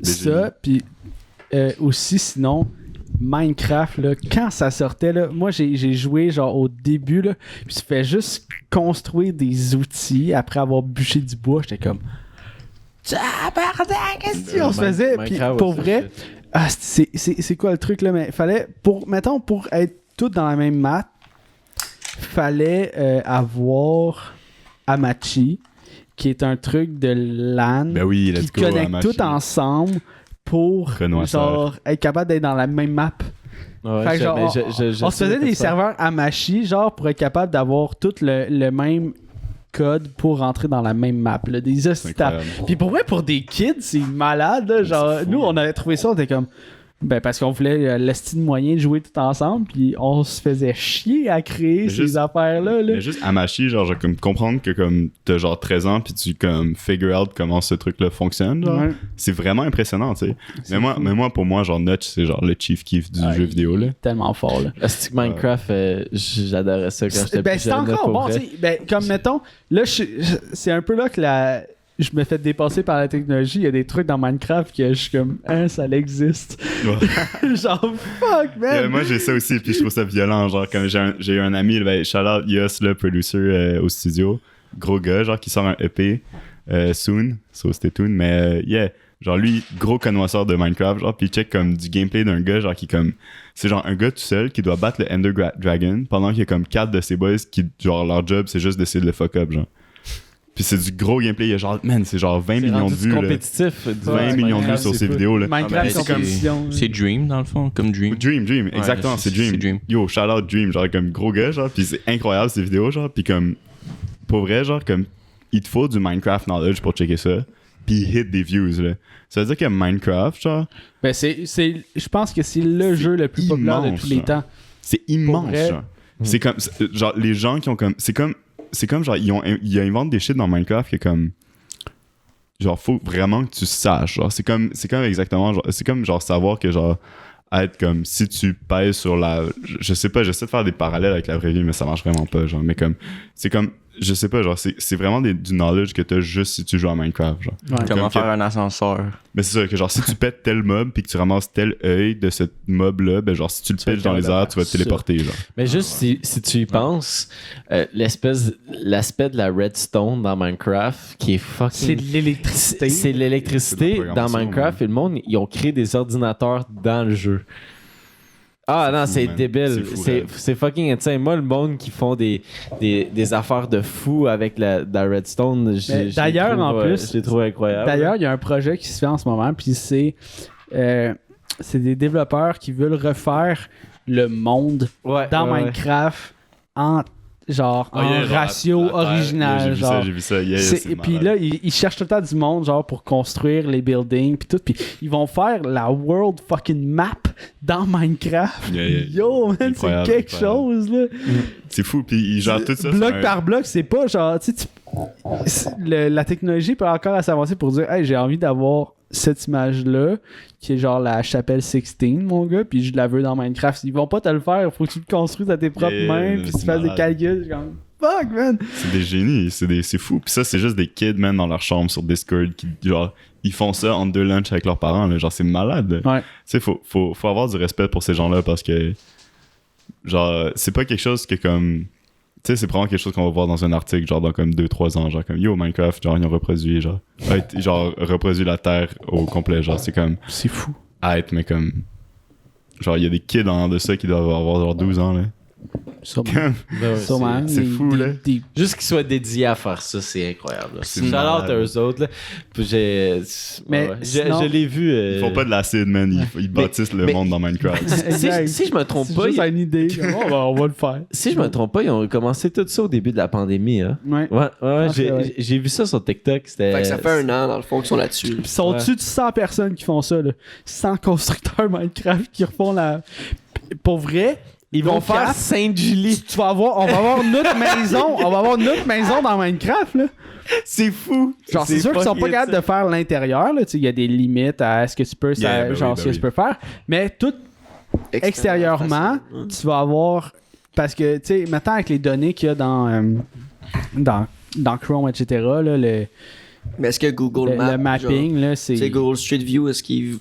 Ça, puis aussi sinon Minecraft là, quand ça sortait là, moi j'ai joué genre au début là, puis tu fais juste construire des outils après avoir bûché du bois, j'étais comme tabarnak, qu'est-ce qu'on se faisait, puis pour vrai. Ah, c'est quoi le truc là? Mais fallait, pour être tout dans la même map, fallait avoir Hamachi, qui est un truc de LAN Ben oui, qui let's go, connecte Hamachi. tout ensemble pour genre être capable d'être dans la même map. Fait que genre, on se faisait des serveurs Hamachi, genre pour être capable d'avoir tout le même code pour rentrer dans la même map, là, des hostitables. Puis pour vrai, pour des kids, c'est malade, là, genre, nous, on avait trouvé ça, on était comme, ben, parce qu'on voulait l'estime moyen de jouer tout ensemble, puis on se faisait chier à créer ces affaires-là, là. Mais juste Hamachi, genre, comme comprendre que comme t'as genre 13 ans, puis tu comme figure out comment ce truc-là fonctionne, genre, c'est vraiment impressionnant, tu sais. Mais moi, pour moi, genre, Notch, c'est genre le chief kiff du jeu vidéo, là. Tellement fort, là. Est-ce que Minecraft, j'adorais ça quand j'étais plus c'est jeune. encore bon, tu sais. Ben, comme mettons, là, c'est un peu là que je me fais dépasser par la technologie. Il y a des trucs dans Minecraft que je suis comme, ça existe. Ouais. Genre, fuck, man. Moi, j'ai ça aussi, puis je trouve ça violent. Genre, comme j'ai eu un ami, ben, shout out Yos, le producer au studio. Gros gars, genre, qui sort un EP soon. So, stay tuned. Mais, yeah. Genre, lui, gros connoisseur de Minecraft, genre, puis il check comme du gameplay d'un gars, genre, qui comme. C'est genre un gars tout seul qui doit battre le Ender Dragon pendant qu'il y a comme 4 de ses boys qui, genre, leur job, c'est juste d'essayer de le fuck up, genre. Puis c'est du gros gameplay, il y a genre, man, c'est genre 20 millions de vues. C'est compétitif. 20 millions de vues sur ces vidéos, là. Minecraft c'est compétition. C'est Dream, dans le fond, comme Dream. Dream, exactement, Ouais, c'est Dream. Yo, shout out Dream, genre comme gros gars, genre, pis c'est incroyable ces vidéos, genre, pis comme, pour vrai, genre, comme, il te faut du Minecraft knowledge pour checker ça, pis hit des views, là. Ça veut dire que Minecraft, genre, Ben, je pense que c'est le jeu le plus populaire de immense, tous les genre. temps. c'est immense, vrai. genre. C'est comme, genre, les gens qui ont comme, c'est comme genre, ils inventent des shit dans Minecraft qui est comme, genre, faut vraiment que tu saches, genre, c'est comme exactement, genre, c'est comme, genre, savoir que, genre, être comme, si tu pèses sur la, je sais pas, j'essaie de faire des parallèles avec la vraie vie, mais ça marche vraiment pas, genre, mais comme, c'est comme, je sais pas, genre, c'est vraiment du knowledge que t'as juste si tu joues à Minecraft, genre. Ouais. Comment Comme faire que- un ascenseur. Mais c'est ça, que genre, si tu pètes tel mob puis que tu ramasses tel œil de ce mob-là, ben genre, si tu le vas pitches dans les airs, tu vas te ça. téléporter, genre. Mais juste si tu y penses, l'aspect de la redstone dans Minecraft qui est C'est fucking. de l'électricité. C'est C'est l'électricité de la dans programmation, Minecraft et le monde, ils ont créé des ordinateurs dans le jeu. Ah non, fou, c'est man. débile. C'est fou, C'est raide. c'est fucking insane. Moi, le monde qui font des affaires de fou avec la redstone, Mais d'ailleurs, en plus, je les trouve incroyables. D'ailleurs, il y a un projet qui se fait en ce moment, puis c'est c'est des développeurs qui veulent refaire le monde Ouais, dans ouais, Minecraft en ratio original. J'ai vu ça. Yeah, C'est- c'est et puis malade. là, ils cherchent tout le temps du monde genre pour construire les buildings puis tout. Puis ils vont faire la world fucking map dans Minecraft. Yeah. Yo, man, c'est Incroyable, quelque incroyable. chose, là. C'est fou, puis ils gèrent tout ça. Bloc sur un- par bloc, c'est pas genre, la technologie peut encore s'avancer pour dire, hey, j'ai envie d'avoir cette image-là, qui est genre la chapelle 16, mon gars, puis je la veux dans Minecraft. Ils vont pas te le faire, faut que tu le construises à tes propres Yeah, mains, puis c'est tu fasses des malade. calculs. Je suis comme, fuck, man! C'est des génies, c'est fou. Puis ça, c'est juste des kids, man, dans leur chambre sur Discord qui, genre, ils font ça en 2 lunchs avec leurs parents, là. Genre, c'est malade. Ouais. Tu sais, faut avoir du respect pour ces gens-là parce que, genre, c'est pas quelque chose que comme. Tu sais, c'est probablement quelque chose qu'on va voir dans un article, genre, dans comme 2-3 ans. Genre, comme yo, Minecraft, genre, ils ont reproduit, genre, reproduit la Terre au complet. Genre, c'est comme. C'est fou. Mais comme. Genre, il y a des kids en de ça qui doivent avoir genre 12 ans, là. Sûrement. Ben ouais, Sûrement. c'est fou, là. Juste qu'ils soient dédiés à faire ça, c'est incroyable. C'est Shout out malade. à eux autres. Là. Puis Mais sinon- je l'ai vu. Ils font pas de l'acide, man. Ils bâtissent le monde dans Minecraft. Si je me trompe C'est pas, juste une idée. Comme, on va le faire. si je me trompe pas, ils ont commencé tout ça au début de la pandémie. Hein. Ouais. Ouais, Ah, c'est vrai. j'ai vu ça sur TikTok. C'était. Fait que ça fait 1 an, dans le fond, qu'ils sont là-dessus. Puis sont au-dessus de 100 personnes qui font ça, là. 100 constructeurs Minecraft qui refont la. Pour vrai, Ils vont faire Minecraft, Sainte-Julie. on va avoir notre maison. On va avoir notre maison dans Minecraft, là. C'est fou. Genre, c'est sûr qu'ils sont pas capables de faire l'intérieur, là. Tu sais, il y a des limites à ce que tu peux, Yeah, ben genre, oui, ce ben que tu peux faire. Mais tout extérieurement, facile. tu vas avoir. Parce que, tu sais, maintenant, avec les données qu'il y a dans Chrome, etc., là, le Mais est-ce que Google Maps, le mapping, là, c'est. tu sais, Google Street View, est-ce qu'ils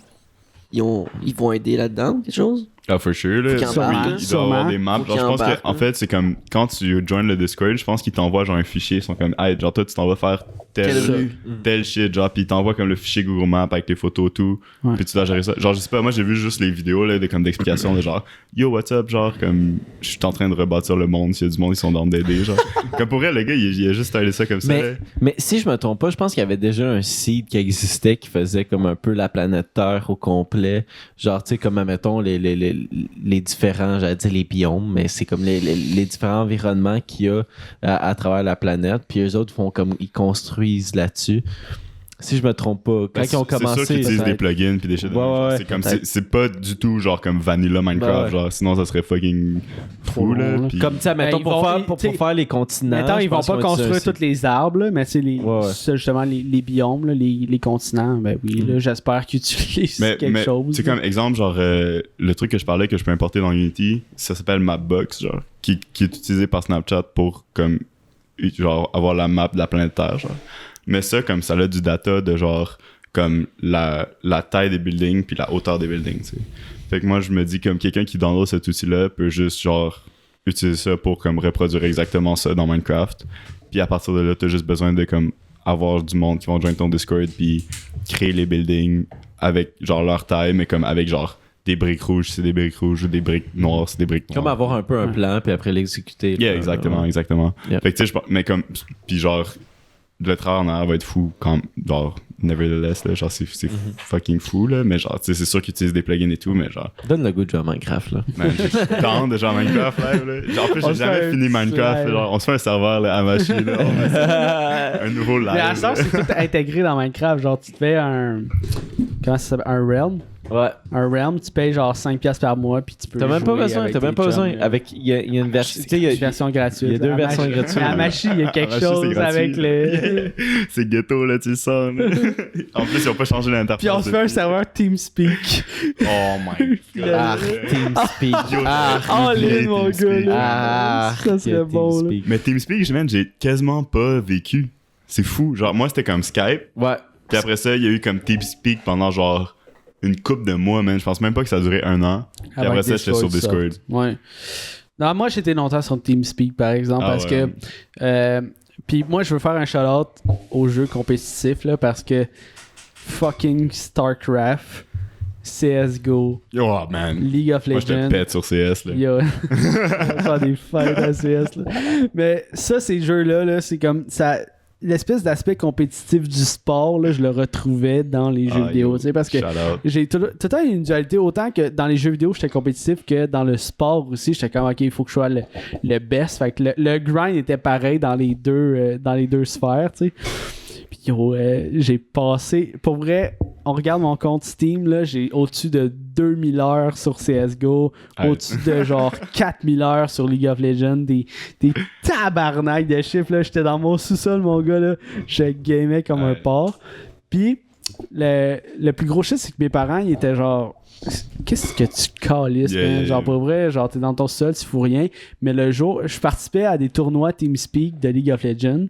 vont aider là-dedans, quelque chose? Ah, for sure, là. Faut qu'il embarque, Oui, là. il doit y avoir Sûrement. des maps. Faut Genre, je qu'il pense embarque, qu'en là. fait, c'est comme quand tu joins le Discord, je pense qu'ils t'envoient genre un fichier. Ils sont comme, hey, genre, toi, tu t'en vas faire Quelle rue? tel shit, genre, puis ils t'envoient comme le fichier Google Maps avec tes photos, tout. Ouais. Puis tu dois gérer ça. Genre, je sais pas, moi, j'ai vu juste les vidéos, là, comme d'explications de genre, yo, what's up, genre, comme, je suis en train de rebâtir le monde. S'il y a du monde, ils sont dans d'aider, genre. Comme pour elle, le gars, il a juste starté ça comme ça, là. Mais si je me trompe pas, je pense qu'il y avait déjà un site qui existait qui faisait comme un peu la planète Terre au complet. Genre, tu sais, comme, admettons, les différents, j'allais dire les biomes, mais c'est comme les différents environnements qu'il y a à travers la planète. Puis eux autres font comme, ils construisent là-dessus. Si je me trompe pas, quand Ben, ils ont c'est sûr commencé. qu'ils utilisent des peut-être. plugins puis des shit. Ouais, genre, ouais, c'est comme peut-être. c'est pas du tout genre comme vanilla Minecraft, Ouais. genre sinon ça serait fucking fou là. long, là. puis- Comme, tu sais, mettons, Ben, ils pour, vont- faire, pour t'sais, faire les continents. Maintenant, je ils vont pense pas qu'ils vont construire utiliser un tous les arbres, là, mais tu sais, Ouais. ça, justement, les biomes, là, les continents, ben oui, là, j'espère qu'ils utilisent quelque chose. c'est là. comme exemple genre le truc que je parlais que je peux importer dans Unity, ça s'appelle Mapbox genre qui est utilisé par Snapchat pour comme genre avoir la map de la planète Terre genre. Mais ça comme ça a du data de genre comme la taille des buildings puis la hauteur des buildings, tu sais. Fait que moi je me dis comme quelqu'un qui download cet outil-là peut juste genre utiliser ça pour comme reproduire exactement ça dans Minecraft. Puis à partir de là, t'as juste besoin de comme avoir du monde qui vont joindre ton Discord puis créer les buildings avec genre leur taille, mais comme avec genre des briques rouges, c'est des briques rouges, ou des briques noires, c'est des briques noires. Comme avoir un peu un plan, puis après l'exécuter. Yeah, là. exactement, exactement. Yeah. Fait que tu sais, mais comme, puis genre, le travail en arrière va être fou quand, genre, nevertheless, là, genre, c'est fucking fou, là, mais genre, tu sais, c'est sûr qu'ils utilisent des plugins et tout, mais genre, Donne le goût de jouer à Minecraft, là. man, je tente de jouer à Minecraft, live, là. Genre, en plus, On j'ai se fait jamais un fini petit Minecraft, live. genre, on se fait un serveur, là, à machine, là, on fait un nouveau live. Mais à ça, là. c'est tout intégré dans Minecraft. Genre, tu te fais un. Comment ça s'appelle? Un realm. Ouais. Un realm, tu payes genre 5$ par mois, puis tu peux. T'as même pas jouer besoin, avec t'as même tes pas besoin. chums, là. Avec, il y a une version. Tu sais, il y a- Une version gratuite. il y a deux À versions Machi- gratuites. Mais à Machi, il y a quelque À Machi, c'est chose gratuit. avec le. C'est ghetto, là, tu le sens, là. En plus, ils ont pas changé l'interface. Puis on se fait un depuis. serveur TeamSpeak. Oh my god. Ah, TeamSpeak. Ah, Oh, oublié l'île, mon TeamSpeak. gars. ah, Ça serait bon, là. Mais TeamSpeak, man, j'ai quasiment pas vécu. C'est fou. Genre, moi, c'était comme Skype. Ouais. Puis après ça, il y a eu comme TeamSpeak pendant genre une couple de mois, man. Je pense même pas que ça a duré 1 an. Puis après ça, j'étais sur Discord. Ouais. Non, moi, j'étais longtemps sur TeamSpeak, par exemple, Ah parce ouais. que. Puis moi, je veux faire un shout-out aux jeux compétitifs, là, parce que fucking StarCraft, CSGO, Oh, man. League of Moi, je te Legends. pète sur CS, là. Yo, on va faire des fights à CS. Là. Mais ça, ces jeux-là, là, c'est comme ça. l'espèce d'aspect compétitif du sport, là, je le retrouvais dans les jeux vidéo. Tu sais, parce que Shout out. j'ai tout le temps une dualité, autant que dans les jeux vidéo, j'étais compétitif, que dans le sport aussi, j'étais comme, ok, il faut que je sois le best. Fait que le grind était pareil dans les deux sphères, tu sais. Puis yo, j'ai passé, pour vrai, on regarde mon compte Steam, là, j'ai au-dessus de 2000 heures sur CSGO, Ouais. au-dessus de genre 4000 heures sur League of Legends, des tabarnak de chiffres, là. J'étais dans mon sous-sol, mon gars, là, je gamais comme un Ouais. porc. Puis, le plus gros shit, c'est que mes parents, ils étaient genre, qu'est-ce que tu calisses, Yeah, man? yeah, Genre, yeah. pour vrai, genre, t'es dans ton sol, tu fous rien. Mais le jour, je participais à des tournois TeamSpeak de League of Legends.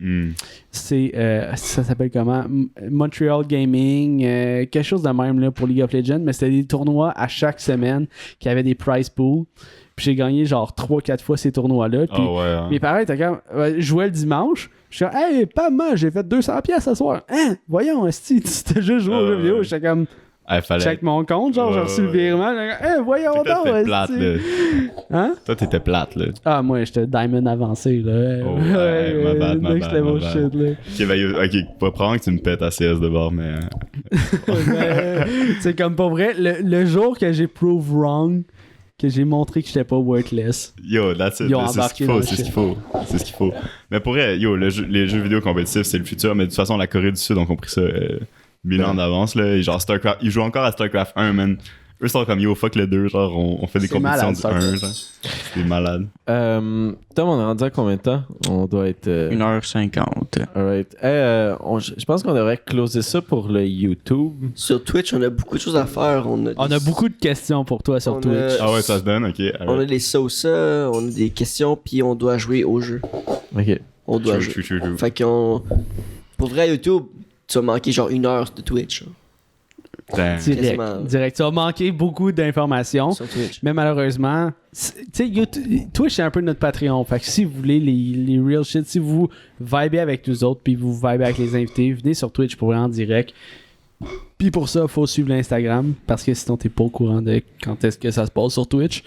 C'est, ça s'appelle comment? Montreal Gaming, quelque chose de même là, pour League of Legends. Mais c'était des tournois à chaque semaine qui avaient des prize pools. Puis j'ai gagné genre 3-4 fois ces tournois-là. Puis Ah ouais. Hein. mes parents étaient comme, je jouais le dimanche. Je suis comme, hey, pas mal, j'ai fait 200$ ce soir. Hein? Voyons, esti, tu t'es juste joué aux jeux vidéo. J'étais comme, Fallait. check mon compte, genre, j'ai reçu le virement. J'étais comme, hey, voyons Toi, donc, t'étais plate, esti. là. Hein? Toi, t'étais plate, là. Ah, moi, j'étais Diamond avancé, là. Oh, ouais, my bad, my next bad, level my bad. shit, là. Ok, ben, ok, pas prendre que tu me pètes à CS de bord, mais. C'est comme pas vrai. Le jour que j'ai prove wrong, que j'ai montré que j'étais pas worthless. Yo, that's it. Ils ont C'est ce embarqué qu'il dans faut, le c'est ce shit. qu'il faut. C'est ce qu'il faut. Mais pour vrai, yo, les jeux vidéo compétitifs, c'est le futur, mais de toute façon, la Corée du Sud ont compris ça 1000 ans d'avance, là. Et genre, StarCraft, ils jouent encore à StarCraft 1, man. Eux sont comme yo, fuck le 2, genre, on fait des C'est compétitions malade, du 1, genre. C'est des malades. Tom, on est rendu à combien de temps? On doit être... 1h50. Alright. Je pense qu'on devrait closer ça pour le YouTube. Sur Twitch, on a beaucoup de choses à faire. On a beaucoup de questions pour toi sur On a- Twitch. Ah ouais, ça se donne, ok. On a alright. les sauces, on a des questions, puis on doit jouer au jeu. OK. On doit True, jouer. true, true. Fait qu'on. Pour vrai, YouTube, tu vas manquer genre 1 heure de Twitch. Damn. quasiment. Direct. Tu vas manquer beaucoup d'informations. Sur Twitch. Mais malheureusement, tu sais, Twitch, c'est un peu notre Patreon. Fait que si vous voulez les real shit, si vous vibez avec nous autres, puis vous vibez avec les invités, venez sur Twitch pour aller en direct. Puis pour ça, il faut suivre l'Instagram, parce que sinon, t'es pas au courant de quand est-ce que ça se passe sur Twitch.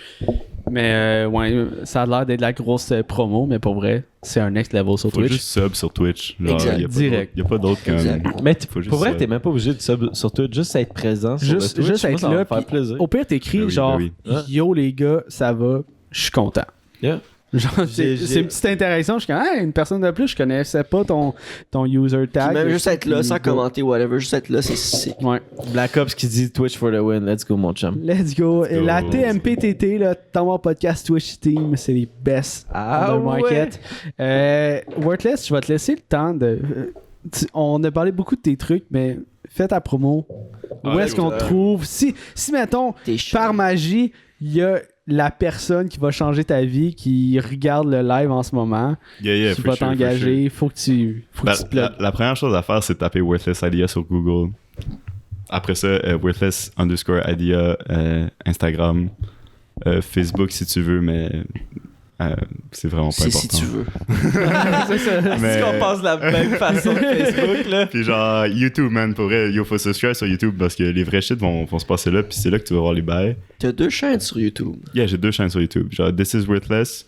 Mais ouais, ça a l'air d'être de la grosse promo, mais pour vrai, c'est un next level sur Faut Twitch. juste sub sur Twitch. Genre, Exact. y a pas Direct. d'autre- Y a pas d'autre comme. Exact. Mais Faut juste pour vrai, ça. t'es même pas obligé de sub sur Twitch, juste être présent sur Juste- le Twitch. juste Moi, être ça va là, me faire puis plaisir. Au pire, t'écris Ben oui, genre, ben oui. yo les gars, ça va, je suis content. Yeah. Genre, c'est une petite interaction. Je suis comme, hey, une personne de plus, je connaissais pas ton user Puis tag. même juste être là, sans Go. commenter, whatever, juste être là, c'est. Ouais. Black Ops qui dit Twitch for the win. Let's go, mon chum. Let's go. Let's go. La TMPTT, là, Tower Podcast Twitch Team, c'est les best Ah on the market. Worthless, je vais te laisser le temps de. On a parlé beaucoup de tes trucs, mais fais ta promo. Où Ah, est-ce qu'on te trouve? Si mettons, T'es chaud. par magie, il y a la personne qui va changer ta vie, qui regarde le live en ce moment, Yeah, qui for va sure, for t'engager, sure. faut que tu te plugues. La première chose à faire, c'est de taper Worthless Idea sur Google. Après ça, Worthless_idea, Instagram, Facebook si tu veux, mais c'est vraiment pas C'est important. si tu veux. C'est ça. Mais- Est-ce qu'on passe de la même façon que Facebook, là? Puis genre, YouTube, man, pour vrai, yo, faut subscribe sur YouTube parce que les vrais shit vont se passer là, puis c'est là que tu vas voir les bails. T'as 2 chaînes sur YouTube. Yeah, j'ai 2 chaînes sur YouTube. Genre, This is Worthless.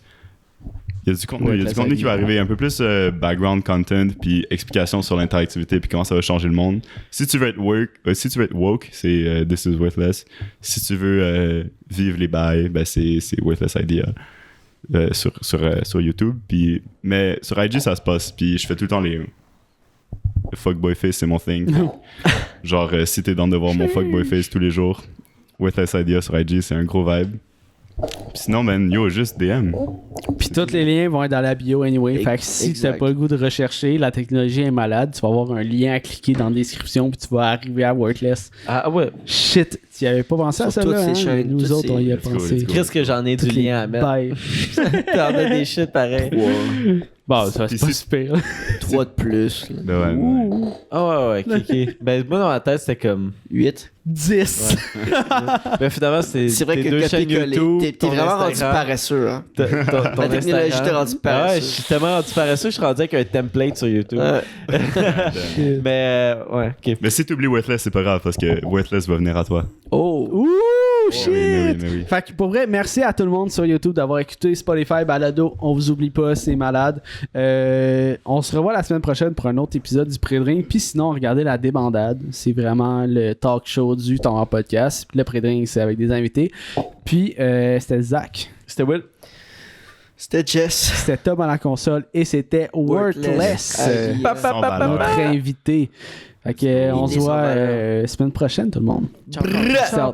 Il y a du contenu, qui va arriver, un peu plus background content, puis explication sur l'interactivité, puis comment ça va changer le monde. Si tu veux être woke, c'est This is Worthless. Si tu veux vivre les bails, ben c'est Worthless Idea sur YouTube. Puis, mais sur IG, ça se passe. Puis je fais tout le temps le fuckboy face, c'est mon thing. Genre, si t'es dans de voir mon fuckboy face tous les jours, Worthless Idea sur IG, c'est un gros vibe. Puis sinon, man, yo, juste DM. Puis tous les liens vont être dans la bio anyway. Fait que si tu Exact. n'as pas le goût de rechercher, la technologie est malade, tu vas avoir un lien à cliquer dans la description, puis tu vas arriver à Worthless. Ah ouais. Shit, tu avais pas pensé à Sur ça là, toutes ces hein? chaînes, Nous toutes autres, on y a Let's go, pensé. let's go. Qu'est-ce que j'en ai du Toutes les lien à mettre? bails. T'en as des shit pareil. Bon, ça Puis c'est pas si- super. 3 de plus. Ben ouais, ouais. Ah ouais, ok. Ben moi, dans ma tête, c'était comme... 8. 10. Ben finalement, c'est C'est vrai tes que deux chaînes copier-coller. YouTube, T'es ton vraiment rendu Instagram. paresseux, hein. Ton La technologie Instagram. t'a rendu Ah paresseux. ouais, je suis tellement rendu paresseux que je suis rendu avec un template sur YouTube. Ouais. Mais ouais, ok. Mais si t'oublies Worthless, c'est pas grave parce que Worthless va venir à toi. Oh! Ouh, shit! Mais oui. Fait que pour vrai, merci à tout le monde sur YouTube d'avoir écouté Spotify, Balado. On vous oublie pas, c'est malade. On se revoit la semaine prochaine pour un autre épisode du Pré-Drink. Puis sinon, regardez la débandade. C'est vraiment le talk show du Ton Podcast. Puis le Pré-Drink, c'est avec des invités. Puis c'était Zach. C'était Will. C'était Jess. C'était Tom à la console. Et c'était Worthless. Notre invité. Fait que on se voit semaine prochaine, tout le monde. Ciao. Ciao.